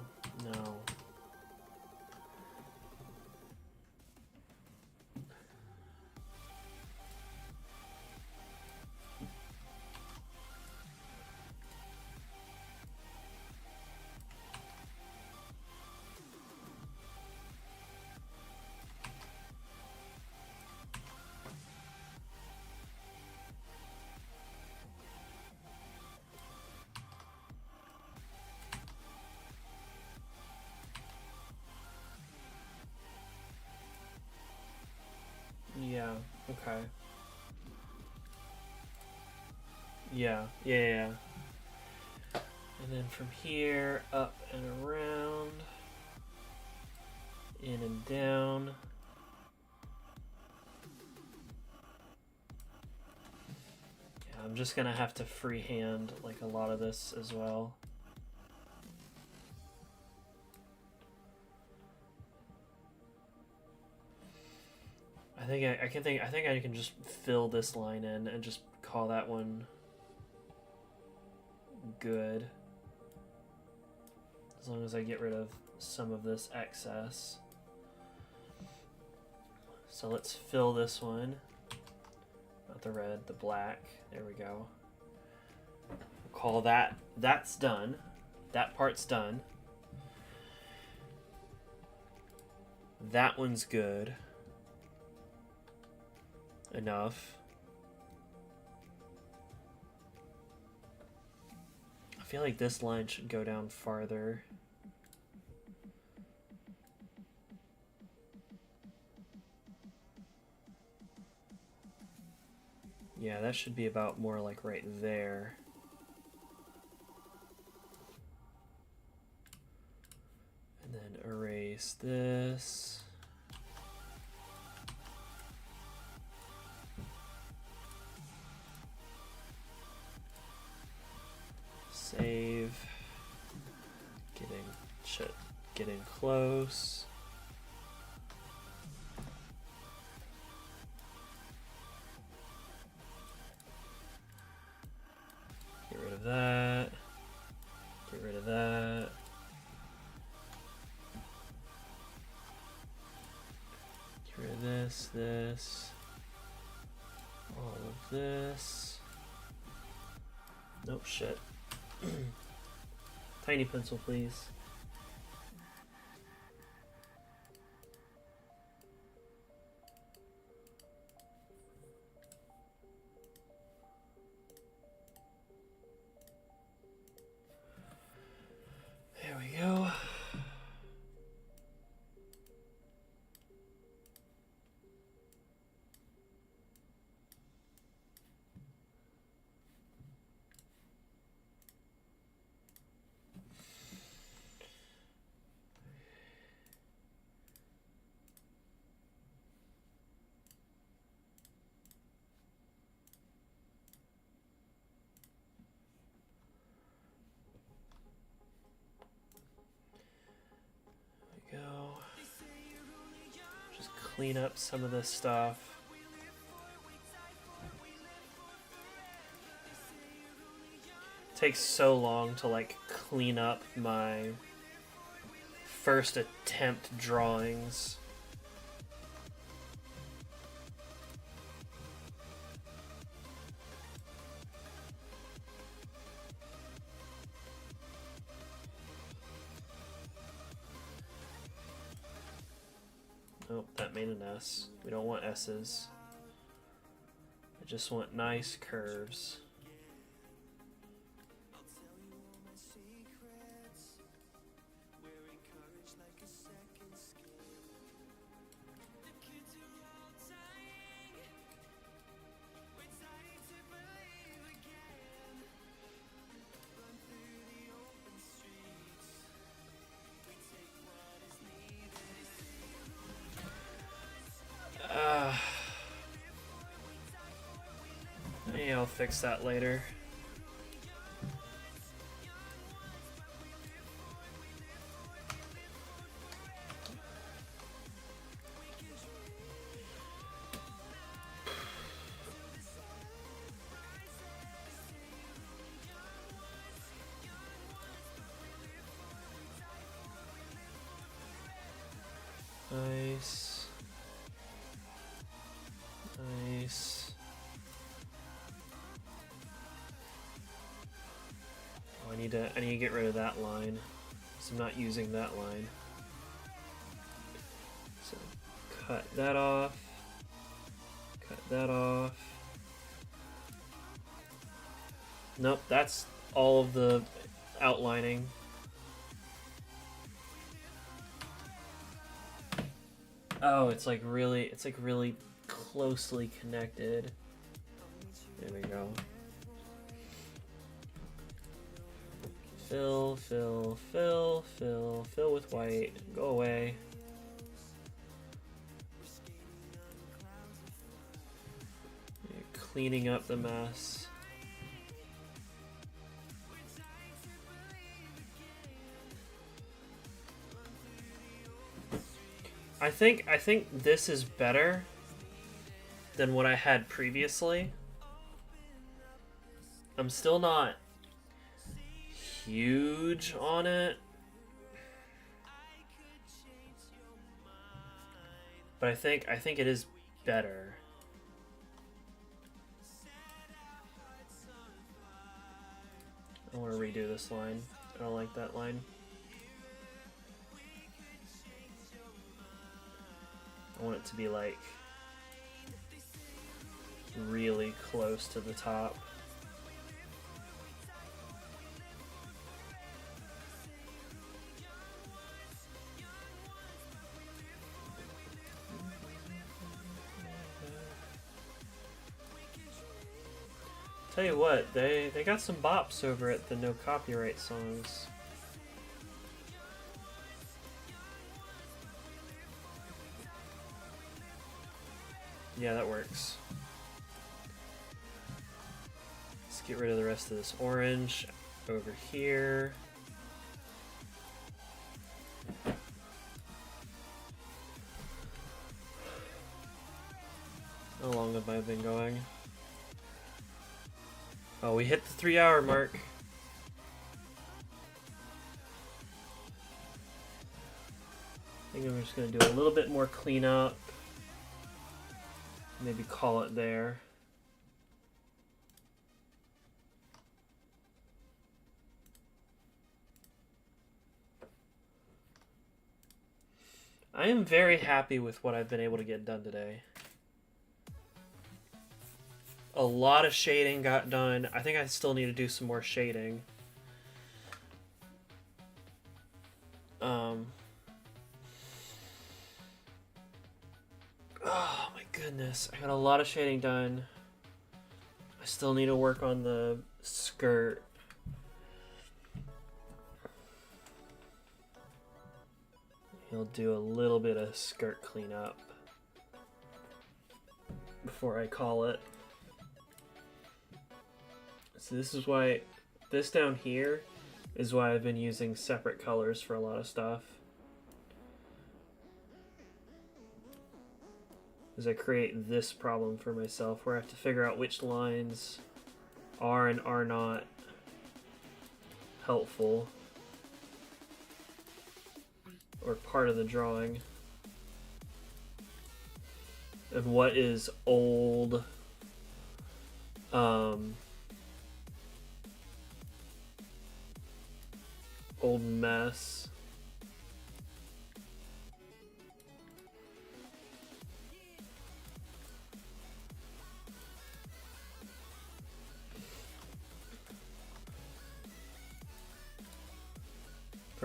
Speaker 1: Yeah, okay. Yeah. And then from here, up and around, in and down. Yeah, I'm just gonna have to freehand like a lot of this as well. I think I can just fill this line in and just call that one good. As long as I get rid of some of this excess. So let's fill this one. Not the red, the black. There we go. We'll call that's done. That part's done. That one's good. Enough. I feel like this line should go down farther. Yeah, that should be about more like right there. And then erase this. Save. Getting close. Get rid of that. Get rid of that. Get rid of this. All of this. Nope, shit. Tiny pencil, please. There we go. Just clean up some of this stuff. It takes so long to like clean up my first attempt drawings. Oh, that made an S. We don't want S's. I just want nice curves. Yeah, I'll fix that later. Nice. Nice. Oh, I need to get rid of that line. So I'm not using that line. So cut that off. Cut that off. Nope, that's all of the outlining. Oh, it's like really closely connected. There we go. Fill, fill, fill, fill, fill with white. Go away. You're cleaning up the mess. I think this is better than what I had previously. I'm still not huge on it, but I think it is better. I want to redo this line. I don't like that line. I want it to be like really close to the top. Tell you what, they got some bops over at the No Copyright Songs. Yeah, that works. Let's get rid of the rest of this orange over here. How long have I been going? Oh, we hit the 3-hour mark. I think I'm just gonna do a little bit more cleanup. Maybe call it there. I am very happy with what I've been able to get done today. A lot of shading got done. I think I still need to do some more shading. Oh my goodness, I got a lot of shading done. I still need to work on the skirt. He'll do a little bit of skirt cleanup before I call it. So this is why, this down here is why I've been using separate colors for a lot of stuff. Because I create this problem for myself where I have to figure out which lines are and are not helpful or part of the drawing. And what is old old mess.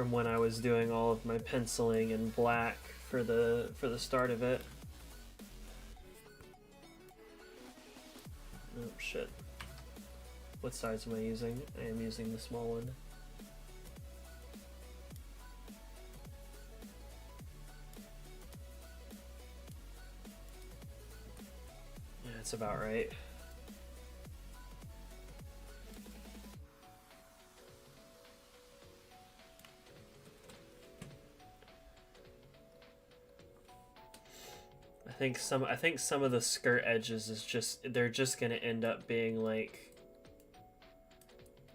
Speaker 1: from when I was doing all of my penciling in black for the start of it. Oh shit. What size am I using? I am using the small one. Yeah, it's about right. I think some of the skirt edges is they're just gonna end up being like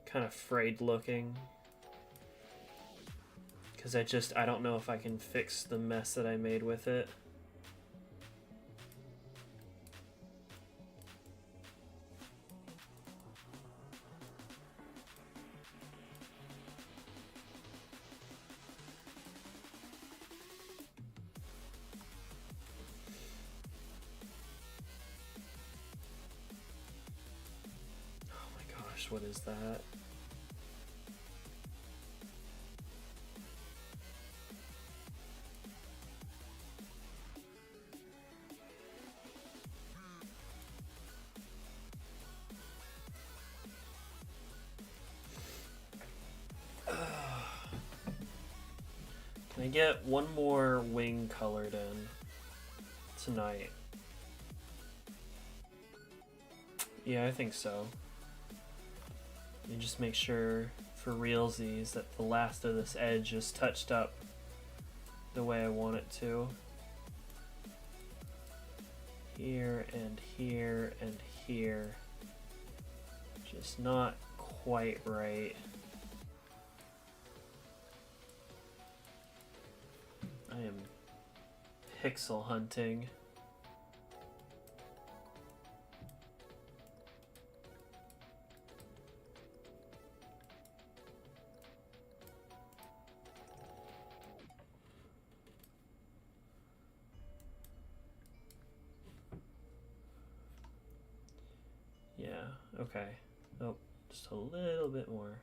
Speaker 1: kind of frayed looking, because I don't know if I can fix the mess that I made with it. What is that? Can I get one more wing colored in tonight? Yeah, I think so. And just make sure for realsies that the last of this edge is touched up the way I want it to. Here and here and here. Just not quite right. I am pixel hunting. Yeah, okay. Oh, just a little bit more.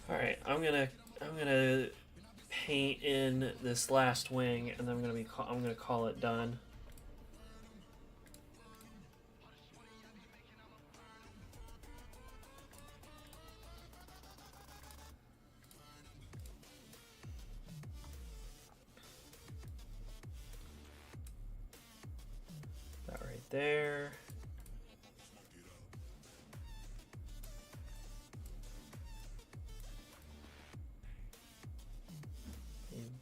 Speaker 1: All right, I'm gonna paint in this last wing, and then I'm gonna call it done. That right there.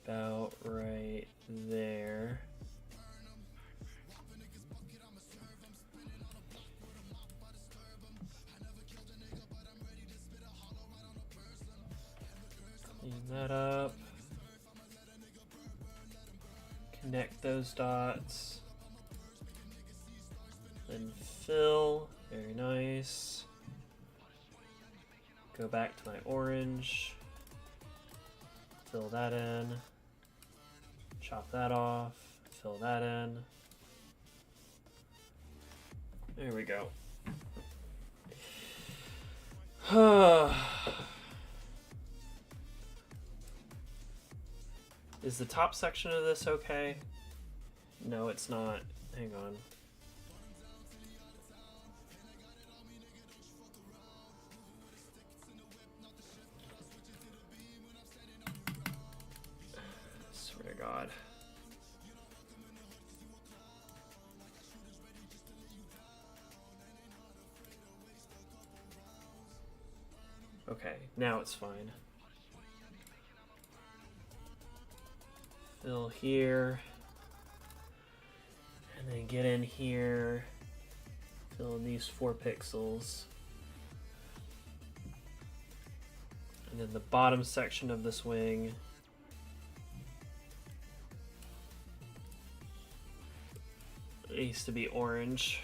Speaker 1: About right there. Clean that up. Connect those dots. Then fill. Very nice. Go back to my orange. Fill that in. Chop that off. Fill that in. There we go. Is the top section of this okay? No, it's not. Hang on. Swear to God. Okay, now it's fine. Fill here. And then get in here. Fill in these 4 pixels. And then the bottom section of this wing. It needs to be orange.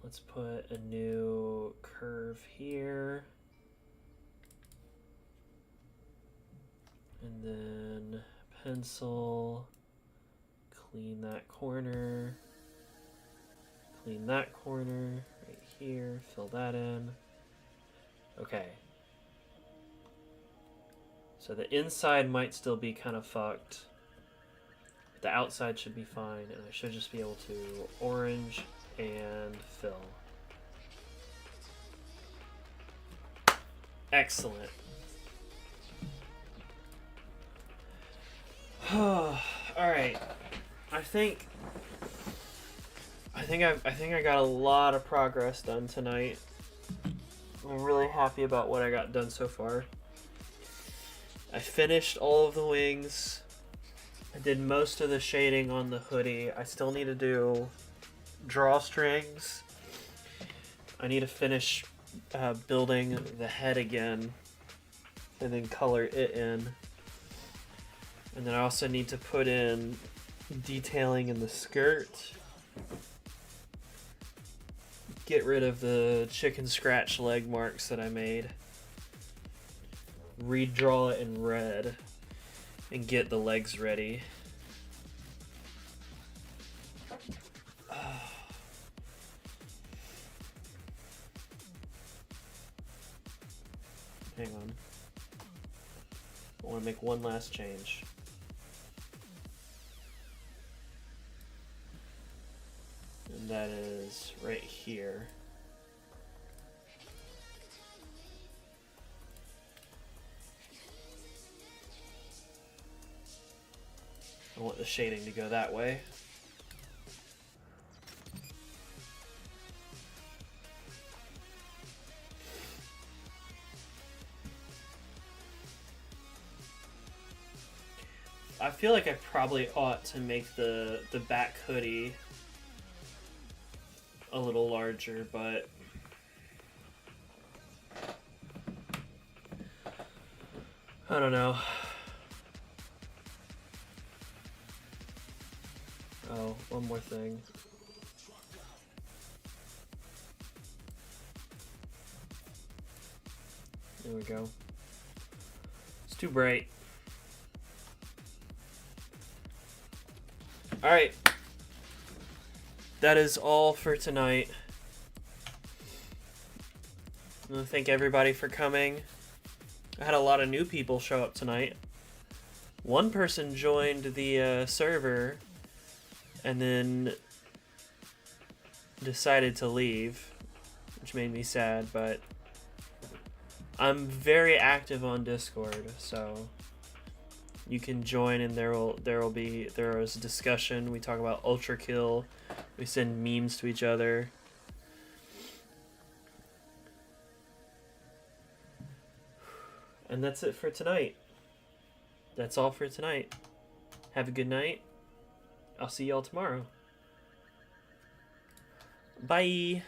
Speaker 1: Let's put a new curve here. And then pencil, clean that corner, clean that corner right here, fill that in. Okay. So the inside might still be kind of fucked. But the outside should be fine, and I should just be able to orange and fill. Excellent. All right. I think I got a lot of progress done tonight. I'm really happy about what I got done so far. I finished all of the wings. I did most of the shading on the hoodie. I still need to do drawstrings. I need to finish building the head again and then color it in. And then I also need to put in detailing in the skirt. Get rid of the chicken scratch leg marks that I made. Redraw it in red and get the legs ready. Hang on. I want to make one last change. And that is right here. I want the shading to go that way. I feel like I probably ought to make the back hoodie a little larger, but I don't know. Oh, one more thing. There we go. It's too bright. Alright. That is all for tonight. I want to thank everybody for coming. I had a lot of new people show up tonight. One person joined the server and then decided to leave, which made me sad, but I'm very active on Discord, so you can join and there is discussion. We talk about Ultra Kill. We send memes to each other. And that's it for tonight. That's all for tonight. Have a good night. I'll see y'all tomorrow. Bye.